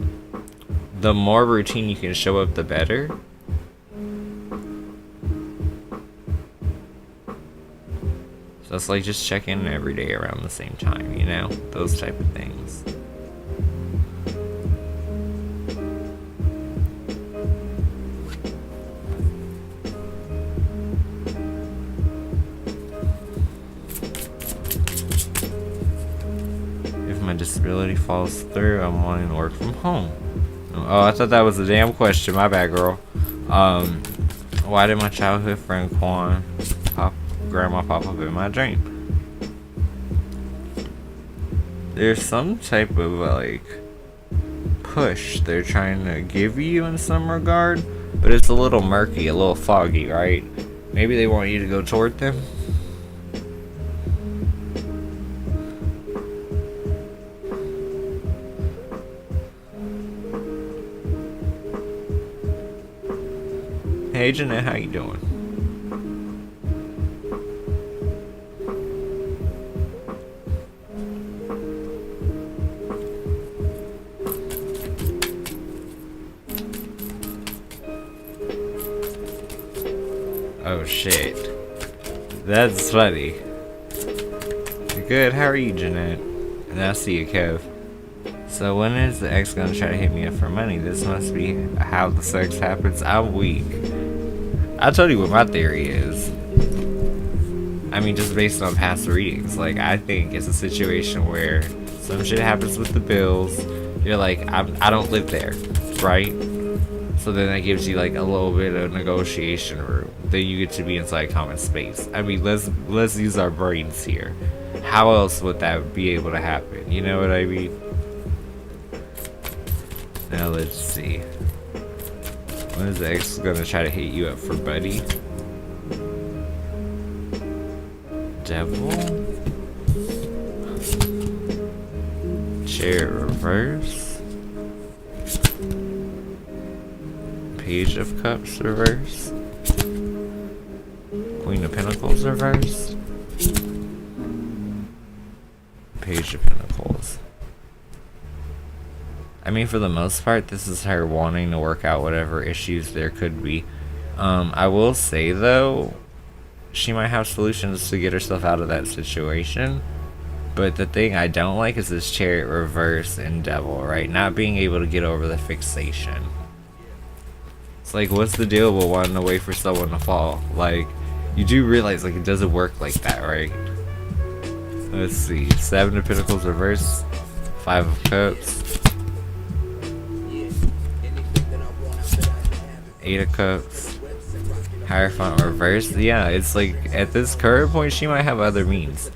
the more routine you can show up, the better. So it's like just check in every day around the same time, you know? Those type of things. Disability falls through, I'm wanting to work from home. Oh, I thought that was a damn question. My bad, girl. Why did my childhood friend Quan grandma pop up in my dream? There's some type of like push they're trying to give you in some regard, but it's a little murky, a little foggy, right? Maybe they want you to go toward them. Hey Jeanette, how you doing? Oh shit. That's funny. Good, how are you, Jeanette? And I see you, Kev. So when is the ex gonna try to hit me up for money? This must be how the sex happens. I'm weak. I'll tell you what my theory is. I mean, just based on past readings, like, I think it's a situation where some shit happens with the bills. You're like, I don't live there, right? So then that gives you like a little bit of negotiation room. Then you get to be inside common space. I mean, let's use our brains here. How else would that be able to happen? You know what I mean? Now let's see. When is the ex gonna try to hit you up for buddy? Devil? Chair reverse? Page of Cups reverse? Queen of Pentacles reverse? Page of Pentacles. I mean, for the most part, this is her wanting to work out whatever issues there could be. I will say, though, she might have solutions to get herself out of that situation. But the thing I don't like is this Chariot reverse and Devil, right? Not being able to get over the fixation. It's like, what's the deal with wanting to wait for someone to fall? Like, you do realize, like, it doesn't work like that, right? Let's see. 7 of Pentacles reverse. 5 of Cups. 8 of Cups. Hierophant reverse. Yeah, it's like, at this current point, she might have other means.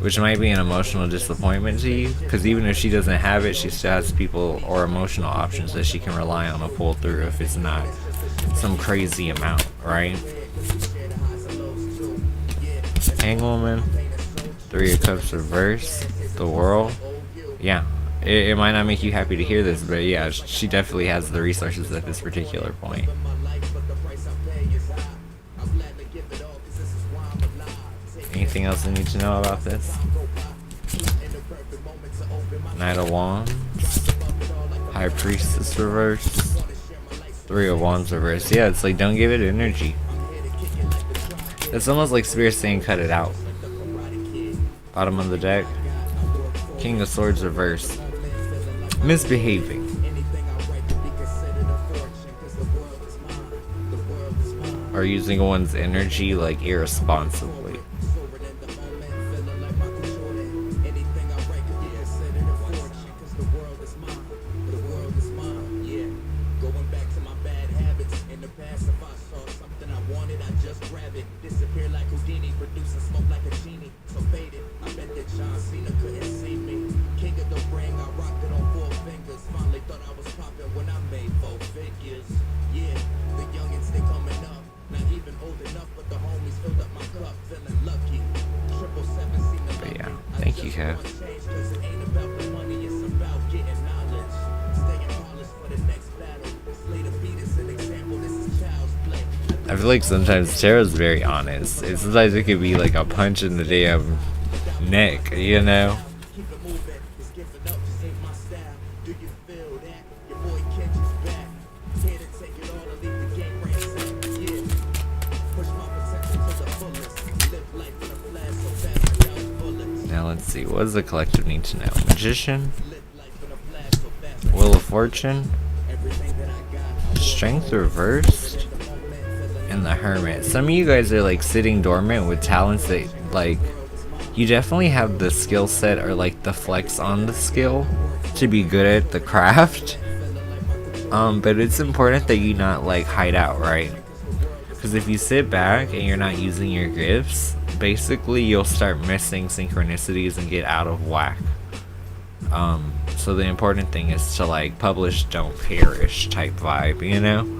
Which might be an emotional disappointment to you. Because even if she doesn't have it, she still has people or emotional options that she can rely on to pull through if it's not some crazy amount, right? Hangwoman. 3 of Cups reverse. The World. Yeah. It might not make you happy to hear this, but yeah, she definitely has the resources at this particular point. Anything else I need to know about this? Knight of Wands. High Priestess reverse. 3 of Wands reverse. Yeah, it's like, don't give it energy. It's almost like Spirit saying cut it out. Bottom of the deck. King of Swords reverse. Misbehaving. Or using one's energy like irresponsibly. But yeah, thank you, Kev. I feel like sometimes tarot's very honest. Sometimes it could be like a punch in the damn neck, you know? Now let's see, what does the collective need to know? Magician, Wheel of Fortune, Strength reversed, and the Hermit. Some of you guys are like sitting dormant with talents that like you definitely have the skill set or like the flex on the skill to be good at the craft. But it's important that you not like hide out, right? Because if you sit back and you're not using your gifts, basically you'll start missing synchronicities and get out of whack. So the important thing is to like publish, don't perish type vibe, you know?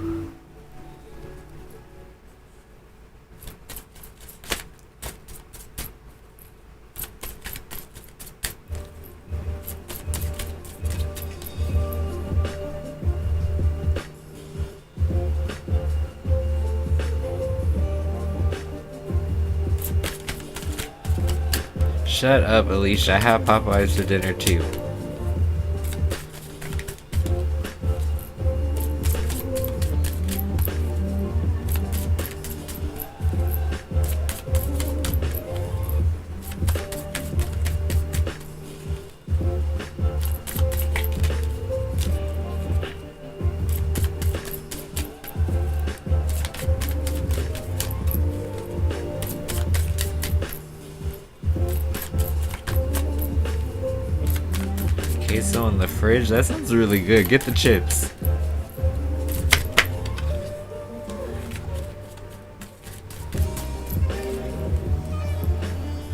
Shut up, Alicia. I have Popeyes for dinner too. Queso in the fridge? That sounds really good. Get the chips.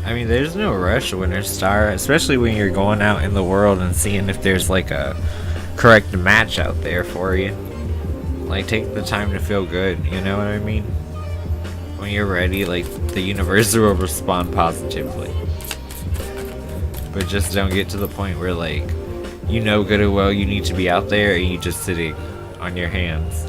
I mean, there's no rush when there's Star, especially when you're going out in the world and seeing if there's like a correct match out there for you. Like, take the time to feel good, you know what I mean? When you're ready, like, the universe will respond positively. But just don't get to the point where, like, you know good and well you need to be out there and you just sitting on your hands.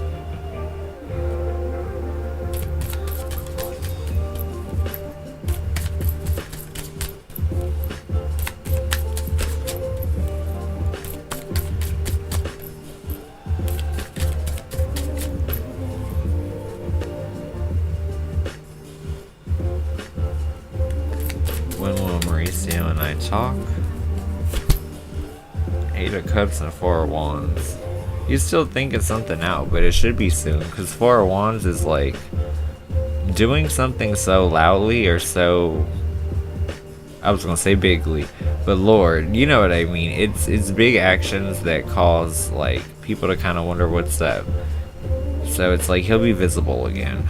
When will Mauricio and I can't talk. 8 of Cups and 4 of Wands. He's still thinking something out, but it should be soon, because 4 of Wands is like doing something so loudly or so, I was gonna say bigly, but Lord, you know what I mean. It's big actions that cause like people to kind of wonder what's up. So it's like he'll be visible again.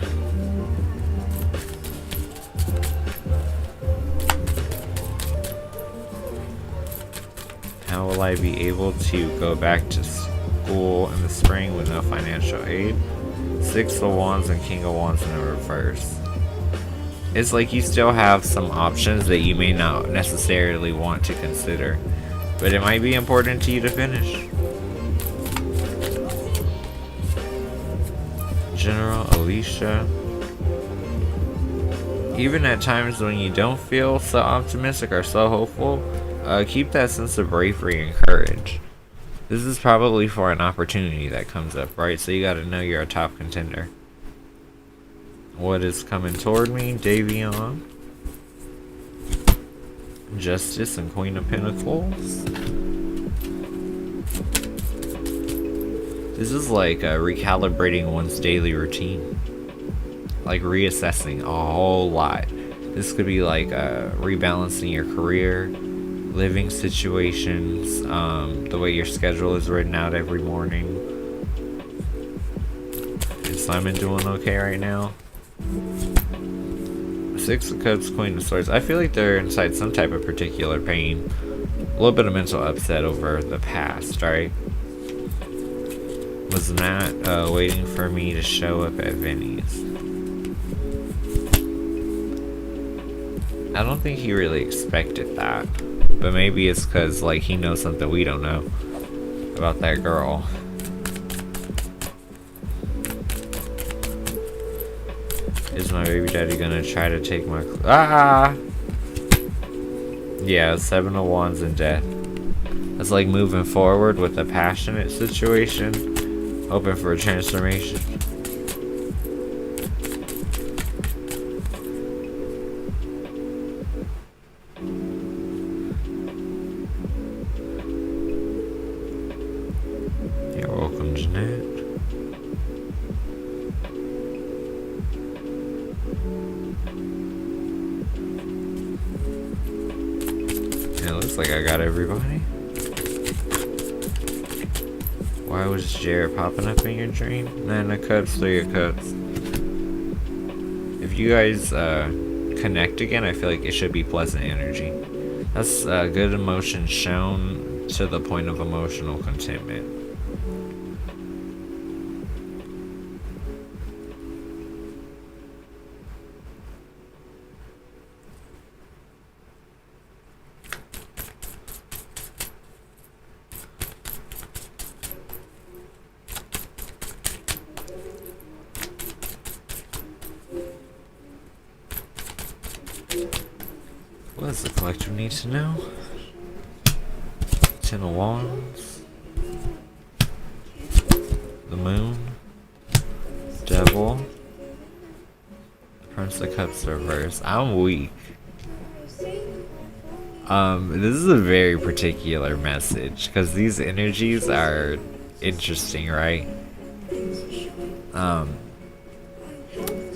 How will I be able to go back to school in the spring with no financial aid? 6 of Wands and King of Wands in the reverse. It's like you still have some options that you may not necessarily want to consider, but it might be important to you to finish. General Alicia. Even at times when you don't feel so optimistic or so hopeful, keep that sense of bravery and courage. This is probably for an opportunity that comes up, right? So you gotta know you're a top contender. What is coming toward me? Davion. Justice and Queen of Pentacles. This is like recalibrating one's daily routine. Like reassessing a whole lot. This could be like rebalancing your career, living situations, the way your schedule is written out every morning. Is Simon doing okay right now? 6 of Cups, Queen of Swords. I feel like they're inside some type of particular pain. A little bit of mental upset over the past, right? Was Matt waiting for me to show up at Vinny's? I don't think he really expected that. But maybe it's because like he knows something we don't know about that girl. Is my baby daddy gonna try to take my yeah, 7 of Wands and Death. It's like moving forward with a passionate situation, hoping for a transformation. You're welcome, Jeanette. It looks like I got everybody. Why was Jared popping up in your dream? 9 of Cups, 3 of Cups. If you guys connect again, I feel like it should be pleasant energy. That's good emotion shown to the point of emotional contentment. What does the collector need to know? 10 of Wands. The Moon. Devil. Prince of Cups reverse. I'm weak. This is a very particular message because these energies are interesting, right?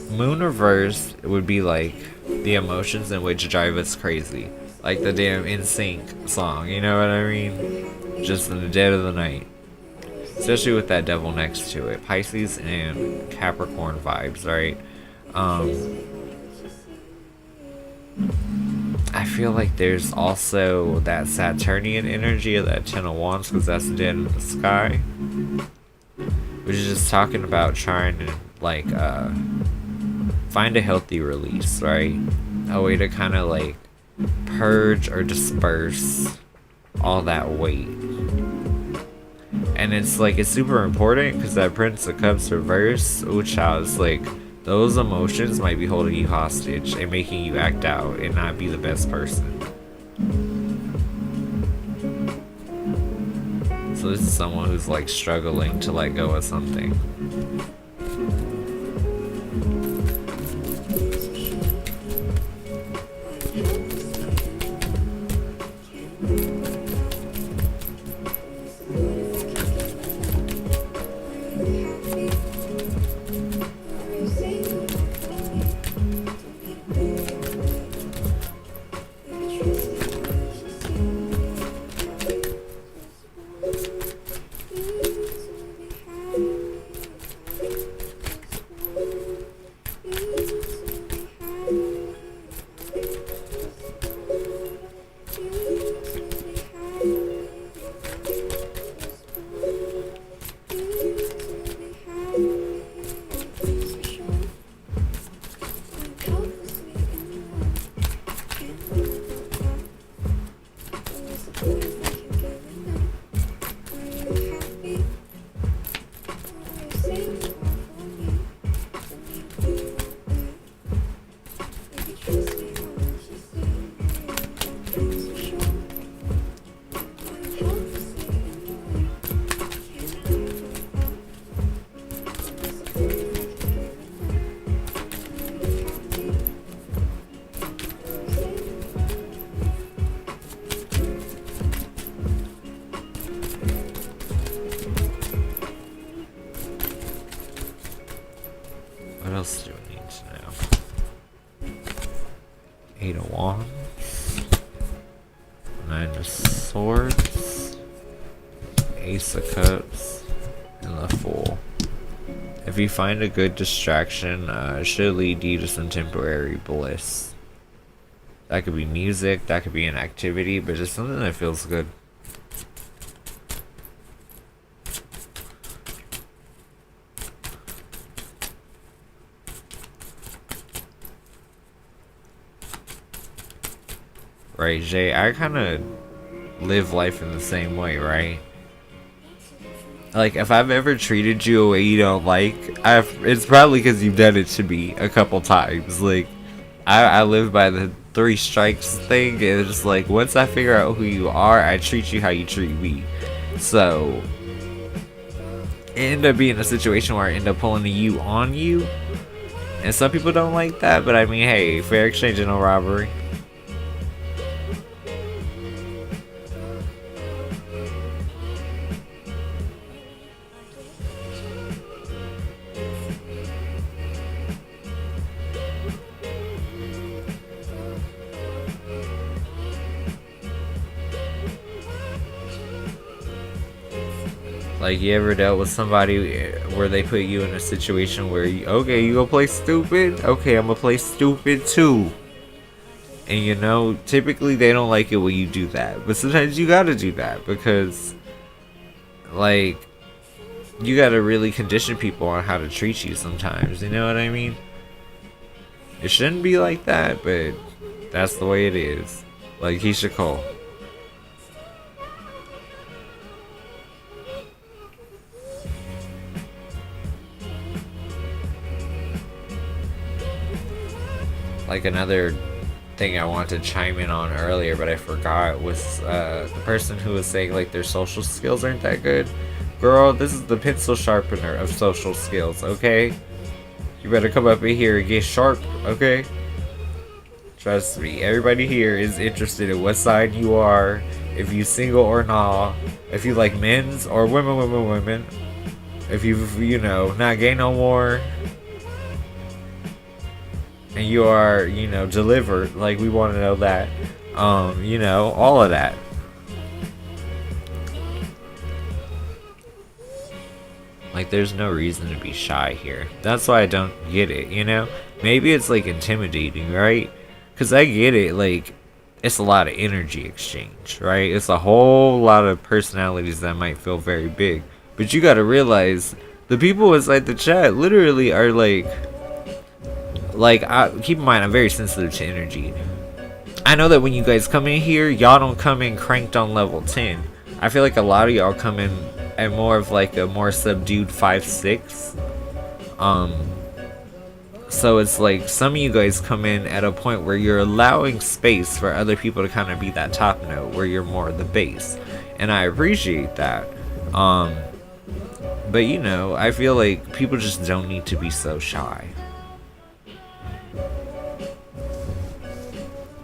Moon reverse would be like the emotions in which drive us crazy, like the damn NSYNC song, you know what I mean? Just in the dead of the night, especially with that devil next to it. Pisces and Capricorn vibes, right? I feel like there's also that Saturnian energy of that 10 of Wands because that's dead in the sky, which is just talking about trying to like find a healthy release, right? A way to kind of like purge or disperse all that weight. And it's like, it's super important because that Prince of Cups reverse, ooh child, it's like those emotions might be holding you hostage and making you act out and not be the best person. So this is someone who's like struggling to let go of something. else do we need to know? 8 of Wands, 9 of Swords, Ace of Cups, and the Fool. If you find a good distraction, it should lead you to some temporary bliss. That could be music, that could be an activity, but just something that feels good. Right, Jay, I kind of live life in the same way, right? Like, if I've ever treated you a way you don't like, it's probably because you've done it to me a couple times. Like, I live by the 3 strikes thing. It's just like, once I figure out who you are, I treat you how you treat me. So, it ended up being a situation where I end up pulling a you on you. And some people don't like that, but I mean, hey, fair exchange and no robbery. Like, you ever dealt with somebody where they put you in a situation where you, okay, you gonna play stupid? Okay, I'm gonna play stupid too. And you know, typically they don't like it when you do that. But sometimes you gotta do that because, like, you gotta really condition people on how to treat you sometimes. You know what I mean? It shouldn't be like that, but that's the way it is. Like Keisha Cole. Like, another thing I wanted to chime in on earlier, but I forgot, was the person who was saying, like, their social skills aren't that good. Girl, this is the pencil sharpener of social skills, okay? You better come up in here and get sharp, okay? Trust me, everybody here is interested in what side you are, if you single or not, if you like men's or women, if you've, you know, not gay no more, and you are, you know, delivered. Like, we want to know that. You know, all of that. Like, there's no reason to be shy here. That's why I don't get it, you know? Maybe it's, like, intimidating, right? Because I get it, like, it's a lot of energy exchange, right? It's a whole lot of personalities that might feel very big. But you gotta realize, the people inside the chat literally are, like, keep in mind, I'm very sensitive to energy. I know that when you guys come in here, y'all don't come in cranked on level 10. I feel like a lot of y'all come in at more of like a more subdued 5-6. So it's like some of you guys come in at a point where you're allowing space for other people to kind of be that top note, where you're more the base, and I appreciate that. But you know, I feel like people just don't need to be so shy.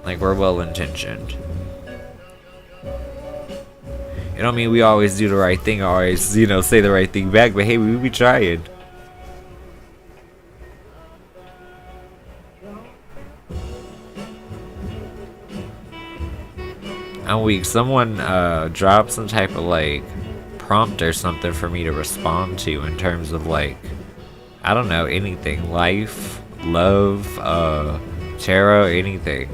Like, we're well intentioned. It don't mean we always do the right thing, always, you know, say the right thing back, but hey, we be trying. I'm weak. Someone dropped some type of like prompt or something for me to respond to in terms of like, I don't know, anything. Life, love, tarot, anything.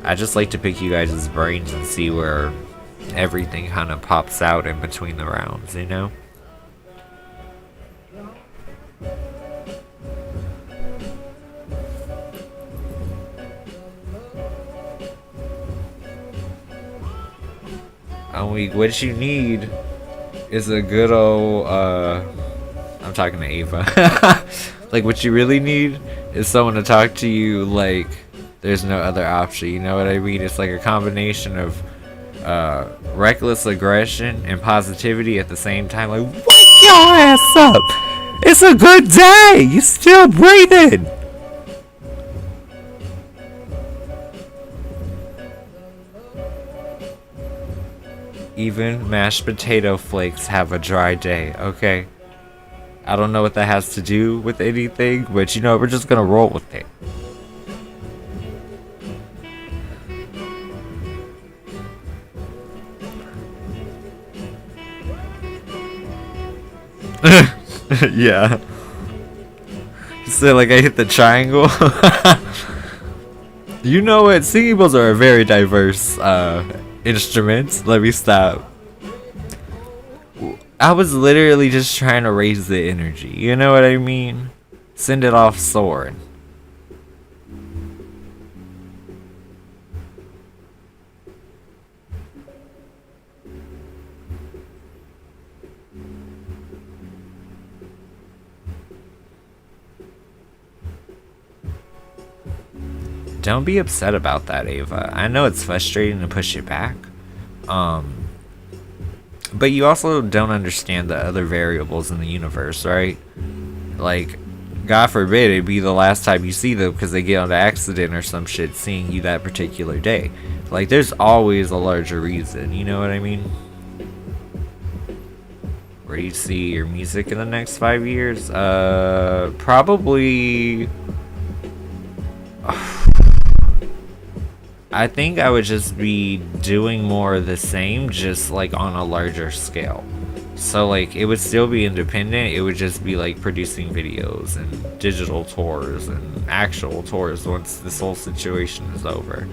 I just like to pick you guys' brains and see where everything kind of pops out in between the rounds, you know? What you need is a good old, I'm talking to Ava. Like, what you really need is someone to talk to you like there's no other option, you know what I mean? It's like a combination of reckless aggression and positivity at the same time. Like, wake your ass up! It's a good day! You still breathing! Even mashed potato flakes have a dry day, okay? I don't know what that has to do with anything, but you know, we're just gonna roll with it. Yeah. You said like I hit the triangle. You know what? Singing bowls are a very diverse instrument. Let me stop. I was literally just trying to raise the energy. You know what I mean? Send it off soaring. Don't be upset about that, Ava. I know it's frustrating to push it back. But you also don't understand the other variables in the universe, right? Like, God forbid it be the last time you see them because they get on an accident or some shit seeing you that particular day. Like, there's always a larger reason, you know what I mean? Where do you see your music in the next 5 years? Probably... I think I would just be doing more of the same, just like on a larger scale. So like it would still be independent, it would just be like producing videos and digital tours and actual tours once this whole situation is over.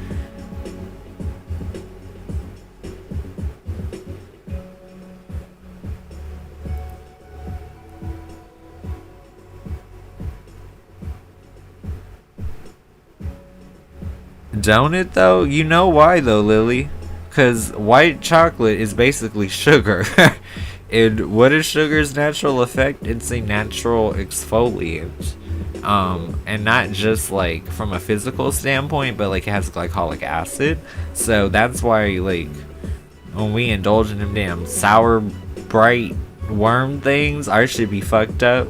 Don't it though? You know why though, Lily? Because white chocolate is basically sugar. And what is sugar's natural effect? It's a natural exfoliant. And not just like from a physical standpoint, but like it has glycolic acid. So that's why like when we indulge in them damn sour, bright worm things, our shit be fucked up.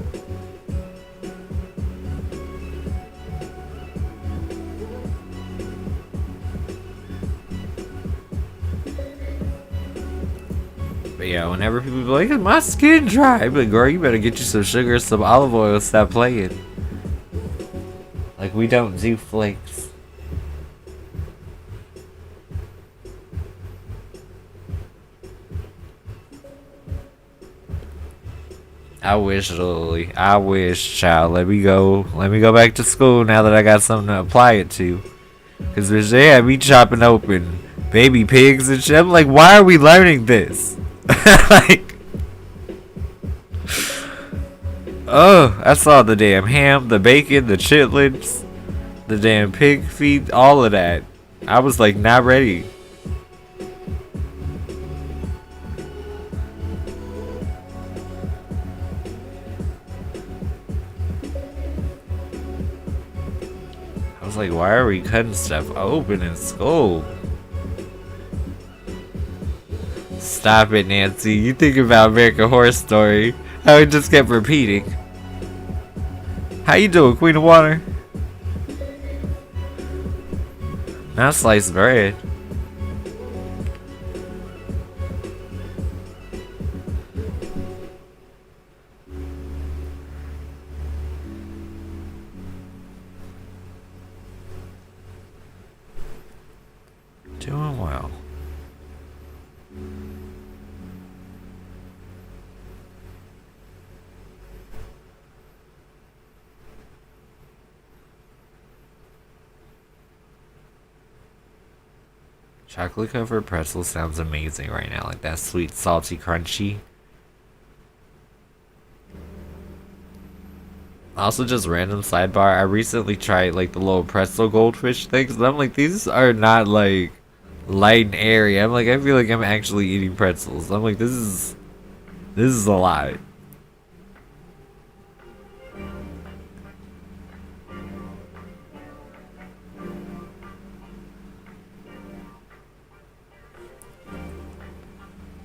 But yeah, whenever people be like, my skin dry, I'm like, girl, you better get you some sugar, some olive oil, stop playing. Like, we don't do flakes. I wish, Lily. I wish, child. Let me go back to school now that I got something to apply it to. Cause bitch, they had me chopping open baby pigs and shit. I'm like, why are we learning this? Like, oh, I saw the damn ham, the bacon, the chitlins, the damn pig feet, all of that. I was like, not ready. I was like, why are we cutting stuff open in school? Stop it, Nancy. You think about American Horror Story. How it just kept repeating. How you doing, Queen of Water? Not sliced bread. Doing well. Chocolate covered pretzel sounds amazing right now. Like that sweet, salty, crunchy. Also, just random sidebar. I recently tried like the little pretzel goldfish things, and I'm like, these are not like light and airy. I'm like, I feel like I'm actually eating pretzels. I'm like, this is a lot.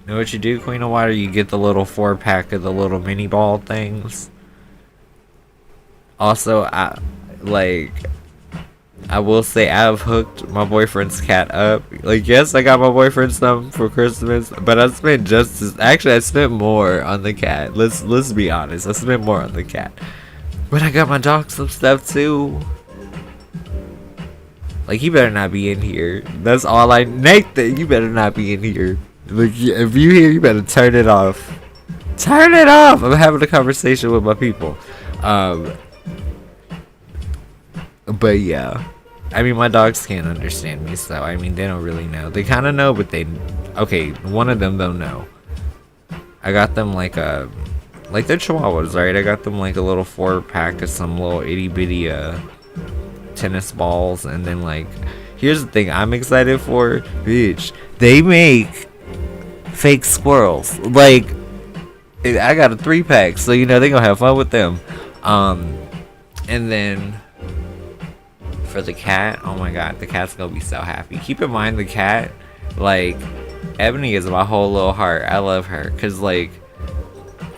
You know what you do, Queen of Water? You get the little 4-pack of the little mini ball things. Also, I will say I've hooked my boyfriend's cat up. Like, yes, I got my boyfriend some for Christmas, but I spent just as, actually I spent more on the cat. Let's be honest. I spent more on the cat. But I got my dog some stuff too. Like, you better not be in here. That's all I Nathan, you better not be in here. Like, if you hear, you better turn it off. Turn it off. I'm having a conversation with my people. But yeah, I mean, my dogs can't understand me, so I mean, they don't really know. They kind of know, but they, okay, one of them don't know. I got them like they're chihuahuas, right? I got them like a little 4-pack of some little itty bitty tennis balls, and then like, here's the thing I'm excited for, bitch. They make fake squirrels. Like, I got a 3-pack, so you know they gonna have fun with them. And then for the cat, oh my god, the cat's gonna be so happy. Keep in mind, the cat, like, Ebony is my whole little heart. I love her, cause like,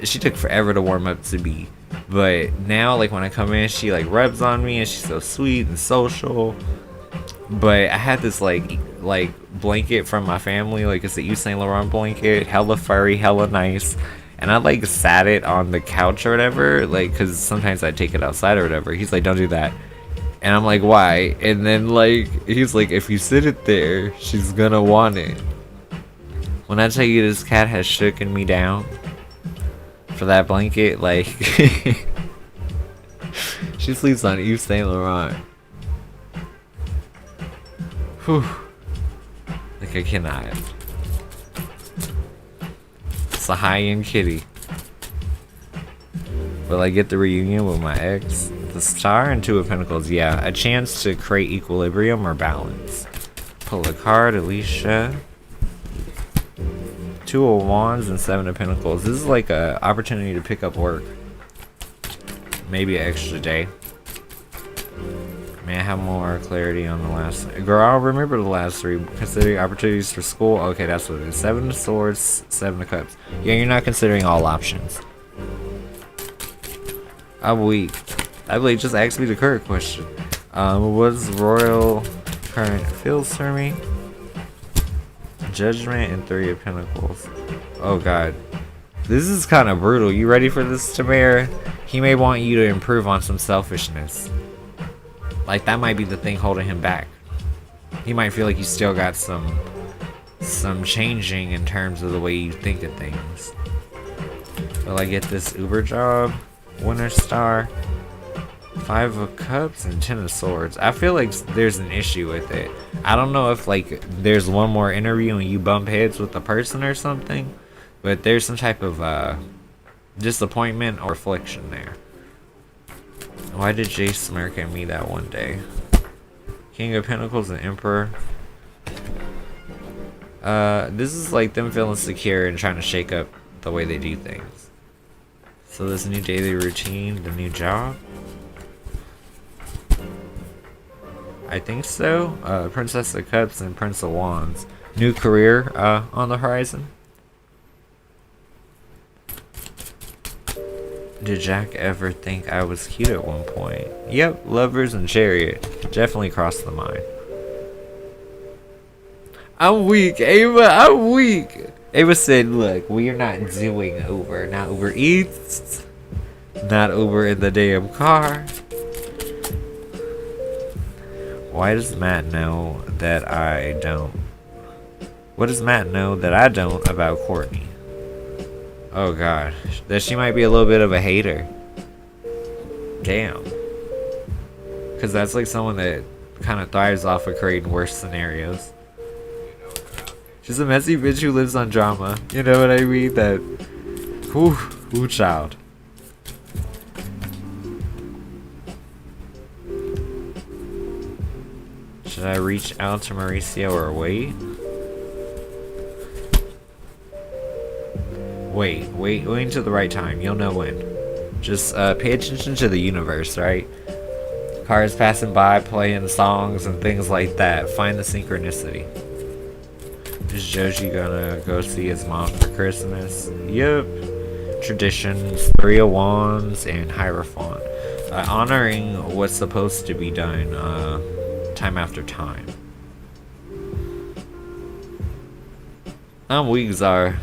she took forever to warm up to me, but now like when I come in, she like rubs on me and she's so sweet and social. But I had this like blanket from my family, like it's a Yves Saint Laurent blanket, hella furry, hella nice. And I like sat it on the couch or whatever, like, cause sometimes I take it outside or whatever. He's like, don't do that. And I'm like, why? And then like, he's like, if you sit it there, she's gonna want it. When I tell you this cat has shooken me down for that blanket, like, she sleeps on Yves Saint Laurent. Whew. Like, I cannot. It's a high-end kitty. Will I get the reunion with my ex? The Star and 2 of Pentacles. Yeah, a chance to create equilibrium or balance. Pull a card, Alicia. 2 of Wands and 7 of Pentacles. This is like a opportunity to pick up work. Maybe an extra day. May I have more clarity on the last? Girl, I'll remember the last 3. Considering opportunities for school. Okay, that's what it is. 7 of Swords, 7 of Cups. Yeah, you're not considering all options. I'm weak. I believe just ask me the current question. What's royal current feels for me? Judgment and 3 of Pentacles. Oh god. This is kind of brutal. You ready for this, Tamara? He may want you to improve on some selfishness. Like, that might be the thing holding him back. He might feel like you still got some changing in terms of the way you think of things. Will I get this Uber job? Winter Star, 5 of Cups, and 10 of Swords. I feel like there's an issue with it. I don't know if like there's one more interview and you bump heads with the person or something, but there's some type of disappointment or affliction there. Why did Jay smirk at me that one day? King of Pentacles and Emperor. This is like them feeling secure and trying to shake up the way they do things. So this new daily routine, the new job? I think so. Princess of Cups and Prince of Wands. New career on the horizon. Did Jack ever think I was cute at one point? Yep, Lovers and Chariot. Definitely crossed the mind. I'm weak, Ava. I'm weak. Ava said, look, we are not doing Uber. Not Uber Eats. Not Uber in the damn car. Why does Matt know that I don't? What does Matt know that I don't about Courtney? Oh god, that she might be a little bit of a hater. Damn. Because that's like someone that kind of thrives off of creating worse scenarios. She's a messy bitch who lives on drama. You know what I mean? That, whoo, child. Should I reach out to Mauricio or wait? Wait until the right time. You'll know when. Just pay attention to the universe, right? Cars passing by, playing songs and things like that. Find the synchronicity. Is Joji gonna go see his mom for Christmas? Yep. Traditions, 3 of Wands, and Hierophant. Honoring what's supposed to be done. time after time. Some weeks are,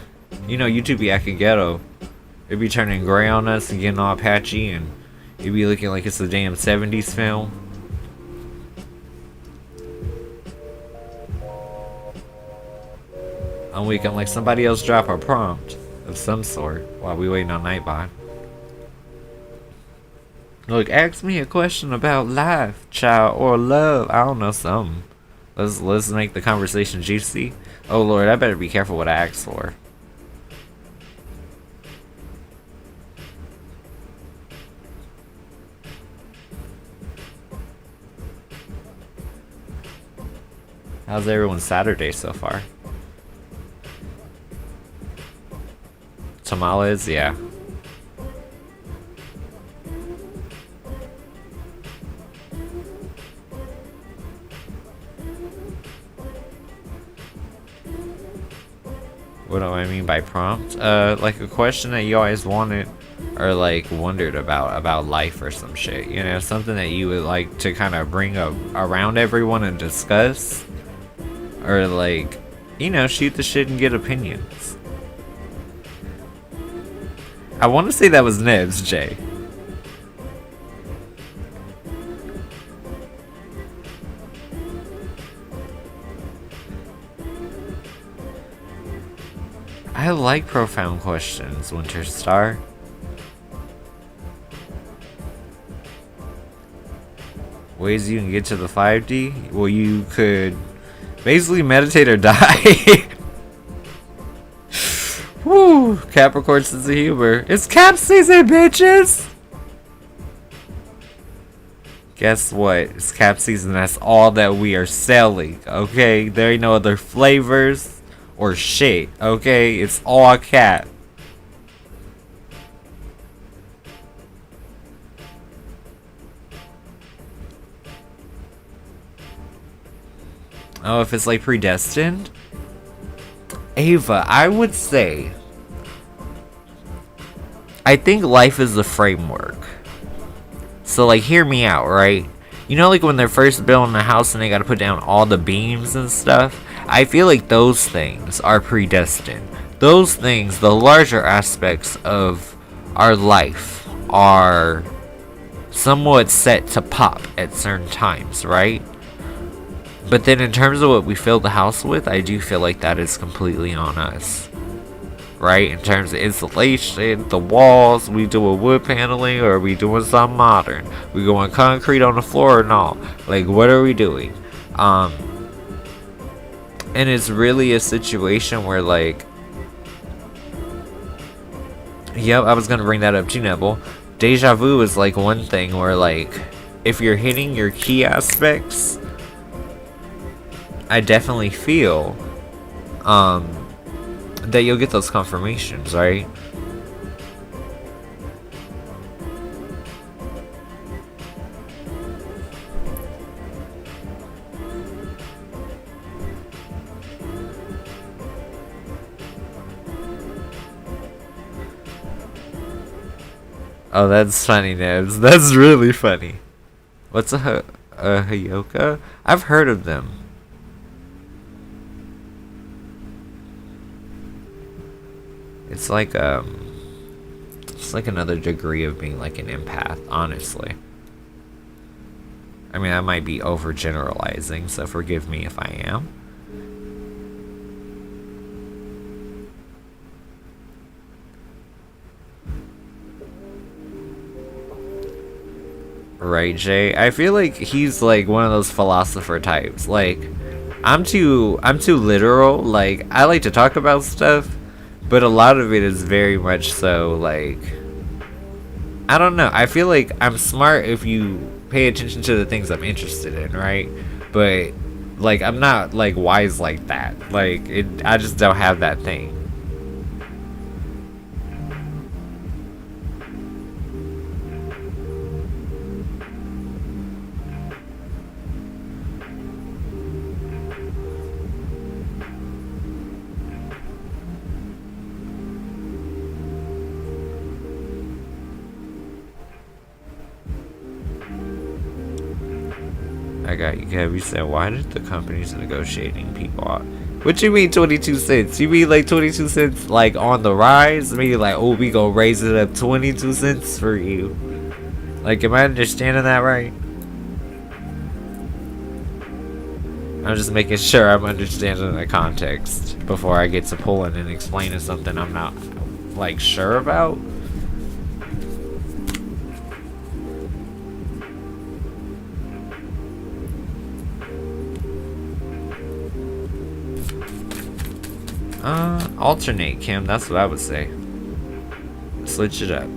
you know, YouTube be acting ghetto. It be turning gray on us and getting all patchy, and it be looking like it's a damn 70s film. I'm weak. I'm like, somebody else drop a prompt of some sort while we waiting on NIGHTBOT. Look, ask me a question about life, child, or love. I don't know, something. Let's make the conversation juicy. Oh Lord, I better be careful what I ask for. How's everyone's Saturday so far? Tamales, yeah. What do I mean by prompt? Like a question that you always wanted or like wondered about life or some shit. You know, something that you would like to kind of bring up around everyone and discuss, or like, you know, shoot the shit and get opinions. I want to say that was Nebs, Jay. I like profound questions, Winter Star. Ways you can get to the 5D? Well, you could basically meditate or die. Woo! Capricorn sense of humor. It's cap season, bitches! Guess what? It's cap season. That's all that we are selling, okay? There ain't no other flavors or shit, okay? It's all cap. Oh, if it's like predestined? Ava, I would say, I think life is the framework. So like, hear me out, right? You know, like when they're first building a house and they gotta put down all the beams and stuff? I feel like those things are predestined. Those things, the larger aspects of our life, are somewhat set to pop at certain times, right? But then in terms of what we fill the house with, I do feel like that is completely on us. Right? In terms of insulation, the walls, we doing wood paneling, or are we doing something modern? We going concrete on the floor or no? Like, what are we doing? And it's really a situation where, like, yep, I was gonna bring that up too, Neville. Deja vu is like one thing where, like, if you're hitting your key aspects, I definitely feel that you'll get those confirmations, right? Oh, that's funny, Nebs. That's really funny. What's a Hayoka? I've heard of them. It's like another degree of being like an empath, honestly. I mean, I might be overgeneralizing, so forgive me if I am. Right, Jay? I feel like he's like one of those philosopher types. Like, I'm too literal. Like, I like to talk about stuff, but a lot of it is very much so, like, I don't know. I feel like I'm smart if you pay attention to the things I'm interested in, right? But, like, I'm not, like, wise like that. Like, I just don't have that thing. I got you, Kev. You said, why did the companies negotiating people out? What you mean 22 cents? You mean like 22 cents like on the rise? Meaning like, oh, we gonna raise it up 22 cents for you. Like, am I understanding that right? I'm just making sure I'm understanding the context before I get to pulling and explaining something I'm not like sure about. Alternate, Kim. That's what I would say. Switch it up.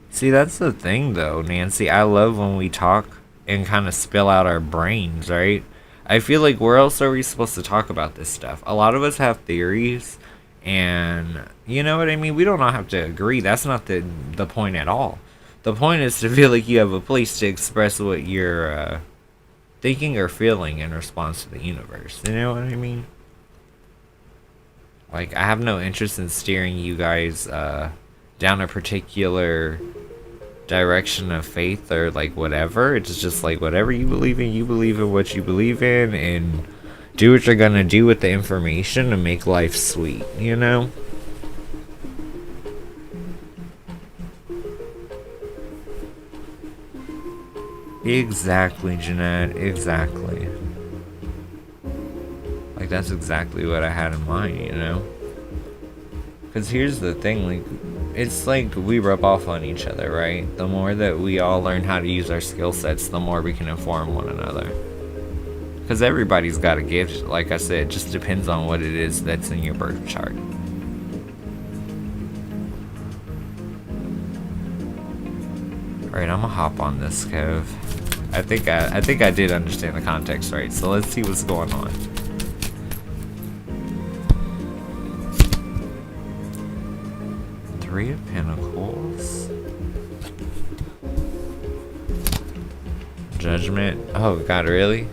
See, that's the thing, though, Nancy. I love when we talk and kind of spill out our brains, right? I feel like where else are we supposed to talk about this stuff? A lot of us have theories, and you know what I mean? We don't all have to agree. That's not the point at all. The point is to feel like you have a place to express what you're thinking or feeling in response to the universe. You know what I mean? Like, I have no interest in steering you guys down a particular direction of faith or like whatever. It's just like whatever you believe in what you believe in, and do what you're gonna do with the information to make life sweet, you know? Exactly, Jeanette, exactly. Like, that's exactly what I had in mind, you know? Because here's the thing, like, it's like we rub off on each other, right? The more that we all learn how to use our skill sets, the more we can inform one another. Because everybody's got a gift, like I said, it just depends on what it is that's in your birth chart. Alright, I'm gonna hop on this, Kev. I think I did understand the context right, so let's see what's going on. Three of Pentacles. Judgment. Oh god, really?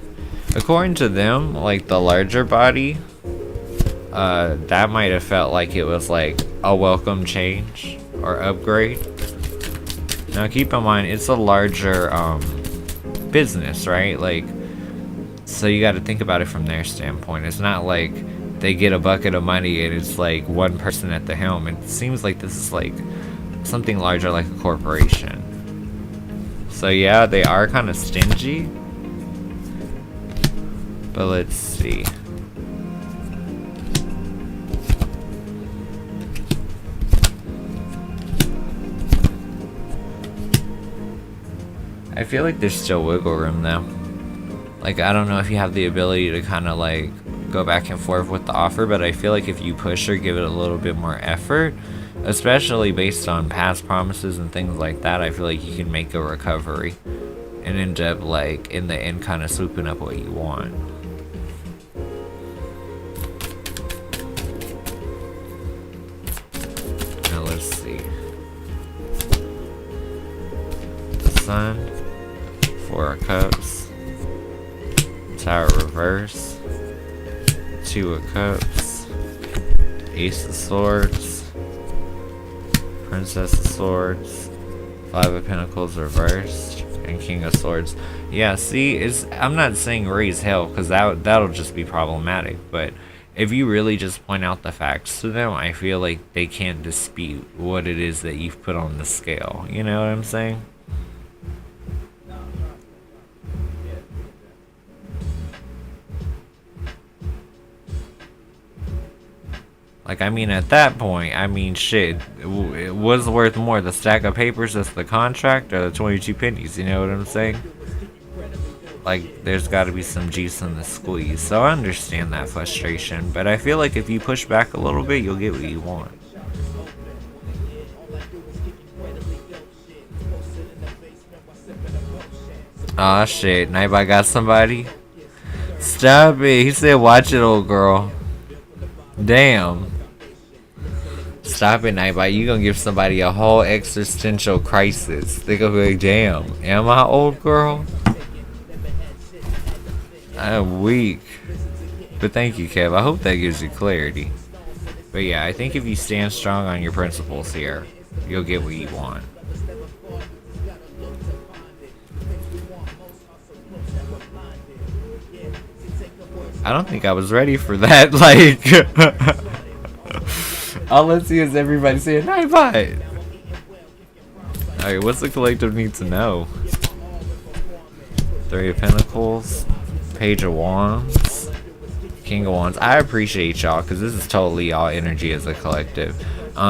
According to them, like the larger body, that might have felt like it was like a welcome change or upgrade. Now keep in mind, it's a larger business, right? Like, so you got to think about it from their standpoint. It's not like they get a bucket of money and it's like one person at the helm. It seems like this is like something larger, like a corporation. So yeah, they are kind of stingy. But let's see. I feel like there's still wiggle room though. Like, I don't know if you have the ability to kind of like go back and forth with the offer, but I feel like if you push or give it a little bit more effort, especially based on past promises and things like that, I feel like you can make a recovery and end up like in the end kind of swooping up what you want. Now let's see. The Sun, Four of Cups, Tower reverse, Two of Cups, Ace of Swords, Princess of Swords, Five of Pentacles reversed, and King of Swords. Yeah, see, I'm not saying raise hell, because that'll just be problematic, but if you really just point out the facts to them, I feel like they can't dispute what it is that you've put on the scale. You know what I'm saying? Like, I mean, at that point, I mean, shit, it was worth more, the stack of papers that's the contract or the 22 pennies, you know what I'm saying? Like, there's got to be some juice in the squeeze. So I understand that frustration, but I feel like if you push back a little bit, you'll get what you want. Aw, shit, Nightbot got somebody? Stop it, he said watch it, old girl. Damn. stop it, Nightbot. You gonna give somebody a whole existential crisis. They gonna be like, damn, am I old girl? I'm weak. But thank you, Kev. I hope that gives you clarity. But yeah, I think if you stand strong on your principles here, you'll get what you want. I don't think I was ready for that. Like, all let's see is everybody saying, Nightbot. Alright, what's the collective need to know? Three of Pentacles, Page of Wands, King of Wands. I appreciate y'all because this is totally y'all energy as a collective.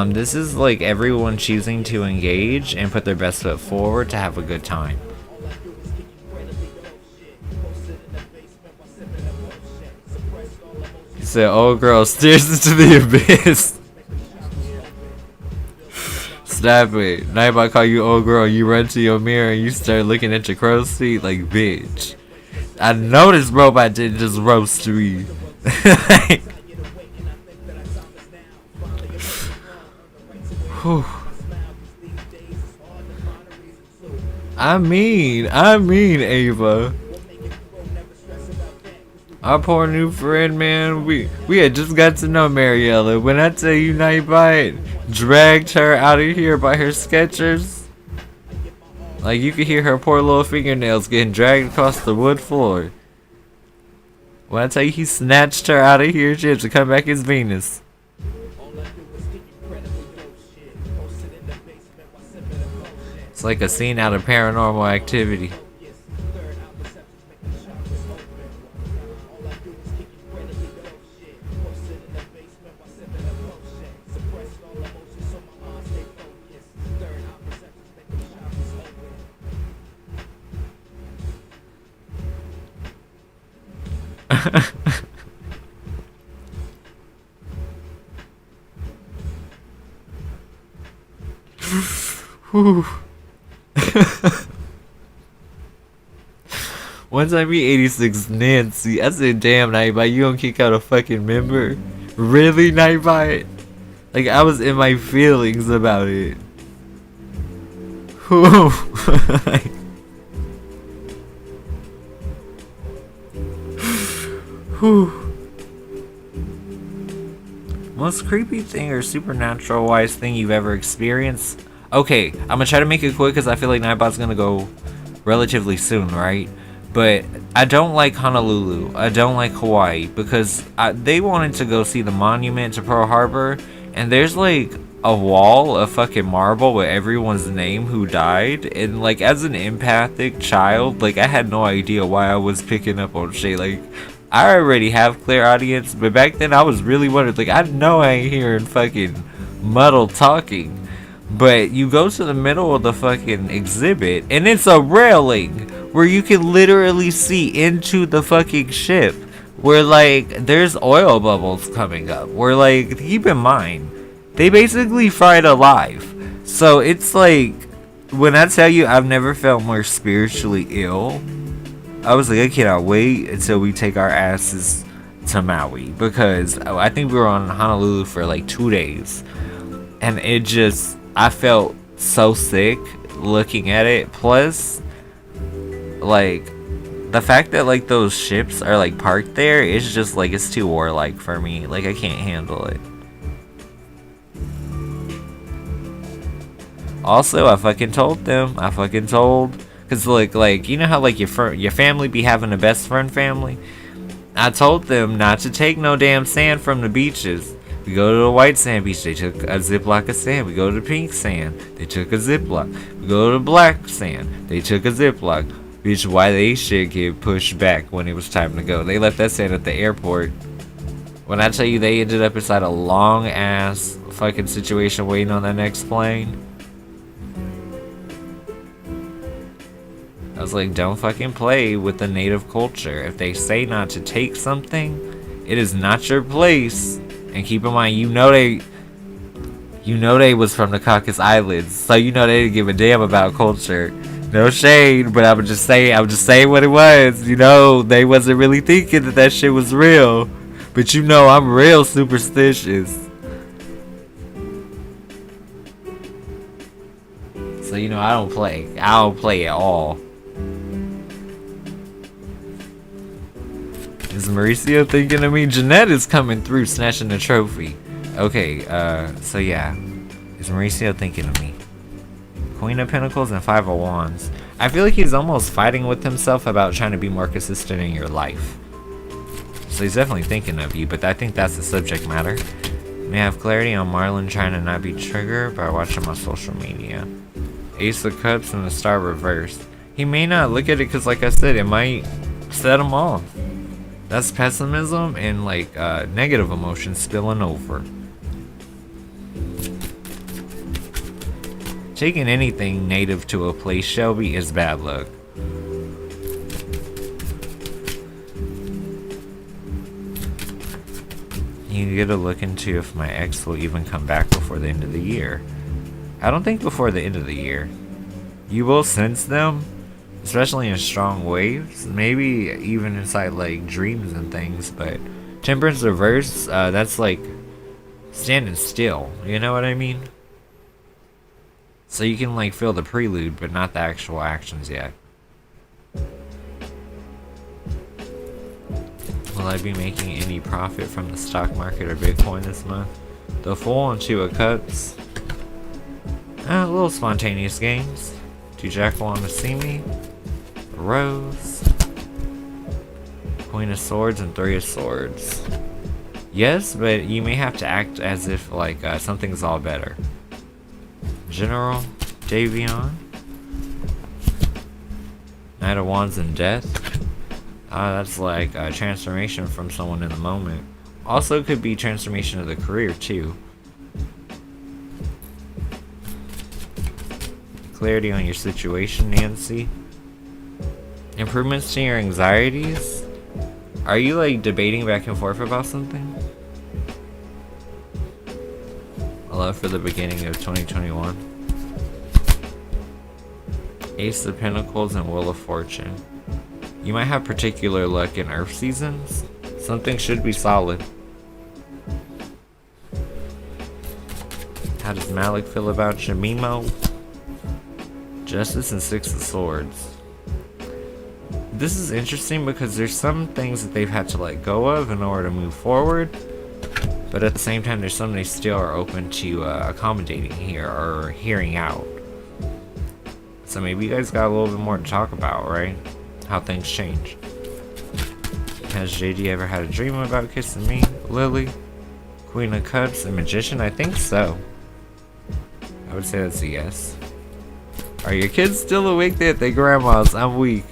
This is like everyone choosing to engage and put their best foot forward to have a good time. He said, "Old girl stares into the abyss." Stop it. Nightbot call you old girl, you run to your mirror and you start looking at your crow's feet like, bitch. I know this robot didn't just roast me. I mean, Ava. Our poor new friend, man, we had just got to know Mariella. When I tell you Nightbot dragged her out of here by her Skechers, like you could hear her poor little fingernails getting dragged across the wood floor. When I tell you he snatched her out of here, she had to come back as Venus. It's like a scene out of Paranormal Activity. Once I meet 86 Nancy, I said, damn, Nightbot, you gonna kick out a fucking member? Really, Nightbot? Like, I was in my feelings about it. Most creepy thing or supernatural wise thing you've ever experienced? Okay, I'm gonna try to make it quick because I feel like Nightbot's gonna go relatively soon, right? But I don't like Honolulu. I don't like Hawaii because they wanted to go see the monument to Pearl Harbor, and there's like a wall of fucking marble with everyone's name who died, and like as an empathic child, like I had no idea why I was picking up on shit. Like I already have clairaudience, but back then I was really wondering, like I know I ain't hearing fucking muddled talking. But you go to the middle of the fucking exhibit and it's a railing where you can literally see into the fucking ship, where like there's oil bubbles coming up, where like, keep in mind, they basically fried alive. So it's like, when I tell you I've never felt more spiritually ill, I was like, I cannot wait until we take our asses to Maui, because I think we were on Honolulu for like 2 days, and it just, I felt so sick looking at it. Plus, like, the fact that like those ships are like parked there, it's just like, it's too warlike for me. Like I can't handle it. Also, I fucking told them. Cause like you know how like your family be having a best friend family? I told them not to take no damn sand from the beaches. We go to the white sand beach, they took a Ziploc of sand. We go to the pink sand, they took a Ziploc. We go to the black sand, they took a Ziploc. Bitch, why they shit get pushed back when it was time to go? They left that sand at the airport. When I tell you they ended up inside a long ass fucking situation waiting on that next plane. I was like, don't fucking play with the native culture. If they say not to take something, it is not your place. And keep in mind, you know they was from the Caucasus Islands, so you know they didn't give a damn about culture. No shade, but I would just say what it was. You know, they wasn't really thinking that shit was real. But you know, I'm real superstitious. So you know I don't play. I don't play at all. Is Mauricio thinking of me? Jeanette is coming through snatching the trophy. Okay, so yeah. Is Mauricio thinking of me? Queen of Pentacles and Five of Wands. I feel like he's almost fighting with himself about trying to be more consistent in your life. So he's definitely thinking of you, but I think that's the subject matter. May have clarity on Marlon trying to not be triggered by watching my social media. Ace of Cups and the Star reversed. He may not look at it because, like I said, it might set him off. That's pessimism and like negative emotions spilling over. Taking anything native to a place, Shelby, is bad luck. You get a look into if my ex will even come back before the end of the year. I don't think before the end of the year. You will sense them, especially in strong waves, maybe even inside like dreams and things, but Temperance reverse, that's like standing still, you know what I mean? So you can like feel the prelude, but not the actual actions yet. Will I be making any profit from the stock market or Bitcoin this month? The Fool and Two of Cups. A little spontaneous gains. Do Jack want to see me? Rose. Queen of Swords and Three of Swords. Yes, but you may have to act as if like something's all better. General Davion. Knight of Wands and Death. That's like a transformation from someone in the moment. Also could be transformation of the career too. Clarity on your situation, Nancy. Improvements to your anxieties. Are you like debating back and forth about something? A love for the beginning of 2021. Ace of Pentacles and Wheel of Fortune. You might have particular luck in Earth seasons. Something should be solid. How does Malik feel about Jamimo? Justice and Six of Swords. This is interesting because there's some things that they've had to let go of in order to move forward. But at the same time, there's some they still are open to accommodating here or hearing out. So maybe you guys got a little bit more to talk about, right? How things change. Has JD ever had a dream about kissing me? Lily? Queen of Cups and Magician? I think so. I would say that's a yes. Are your kids still awake there at their grandma's? I'm weak.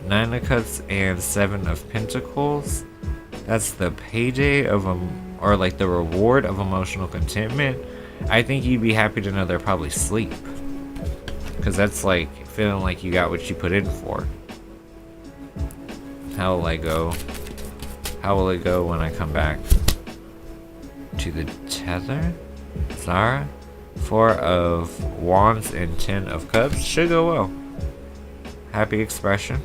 Nine of Cups and Seven of Pentacles. That's the payday of or like the reward of emotional contentment. I think you'd be happy to know they're probably asleep. Because that's like feeling like you got what you put in for. How will I go? How will it go when I come back? To the Tether? Zara? Four of Wands and 10 of Cups. Should go well. Happy expression.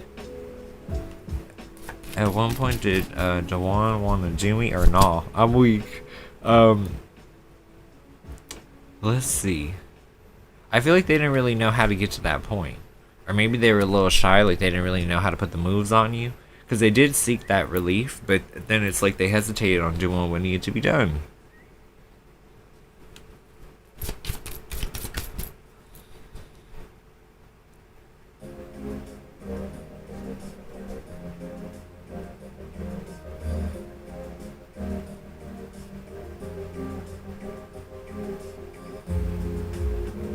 At one point, did Dewan want to do me or no? I'm weak. Let's see. I feel like they didn't really know how to get to that point. Or maybe they were a little shy, like they didn't really know how to put the moves on you. Because they did seek that relief, but then it's like they hesitated on doing what needed to be done.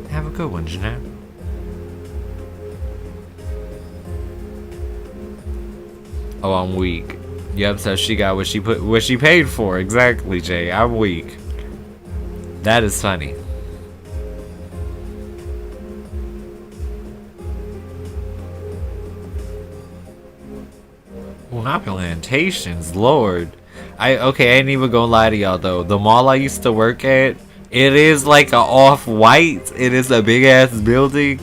Have a good one, Jeanette. Oh, I'm weak. Yep, so she got what she paid for. Exactly, Jay. I'm weak. That is funny. Well, not plantations, Lord. I ain't even gonna lie to y'all though. The mall I used to work at, it is like a off-white. It is a big ass building.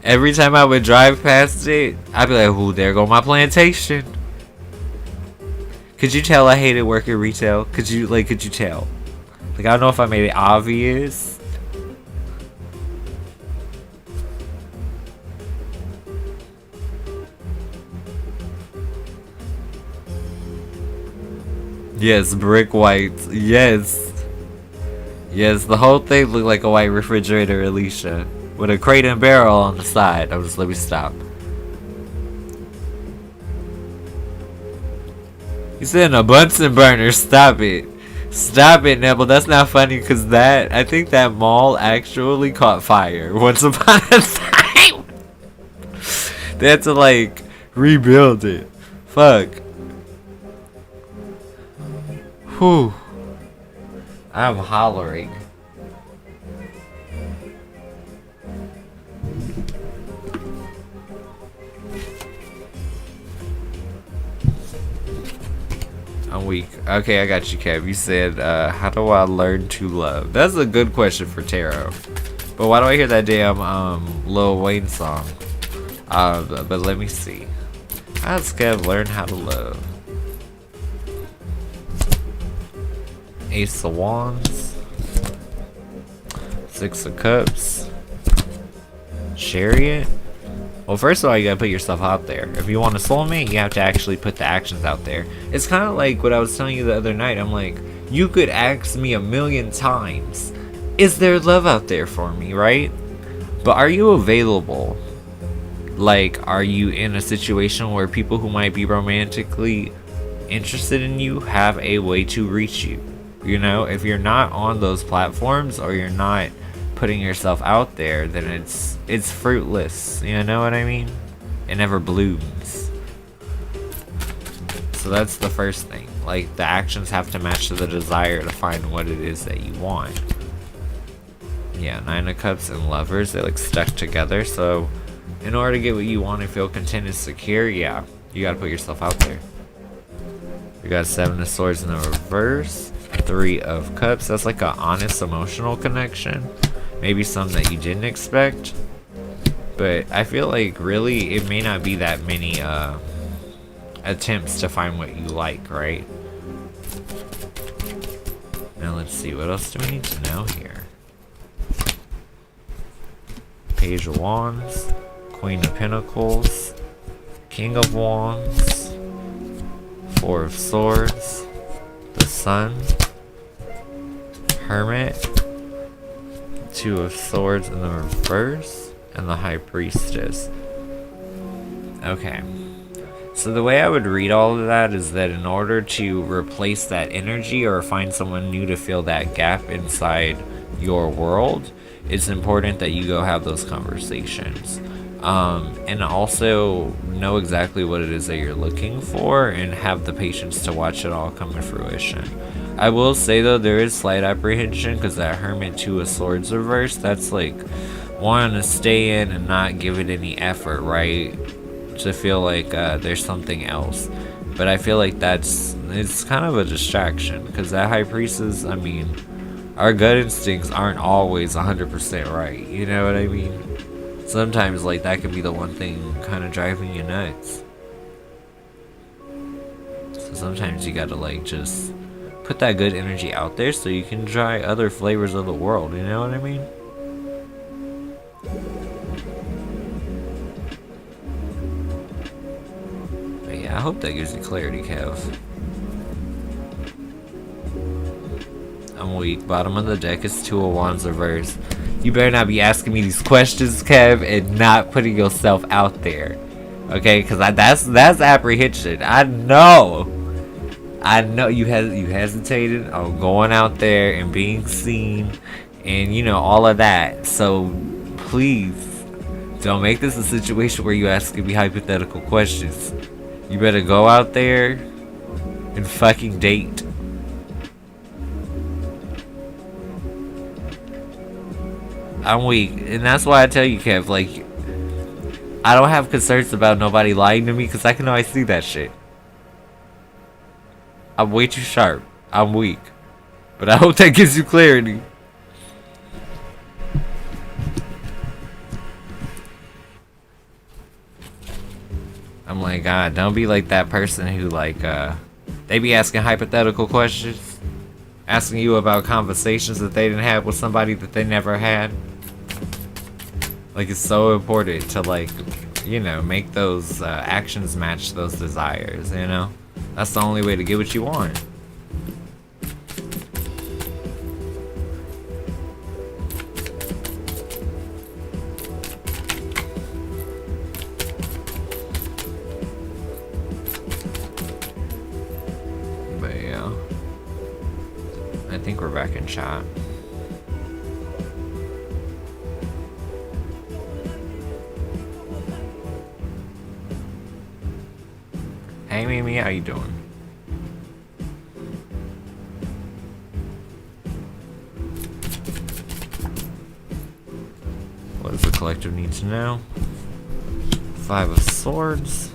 Every time I would drive past it, I'd be like, "Ooh, there go my plantation." Could you tell I hated working retail? Could you tell? Like, I don't know if I made it obvious. Yes, brick whites. Yes. Yes, the whole thing looked like a white refrigerator, Alicia. With a crate and barrel on the side. Let me stop. You said a Bunsen burner. Stop it. Stop it, Neville. That's not funny because I think that mall actually caught fire once upon a time. They had to like rebuild it. Fuck. Whew. I'm hollering. I'm weak. Okay, I got you, Kev. You said, how do I learn to love? That's a good question for tarot. But why do I hear that damn Lil Wayne song? But let me see. How does Kev learn how to love? Ace of Wands. Six of Cups. Chariot. Well, first of all, you gotta put yourself out there. If you want a soulmate, you have to actually put the actions out there. It's kind of like what I was telling you the other night. I'm like, you could ask me 1,000,000 times, is there love out there for me, right? But are you available? Like, are you in a situation where people who might be romantically interested in you have a way to reach you? You know, if you're not on those platforms or you're not putting yourself out there, then it's fruitless. You know what I mean? It never blooms. So that's the first thing. Like, the actions have to match the desire to find what it is that you want. Yeah, Nine of Cups and Lovers, they like stuck together. So in order to get what you want and feel content and secure, yeah, you gotta put yourself out there. We got Seven of Swords in the reverse, Three of Cups. That's like an honest emotional connection. Maybe some that you didn't expect. But I feel like really it may not be that many attempts to find what you like, right? Now let's see, what else do we need to know here? Page of Wands, Queen of Pentacles, King of Wands, Four of Swords, the Sun, Hermit, Two of Swords in the reverse, and the High Priestess. Okay. So the way I would read all of that is that in order to replace that energy or find someone new to fill that gap inside your world, it's important that you go have those conversations. And also know exactly what it is that you're looking for and have the patience to watch it all come to fruition. I will say though, there is slight apprehension because that Hermit, Two of Swords reverse, that's like wanting to stay in and not give it any effort, right? To feel like there's something else. But I feel like it's kind of a distraction because that High Priestess, I mean, our gut instincts aren't always 100% right. You know what I mean? Sometimes like that could be the one thing kind of driving you nuts. So sometimes you gotta like just put that good energy out there so you can try other flavors of the world, you know what I mean? But yeah, I hope that gives you clarity, Kev. I'm weak. Bottom of the deck is Two of Wands reverse. You better not be asking me these questions, Kev, and not putting yourself out there. Okay, because that's apprehension. I know you hesitated on going out there and being seen and you know all of that. So please don't make this a situation where you asking me hypothetical questions. You better go out there and fucking date. I'm weak, and that's why I tell you, Kev, like, I don't have concerns about nobody lying to me because I can always see that shit. I'm way too sharp. I'm weak. But I hope that gives you clarity. I'm like, God, don't be like that person who, like, they be asking hypothetical questions. Asking you about conversations that they didn't have with somebody that they never had. Like, it's so important to, like, you know, make those actions match those desires, you know? That's the only way to get what you want. back in chat. Hey Mimi, how you doing? What does the collective need to know? 5 of Swords,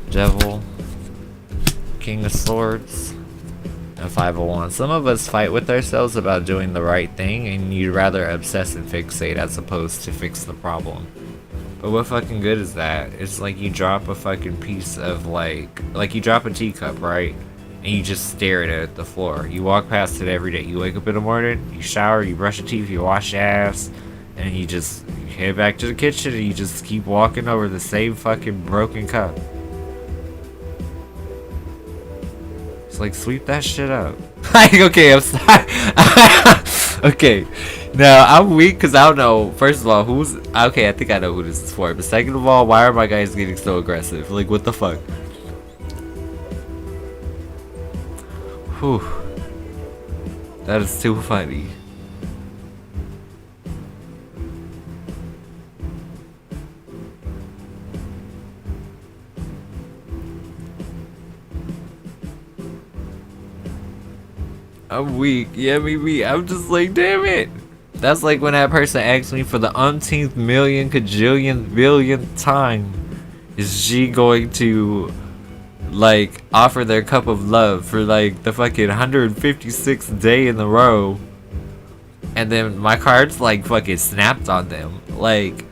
Devil, King of Swords, and 5 of Wands. Some of us fight with ourselves about doing the right thing, and you'd rather obsess and fixate as opposed to fix the problem. But what fucking good is that? It's like you drop a fucking piece of like you drop a teacup, right? And you just stare at it at the floor. You walk past it every day. You wake up in the morning, you shower, you brush your teeth, you wash your ass, and you just head back to the kitchen and you just keep walking over the same fucking broken cup. It's like, sweep that shit up. Like, okay, I'm sorry. Okay, now I'm weak because I don't know. First of all, who's okay? I think I know who this is for. But second of all, why are my guys getting so aggressive? Like, what the fuck? Whew. That is too funny. I'm weak. Yeah, me. I'm just like, damn it. That's like when that person asks me for the umpteenth million cajillion billionth time, is she going to like offer their cup of love for like the fucking 156th day in a row, and then my cards like fucking snapped on them. Like,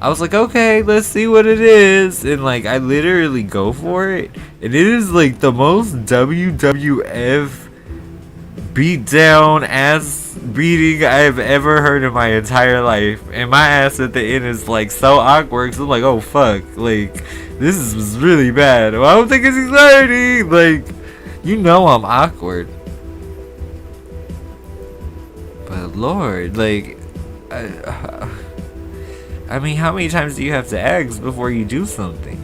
I was like, okay, let's see what it is, and like I literally go for it, and it is like the most WWF beat down ass beating I've ever heard in my entire life, and my ass at the end is like so awkward, so I'm like, oh fuck, like this is really bad. Well, I don't think it's exciting. Like, you know I'm awkward, but Lord, like I mean, how many times do you have to ask before you do something?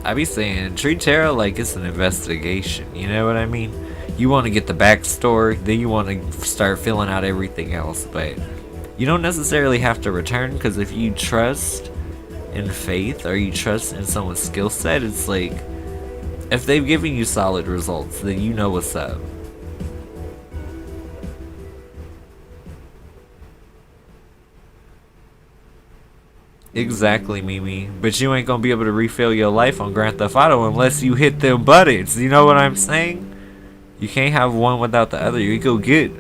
I be saying, treat tarot like it's an investigation, you know what I mean? You want to get the backstory, then you want to start filling out everything else, but you don't necessarily have to return, because if you trust in faith, or you trust in someone's skill set, it's like, if they've given you solid results, then you know what's up. Exactly, Mimi. But you ain't gonna be able to refill your life on Grand Theft Auto unless you hit them buttons. You know what I'm saying? You can't have one without the other. You go get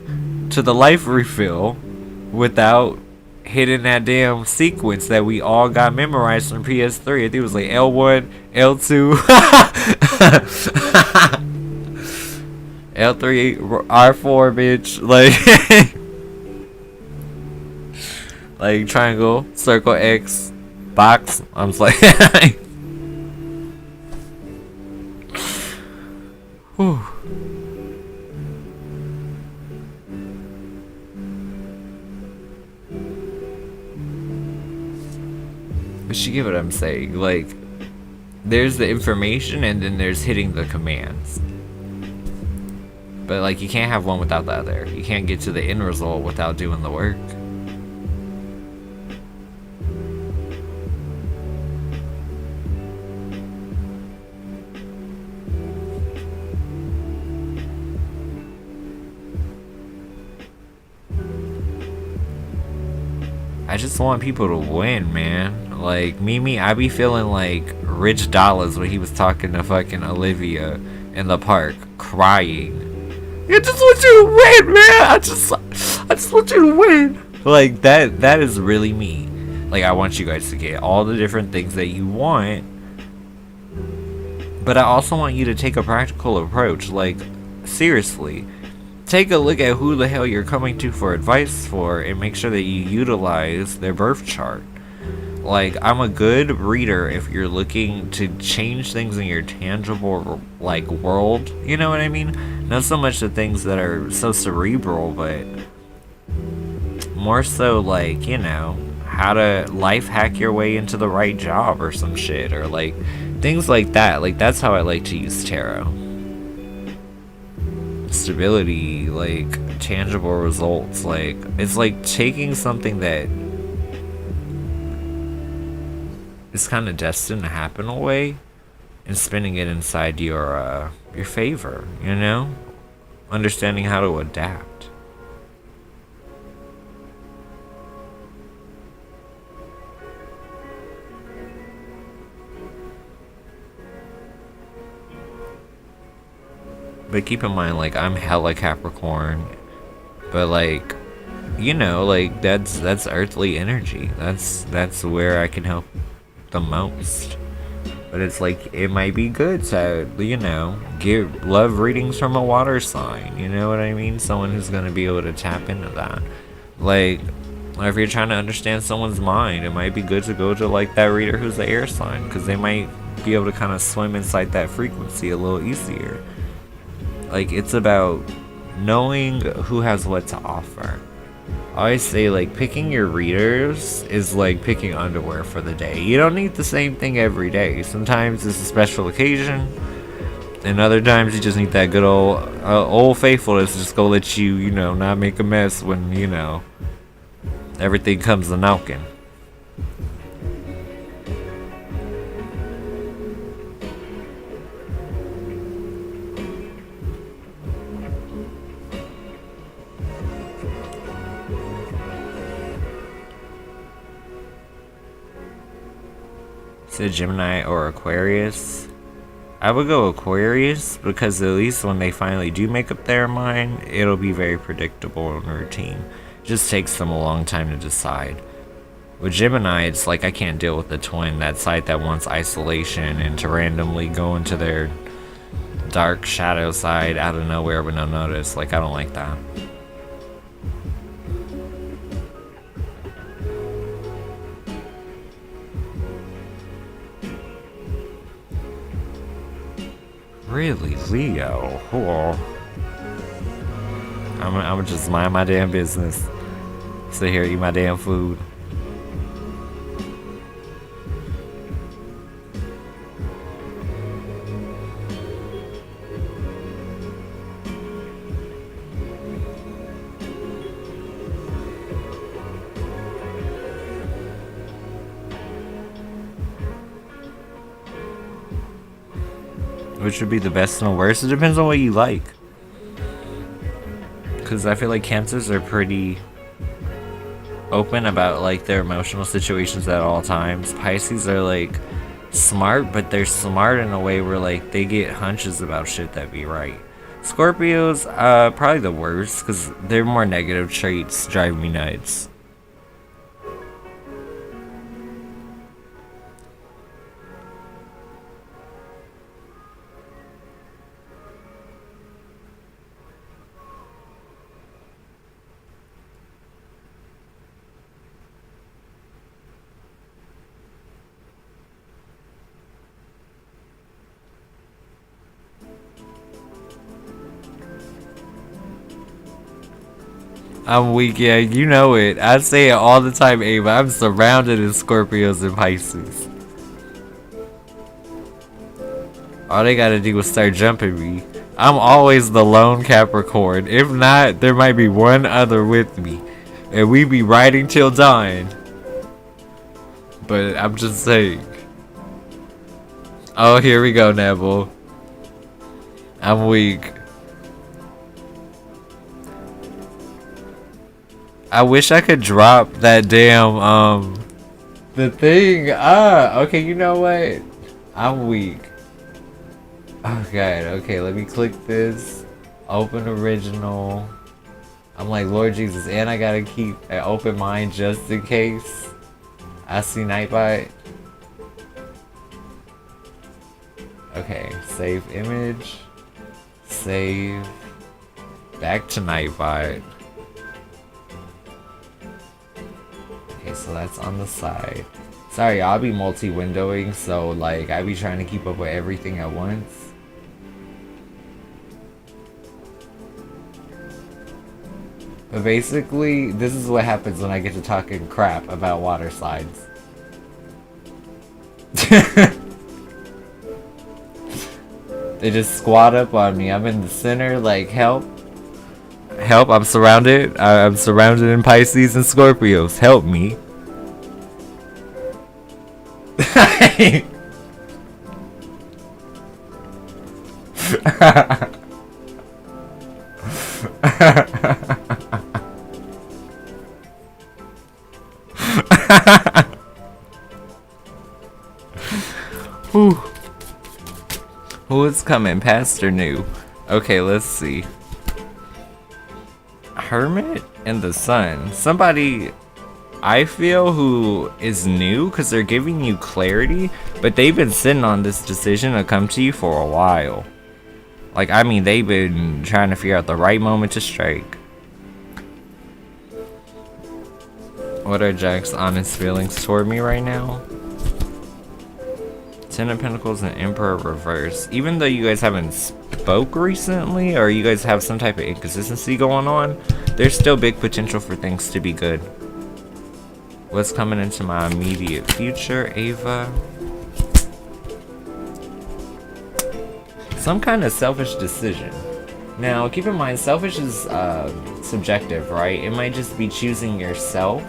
to the life refill without hitting that damn sequence that we all got memorized from PS3. I think it was like L1, L2, L3, R4, bitch. Like, like triangle, circle, X, box. I'm just like, whew. But you get what I'm saying? Like, there's the information and then there's hitting the commands. But like, you can't have one without the other. You can't get to the end result without doing the work. I just want people to win, man. Like, Mimi, I be feeling like Rich Dollars when he was talking to fucking Olivia in the park, crying. I just want you to win, man. I just want you to win. Like, that is really me. Like, I want you guys to get all the different things that you want, but I also want you to take a practical approach. Like, seriously, take a look at who the hell you're coming to for advice for, and make sure that you utilize their birth chart. Like, I'm a good reader if you're looking to change things in your tangible, like, world. You know what I mean? Not so much the things that are so cerebral, but more so, like, you know, how to life hack your way into the right job or some shit, or like things like that. Like that's how I like to use tarot. Stability, like tangible results. Like it's like taking something that is kind of destined to happen away and spinning it inside your favor, you know? Understanding how to adapt. But keep in mind, like, I'm hella Capricorn, but like, you know, like that's earthly energy. That's where I can help the most. But it's like, it might be good to, you know, give love readings from a water sign. You know what I mean? Someone who's going to be able to tap into that. Like, if you're trying to understand someone's mind, it might be good to go to, like, that reader who's the air sign. Because they might be able to kind of swim inside that frequency a little easier. Like, it's about knowing who has what to offer. I always say, like, picking your readers is like picking underwear for the day. You don't need the same thing every day. Sometimes it's a special occasion, and other times you just need that good old faithfulness to just go let you, you know, not make a mess when, you know, everything comes a knocking. Said Gemini or Aquarius. I would go Aquarius because at least when they finally do make up their mind, it'll be very predictable and routine. It just takes them a long time to decide. With Gemini, it's like I can't deal with the twin, that side that wants isolation and to randomly go into their dark shadow side out of nowhere with no notice. Like, I don't like that. Really, Leo? Cool. I'm just mind my damn business. Sit here, eat my damn food. Which would be the best and the worst? It depends on what you like. Because I feel like Cancers are pretty open about like their emotional situations at all times. Pisces are like smart, but they're smart in a way where like they get hunches about shit that be right. Scorpios, probably the worst because their more negative traits drive me nuts. I'm weak, yeah, you know it. I say it all the time, Ava. I'm surrounded in Scorpios and Pisces. All they gotta do is start jumping me. I'm always the lone Capricorn. If not, there might be one other with me. And we be riding till dawn. But I'm just saying. Oh, here we go, Neville. I'm weak. I wish I could drop that damn, the thing. Okay, you know what? I'm weak. Oh, God. Okay, let me click this. Open original. I'm like, Lord Jesus, and I gotta keep an open mind just in case. I see NIGHTBOT. Okay, save image. Save. Back to NIGHTBOT. Okay, so that's on the side. Sorry, I'll be multi-windowing, so like I be trying to keep up with everything at once. But basically, this is what happens when I get to talking crap about water slides. They just squat up on me. I'm in the center, like, help. Help, I'm surrounded. I'm surrounded in Pisces and Scorpios. Help me. Whew. Who is coming, past or new? Okay, let's see. Hermit and the Sun. Somebody I feel who is new, because they're giving you clarity, but they've been sitting on this decision to come to you for a while. Like, I mean, they've been trying to figure out the right moment to strike. What are Jack's honest feelings toward me right now? Ten of Pentacles and Emperor reverse. Even though you guys haven't spoke recently, or you guys have some type of inconsistency going on, there's still big potential for things to be good. What's coming into my immediate future, Ava? Some kind of selfish decision. Now, keep in mind, selfish is subjective, right? It might just be choosing yourself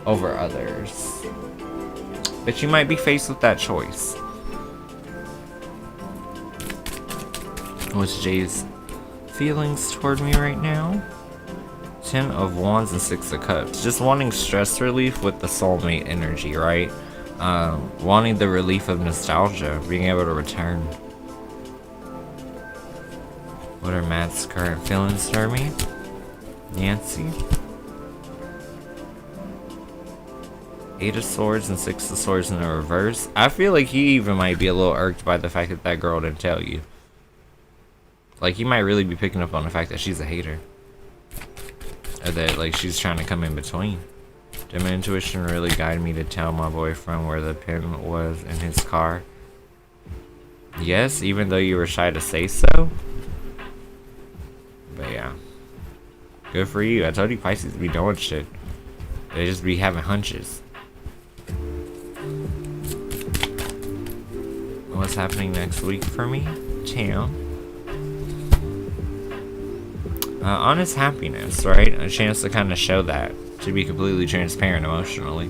over others. But you might be faced with that choice. What's Jay's feelings toward me right now? 10 of Wands and 6 of Cups. Just wanting stress relief with the soulmate energy, right? Wanting the relief of nostalgia, being able to return. What are Matt's current feelings toward me? Nancy? 8 of Swords and 6 of Swords in the reverse. I feel like he even might be a little irked by the fact that that girl didn't tell you. Like, he might really be picking up on the fact that she's a hater. Or that, like, she's trying to come in between. Did my intuition really guide me to tell my boyfriend where the pin was in his car? Yes, even though you were shy to say so. But yeah. Good for you. I told you Pisces be doing shit. They just be having hunches. What's happening next week for me? Tam. Honest happiness, right? A chance to kind of show that. To be completely transparent emotionally.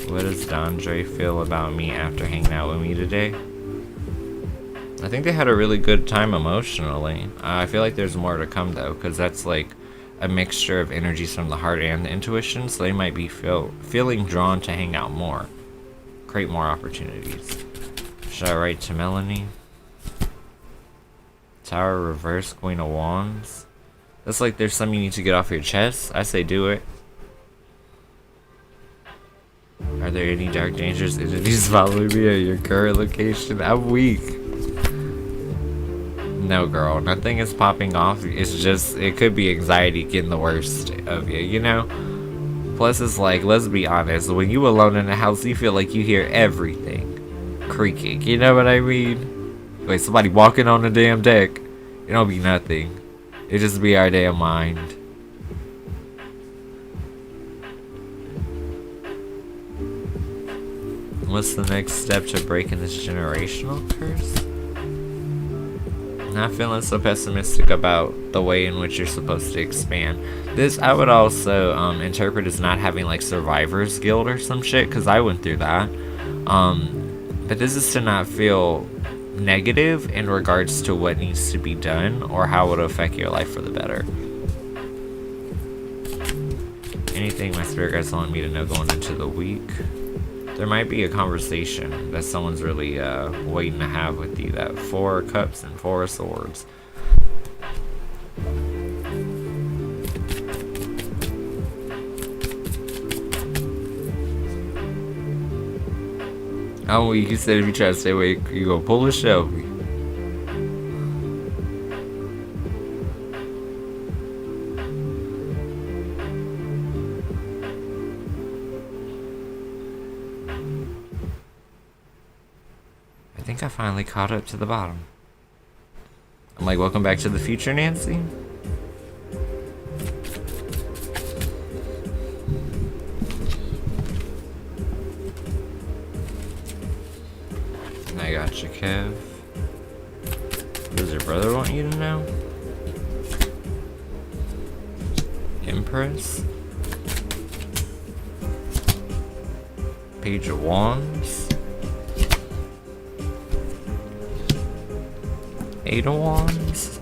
What does Dondre feel about me after hanging out with me today? I think they had a really good time emotionally. I feel like there's more to come though, because that's like a mixture of energies from the heart and the intuition, so they might be feeling drawn to hang out more. Create more opportunities. Should I write to Melanie? Tower reverse, Queen of Wands. That's like there's something you need to get off your chest. I say do it. Are there any dark dangers entities following me at your current location? I'm weak. No, girl. Nothing is popping off. It's just, it could be anxiety getting the worst of you, you know? Plus, it's like, let's be honest. When you alone in the house, you feel like you hear everything creaking. You know what I mean? Like somebody walking on the damn deck. It don't be nothing. It just be our damn mind. What's the next step to breaking this generational curse? Not feeling so pessimistic about the way in which you're supposed to expand. This I would also interpret as not having like survivor's guilt or some shit, because I went through that. But this is to not feel negative in regards to what needs to be done or how it will affect your life for the better. Anything my spirit guides want me to know going into the week? There might be a conversation that someone's really waiting to have with you. That 4 of Cups and 4 of Swords. Oh, you said if you try to stay awake, you go pull a Shelby. I think I finally caught up to the bottom. I'm like, welcome back to the future, Nancy. I got you, Kev. What does your brother want you to know? Empress. Page of Wands. Eight of Wands.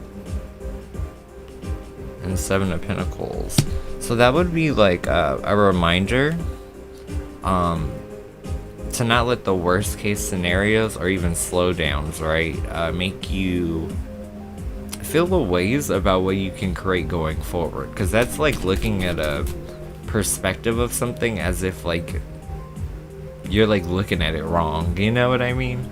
And Seven of Pentacles. So that would be like a reminder to not let the worst case scenarios or even slowdowns, right, make you feel the ways about what you can create going forward. Because that's like looking at a perspective of something as if like you're like looking at it wrong. You know what I mean?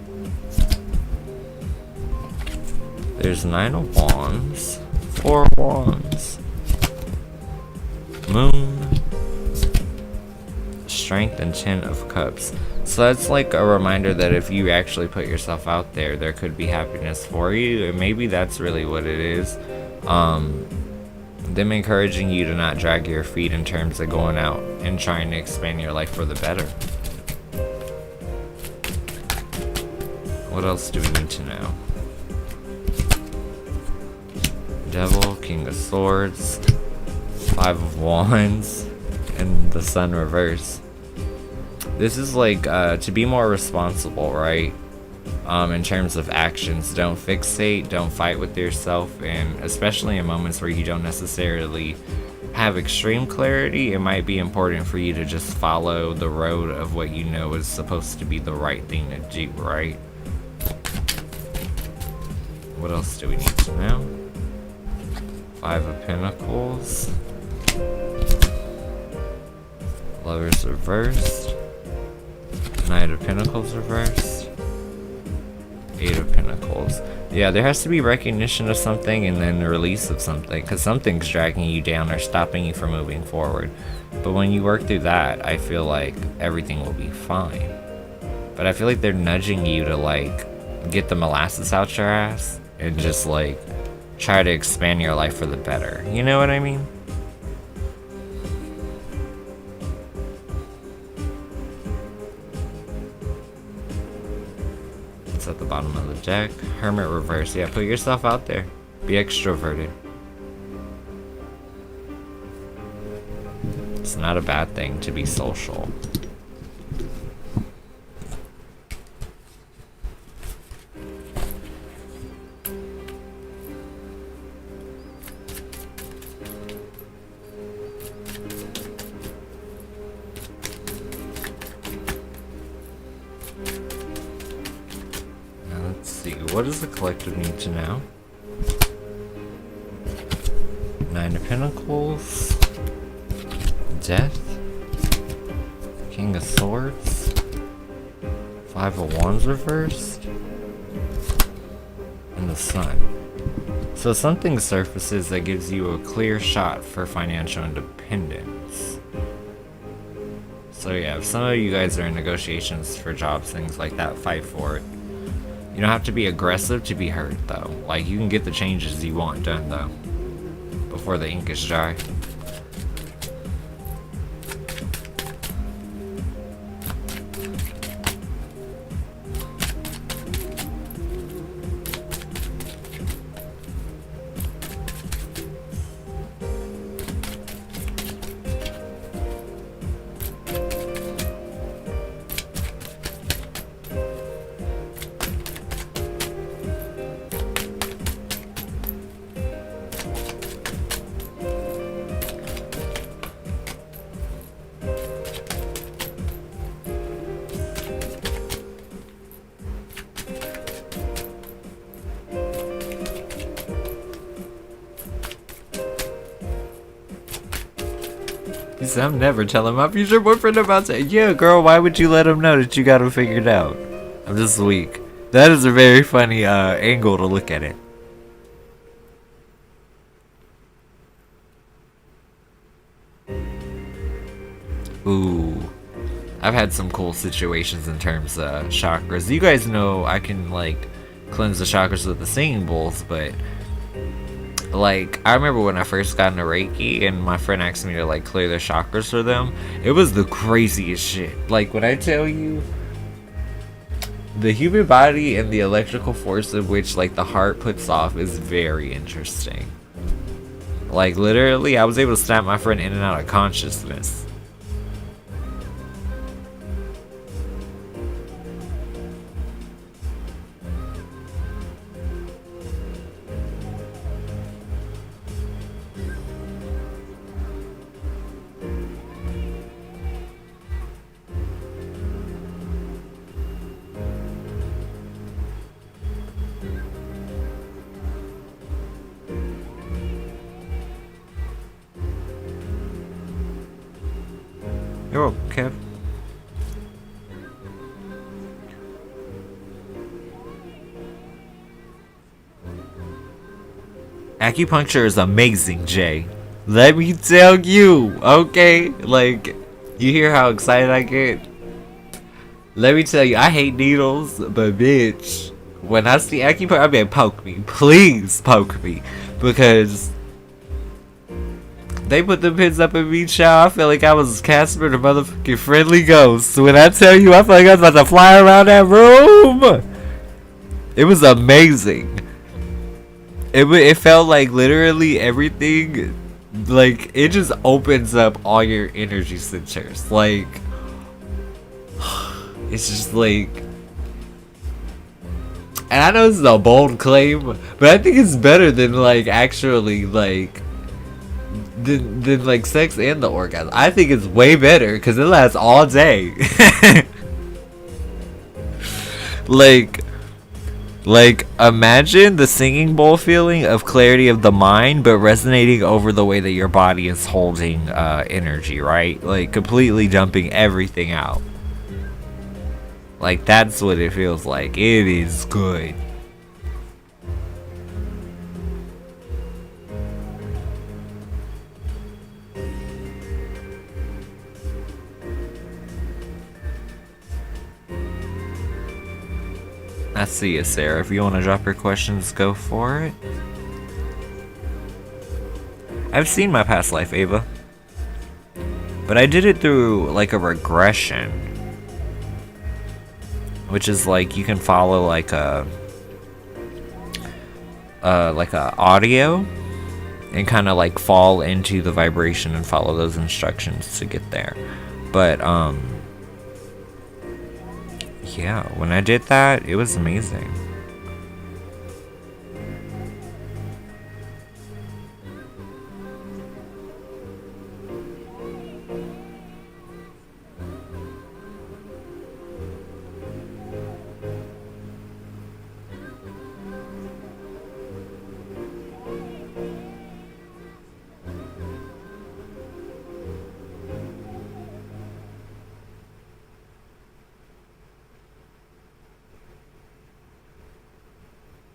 There's 9 of Wands, 4 of Wands, Moon, Strength, and 10 of Cups. So that's like a reminder that if you actually put yourself out there, there could be happiness for you, and maybe that's really what it is. Them encouraging you to not drag your feet in terms of going out and trying to expand your life for the better. What else do we need to know? Devil, King of Swords, 5 of Wands, and the Sun reverse. This is like to be more responsible, right? In terms of actions. Don't fixate, don't fight with yourself, and especially in moments where you don't necessarily have extreme clarity, it might be important for you to just follow the road of what you know is supposed to be the right thing to do, right? What else do we need to know? 5 of Pentacles, Lovers reversed, Knight of Pentacles reversed, 8 of Pentacles. Yeah, there has to be recognition of something and then the release of something, because something's dragging you down or stopping you from moving forward. But when you work through that, I feel like everything will be fine. But I feel like they're nudging you to like get the molasses out your ass and just like try to expand your life for the better. You know what I mean? It's at the bottom of the deck. Hermit reverse. Yeah, put yourself out there. Be extroverted. It's not a bad thing to be social. What does the collective need to know? 9 of Pentacles, Death, King of Swords, 5 of Wands reversed, and the Sun. So something surfaces that gives you a clear shot for financial independence. So yeah, if some of you guys are in negotiations for jobs, things like that, fight for it. You don't have to be aggressive to be heard, though. Like, you can get the changes you want done, though, before the ink is dry. He said, I'm never telling my future boyfriend about that. Yeah, girl, why would you let him know that you got him figured out? I'm just weak. That is a very funny angle to look at it. Ooh. I've had some cool situations in terms of chakras. You guys know I can, like, cleanse the chakras with the singing bowls, but like, I remember when I first got into Reiki and my friend asked me to like clear their chakras for them. It was the craziest shit. Like, when I tell you, the human body and the electrical force of which like the heart puts off is very interesting. Like literally, I was able to snap my friend in and out of consciousness. You're okay. Acupuncture is amazing, Jay. Let me tell you, okay? Like, you hear how excited I get? Let me tell you, I hate needles, but bitch, when I see acupuncture, I mean, poke me. Please poke me. Because they put the pins up in me, child. I feel like I was Casper the motherfucking friendly ghost. When I tell you, I feel like I was about to fly around that room. It was amazing. It felt like literally everything, like, it just opens up all your energy centers. Like, it's just like, and I know this is a bold claim, but I think it's better than, like, actually, like, than like sex and the orgasm. I think it's way better because it lasts all day. like imagine the singing bowl feeling of clarity of the mind, but resonating over the way that your body is holding energy, right? Like completely dumping everything out. Like that's what it feels like. It is good. I see you, Sarah. If you want to drop your questions, go for it. I've seen my past life, Ava. But I did it through, like, a regression. Which is, like, you can follow, like, a audio. And kind of, like, fall into the vibration and follow those instructions to get there. But, yeah, when I did that, it was amazing.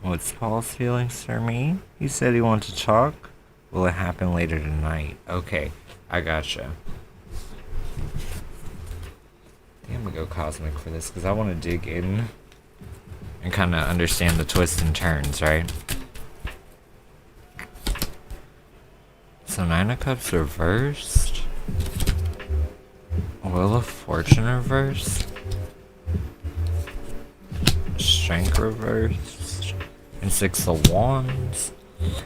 What's Paul's feelings for me? He said he wanted to talk. Will it happen later tonight? Okay, I gotcha. I think I'm gonna go cosmic for this because I want to dig in and kind of understand the twists and turns, right? So 9 of Cups reversed. Wheel of Fortune reversed. Strength reversed. And 6 of Wands.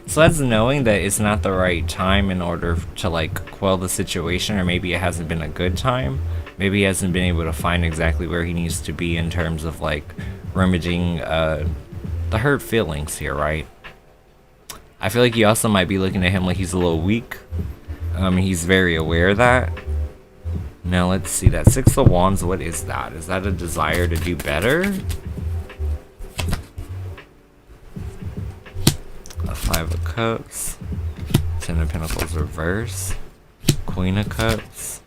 So that's knowing that it's not the right time in order to like quell the situation, or maybe it hasn't been a good time. Maybe he hasn't been able to find exactly where he needs to be in terms of like remedying the hurt feelings here, right? I feel like you also might be looking at him like he's a little weak. He's very aware of that. Now let's see that 6 of Wands. What is that? Is that a desire to do better? 5 of Cups, 10 of Pentacles reverse, Queen of Cups,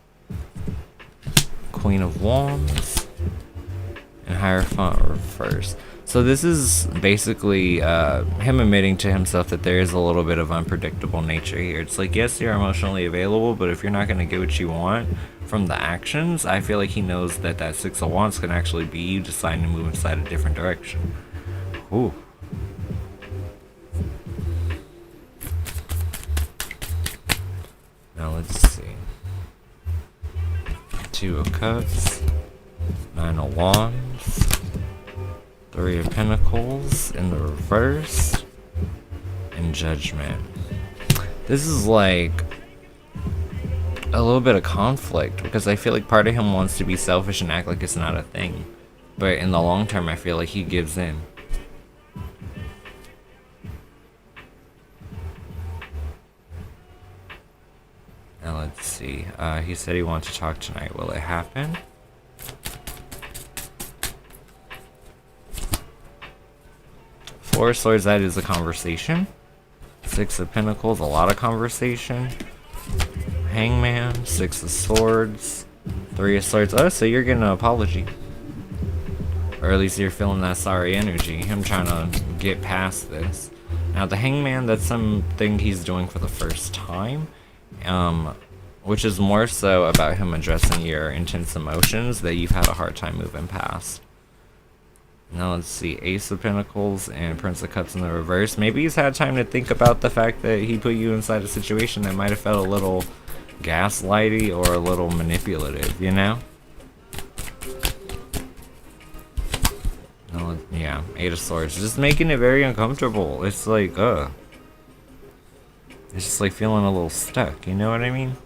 Queen of Wands, and Hierophant reverse. So this is basically him admitting to himself that there is a little bit of unpredictable nature here. It's like, yes, you're emotionally available, but if you're not going to get what you want from the actions, I feel like he knows that that 6 of Wands can actually be you deciding to move inside a different direction. Ooh. Now let's see. 2 of Cups, 9 of Wands, Three of Pentacles in the reverse, and Judgment. This is like a little bit of conflict, because I feel like part of him wants to be selfish and act like it's not a thing, but in the long term I feel like he gives in. Now let's see, he said he wants to talk tonight. Will it happen? Four of Swords, that is a conversation. Six of Pentacles, a lot of conversation. Hangman, Six of Swords, Three of Swords. Oh, so you're getting an apology. Or at least you're feeling that sorry energy. Him trying to get past this. Now the Hangman, that's something he's doing for the first time. Which is more so about him addressing your intense emotions that you've had a hard time moving past. Now let's see, Ace of Pentacles and Prince of Cups in the reverse. Maybe he's had time to think about the fact that he put you inside a situation that might have felt a little gaslighty or a little manipulative, you know? No, yeah, Eight of Swords. Just making it very uncomfortable. It's like, it's just like feeling a little stuck, you know what I mean?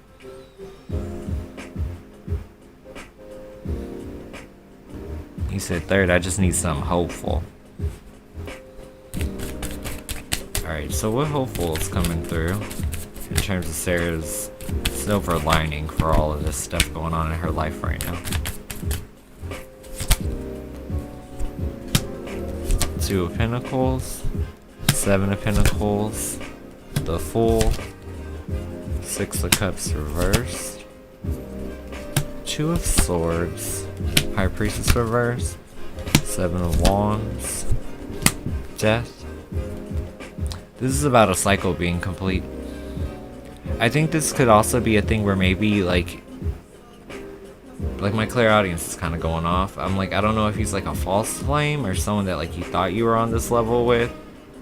He said third, I just need something hopeful. Alright, so what hopeful is coming through in terms of Sarah's silver lining for all of this stuff going on in her life right now? Two of Pentacles, Seven of Pentacles, the Fool, Six of Cups reversed, Two of Swords, High Priestess reverse, Seven of Wands, Death. This is about a cycle being complete. I think this could also be a thing where maybe like my clairaudience is kind of going off. I'm like, I don't know if he's like a false flame or someone that like you thought you were on this level with,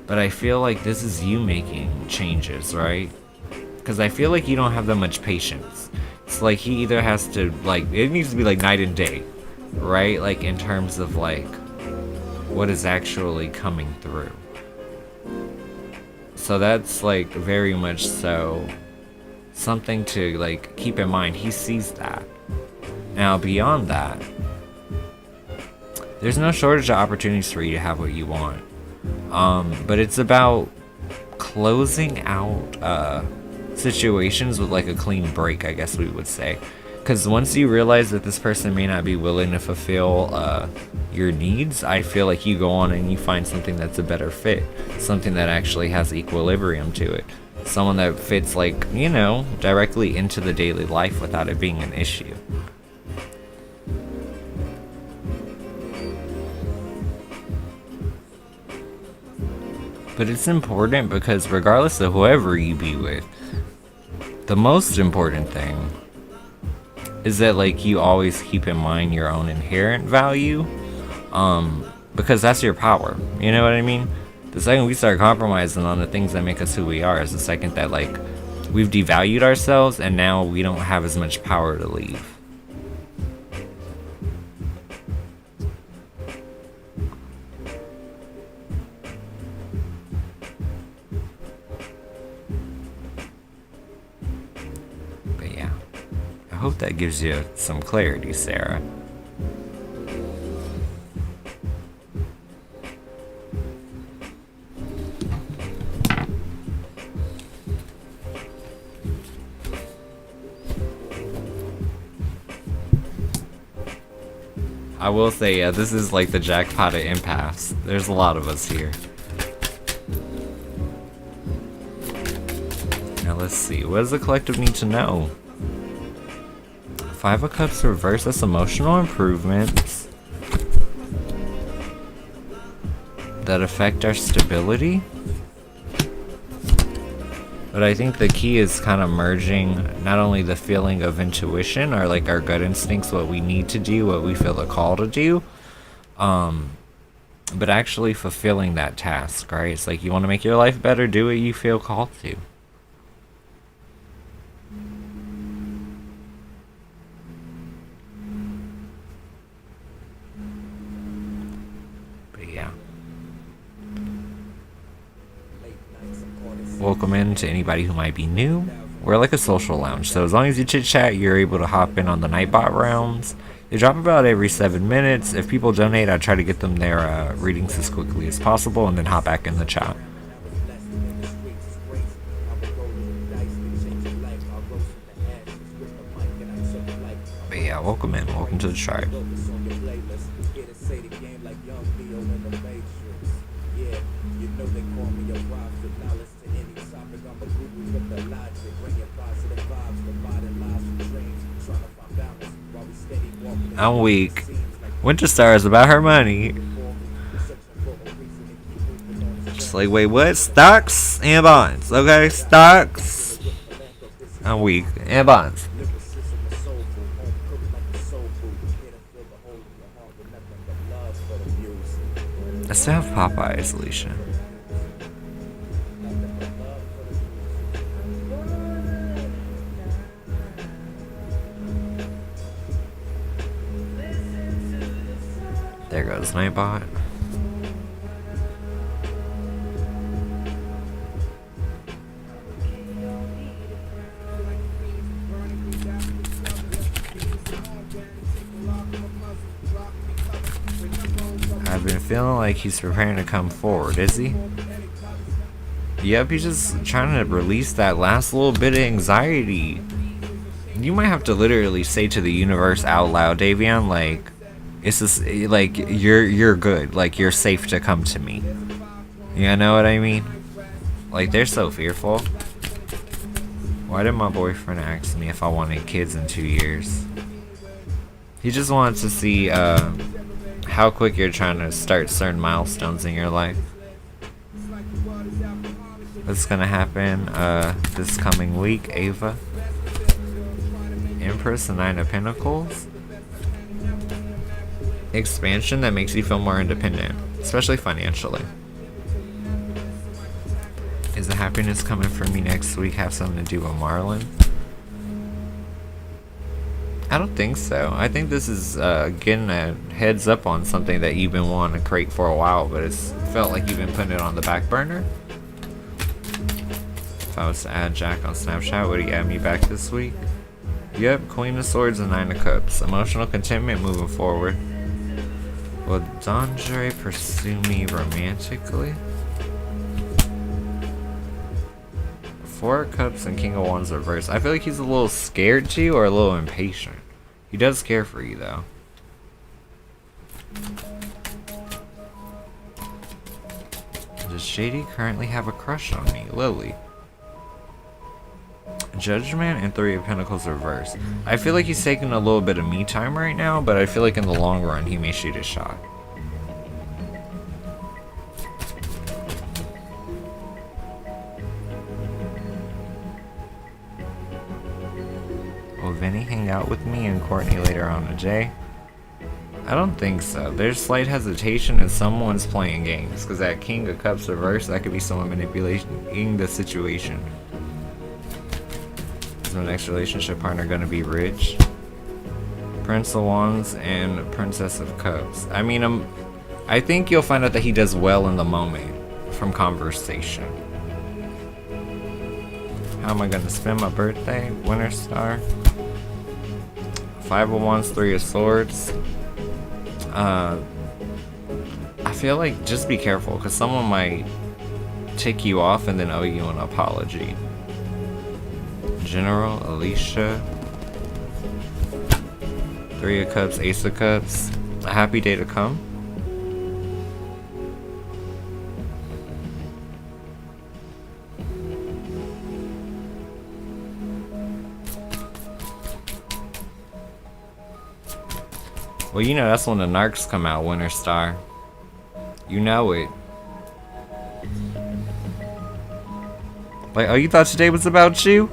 but I feel like this is you making changes, right? Because I feel like you don't have that much patience. It's like he either has to like, it needs to be like night and day, right? Like in terms of like what is actually coming through. So that's like very much so something to like keep in mind. He sees that. Now beyond that, there's no shortage of opportunities for you to have what you want. But it's about closing out situations with like a clean break, I guess we would say. Because once you realize that this person may not be willing to fulfill your needs, I feel like you go on and you find something that's a better fit. Something that actually has equilibrium to it. Someone that fits like, you know, directly into the daily life without it being an issue. But it's important because regardless of whoever you be with, the most important thing is that like you always keep in mind your own inherent value, because that's your power, you know what I mean? The second we start compromising on the things that make us who we are is the second that like we've devalued ourselves and now we don't have as much power to leave. But yeah, I hope that gives you some clarity, Sarah. I will say, yeah, this is like the jackpot of empaths. There's a lot of us here. Now let's see, what does the collective need to know? Five of Cups reverse, that's emotional improvements that affect our stability. But I think the key is kind of merging not only the feeling of intuition or like our gut instincts, what we need to do, what we feel the call to do, but actually fulfilling that task, right? It's like you want to make your life better, do what you feel called to. But yeah, welcome in to anybody who might be new. We're like a social lounge, so as long as you chit chat, you're able to hop in on the NIGHTBOT rounds. They drop about every 7 minutes. If people donate, I try to get them their readings as quickly as possible and then hop back in the chat. But yeah, welcome in. Welcome to the tribe. I'm weak. Winter Star is about her money. Just like, wait, what? Stocks and bonds. Okay, stocks. I'm weak. And bonds. I still have Popeye isolation. There goes NIGHTBOT. I've been feeling like he's preparing to come forward, is he? Yep, he's just trying to release that last little bit of anxiety. You might have to literally say to the universe out loud, Davion, like, it's just, like, you're good. Like, you're safe to come to me. You know what I mean? Like, they're so fearful. Why did my boyfriend ask me if I wanted kids in 2 years? He just wants to see, how quick you're trying to start certain milestones in your life. What's gonna happen, this coming week, Ava? Empress and 9 of Pentacles? Expansion that makes you feel more independent, especially financially. Is the happiness coming for me next week have something to do with Marlon? I don't think so. I think this is getting a heads up on something that you've been wanting to create for a while, but it's felt like you've been putting it on the back burner. If I was to add Jack on Snapchat, would he add me back this week? Yep, Queen of Swords and 9 of Cups. Emotional contentment moving forward. Will Dondre pursue me romantically? 4 of Cups and King of Wands reversed. I feel like he's a little scared to you or a little impatient. He does care for you though. Does Shady currently have a crush on me? Lily. Judgment and 3 of Pentacles reversed. I feel like he's taking a little bit of me time right now, but I feel like in the long run he may shoot a shot. Will Vinny hang out with me and Courtney later on today? I don't think so. There's slight hesitation and someone's playing games, because that King of Cups reversed, that could be someone manipulating the situation. Is my next relationship partner gonna be rich? Prince of Wands and Princess of Cups. I mean, I think you'll find out that he does well in the moment from conversation. How am I gonna spend my birthday? Winter Star. 5 of Wands, 3 of Swords. I feel like just be careful, because someone might tick you off and then owe you an apology. General, Alicia. 3 of Cups, Ace of Cups. A happy day to come. Well, you know that's when the narcs come out, Winter Star. You know it. Like, oh, you thought today was about you?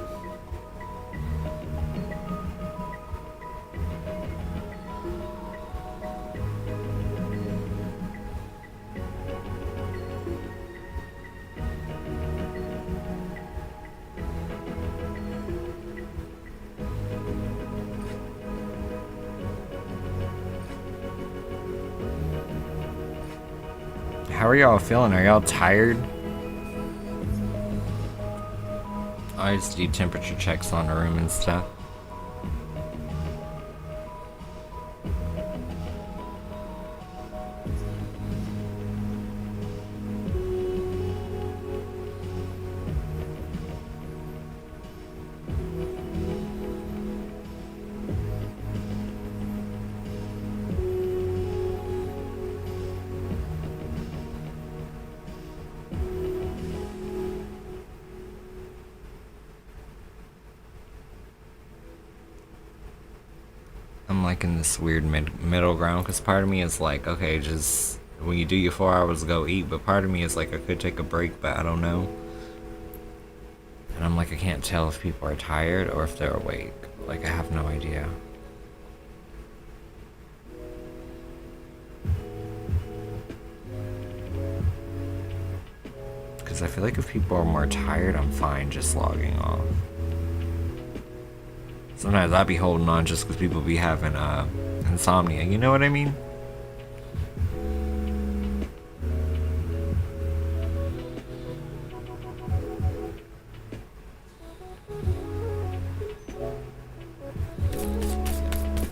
How are y'all feeling? Are y'all tired? I just do temperature checks on the room and stuff. I'm like in this weird middle ground, because part of me is like, okay, just when you do your 4 hours, go eat, but part of me is like, I could take a break, but I don't know. And I'm like, I can't tell if people are tired or if they're awake. Like, I have no idea. Because I feel like if people are more tired, I'm fine just logging off. Sometimes I be holding on just because people be having insomnia, you know what I mean?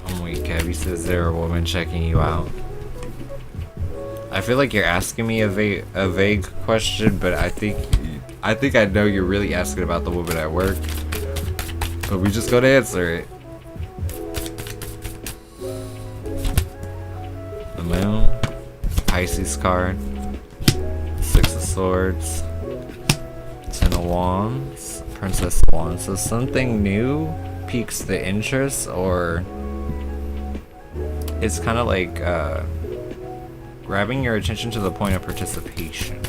I'm weak. Abby says, is there a woman checking you out? I feel like you're asking me a vague question, but I think I know you're really asking about the woman at work. But we just gotta answer it. The moon, Pisces card, 6 of Swords, 10 of Wands, Princess of Wands. So something new piques the interest, or it's kind of like grabbing your attention to the point of participation.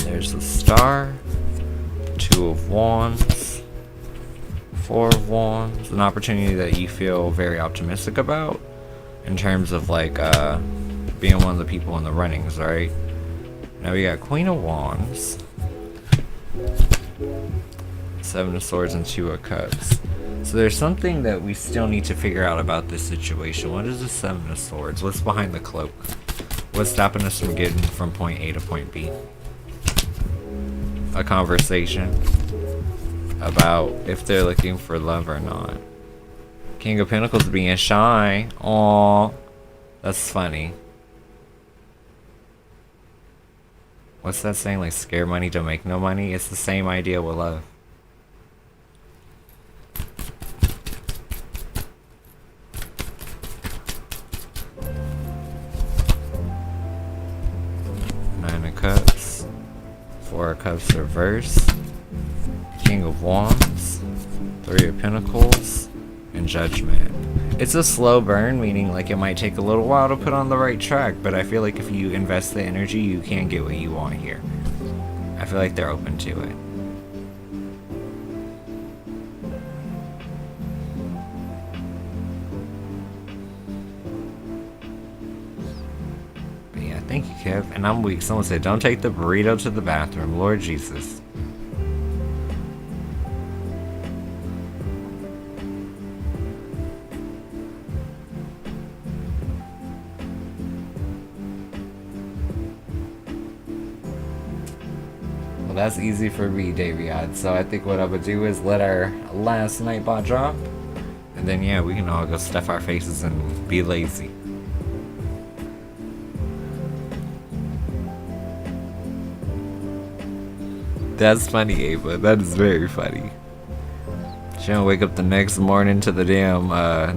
There's the Star. 2 of Wands, 4 of Wands, an opportunity that you feel very optimistic about in terms of like being one of the people in the runnings, right? Now we got Queen of Wands, 7 of Swords, and 2 of Cups. So there's something that we still need to figure out about this situation. What is the 7 of Swords? What's behind the cloak? What's stopping us from getting from point A to point B? A conversation about if they're looking for love or not. King of Pentacles being shy. Aww, that's funny. What's that saying? Like, scare money don't make no money? It's the same idea with love. Nine of Cups. 4 of Cups reverse, King of Wands, 3 of Pentacles, and Judgment. It's a slow burn, meaning like it might take a little while to put on the right track, but I feel like if you invest the energy, you can get what you want here. I feel like they're open to it. Thank you, Kev. And I'm weak. Someone said, don't take the burrito to the bathroom. Lord Jesus. Well, that's easy for me, Davion. So I think what I'm going to do is let our last Nightbot drop. And then, yeah, we can all go stuff our faces and be lazy. That's funny, Ava. That is very funny. She gonna wake up the next morning to the damn,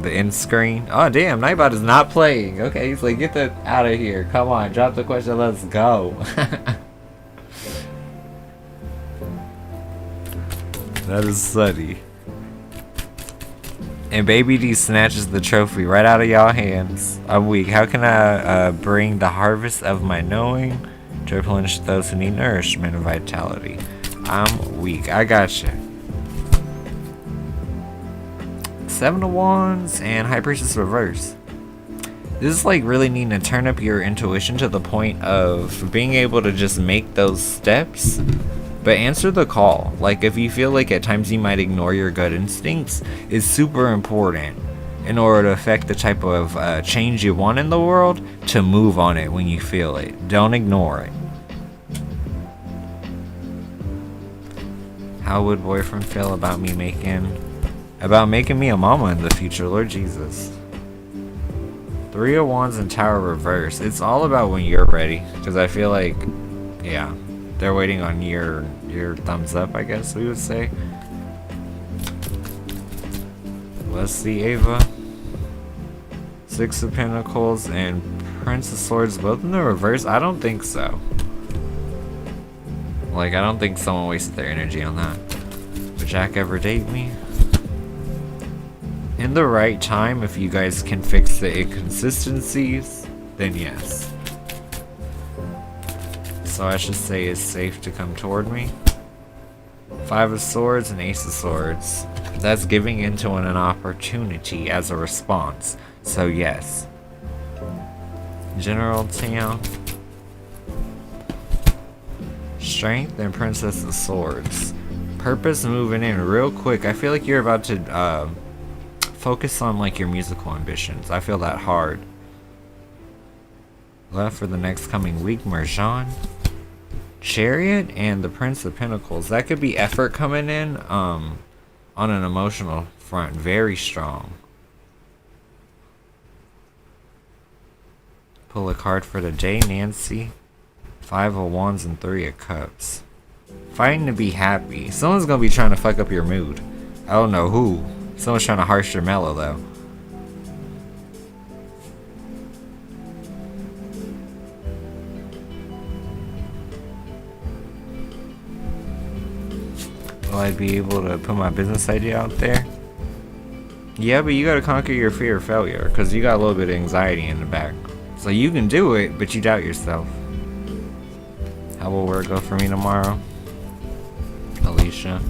the end screen. Oh, damn, Nightbot is not playing. Okay, he's like, get that out of here. Come on, drop the question, let's go. That is funny. And Baby D snatches the trophy right out of y'all hands. I'm weak. How can I bring the harvest of my knowing to replenish those who need nourishment and vitality? I'm weak. I gotcha. 7 of Wands and High Priestess reverse. This is like really needing to turn up your intuition to the point of being able to just make those steps, but answer the call. Like, if you feel like at times you might ignore your gut instincts, is super important in order to affect the type of change you want in the world, to move on it when you feel it. Don't ignore it. How would boyfriend feel about making me a mama in the future? Lord Jesus. 3 of Wands and Tower reverse. It's all about when you're ready, because I feel like, yeah, they're waiting on your thumbs up, I guess we would say. Let's see, Ava. 6 of Pentacles and Prince of Swords, both in the reverse. I don't think so. Like, I don't think someone wasted their energy on that. Would Jack ever date me? In the right time, if you guys can fix the inconsistencies, then yes. So I should say it's safe to come toward me. 5 of Swords and Ace of Swords. That's giving into an opportunity as a response. So yes. General Tian. Strength and Princess of Swords. Purpose moving in real quick. I feel like you're about to focus on like your musical ambitions. I feel that hard. Left for the next coming week, Marjan. Chariot and the Prince of Pentacles. That could be effort coming in on an emotional front. Very strong. Pull a card for the day, Nancy. 5 of Wands and 3 of Cups. Fighting to be happy. Someone's gonna be trying to fuck up your mood. I don't know who. Someone's trying to harsh your mellow though. Will I be able to put my business idea out there? Yeah, but you gotta conquer your fear of failure, because you got a little bit of anxiety in the back. So you can do it, but you doubt yourself. How will work go for me tomorrow? Alicia.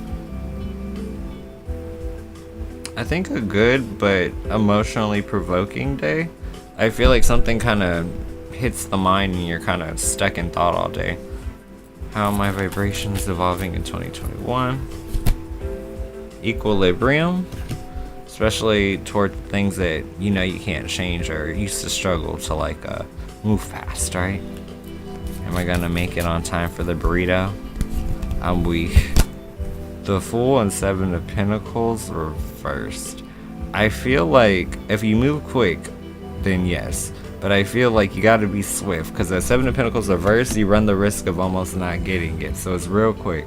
I think a good but emotionally provoking day. I feel like something kind of hits the mind and you're kind of stuck in thought all day. How are my vibrations evolving in 2021? Equilibrium. Especially toward things that you know you can't change or used to struggle to like move fast, right? Am I gonna make it on time for the burrito? I'm weak. The Fool and 7 of Pentacles reversed. I feel like if you move quick, then yes. But I feel like you gotta be swift, because at 7 of Pentacles reversed, you run the risk of almost not getting it. So it's real quick.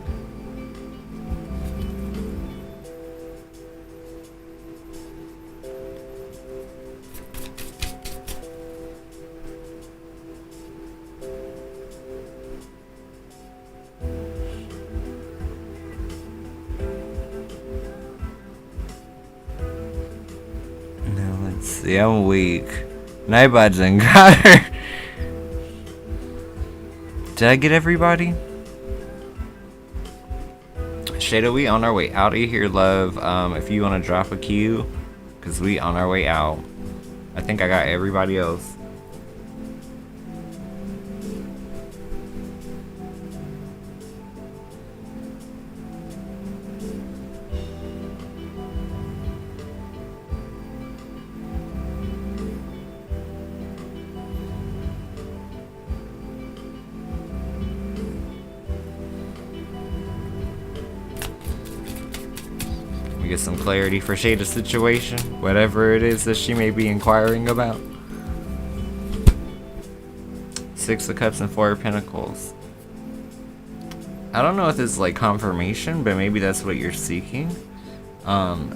See, I'm weak. NIGHTBOT done got her. Did I get everybody? Shada, we on our way out of here, love. If you want to drop a cue, because we on our way out. I think I got everybody else. Get some clarity for Shada's situation, whatever it is that she may be inquiring about. 6 of Cups and 4 of Pentacles. I don't know if this is like confirmation, but maybe that's what you're seeking.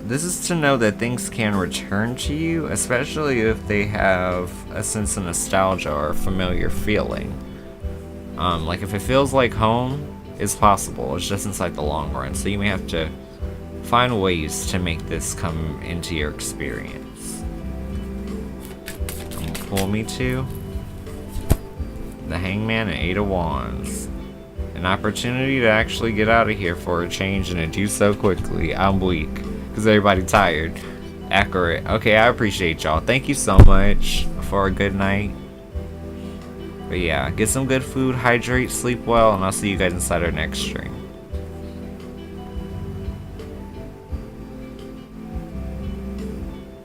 This is to know that things can return to you, especially if they have a sense of nostalgia or a familiar feeling. Like if it feels like home, it's possible. It's just inside the long run, so you may have to find ways to make this come into your experience. Pull me to the Hangman and 8 of Wands. An opportunity to actually get out of here for a change and to do so quickly. I'm weak because everybody tired. Accurate. Okay, I appreciate y'all. Thank you so much for a good night. But yeah, get some good food, hydrate, sleep well, and I'll see you guys inside our next stream.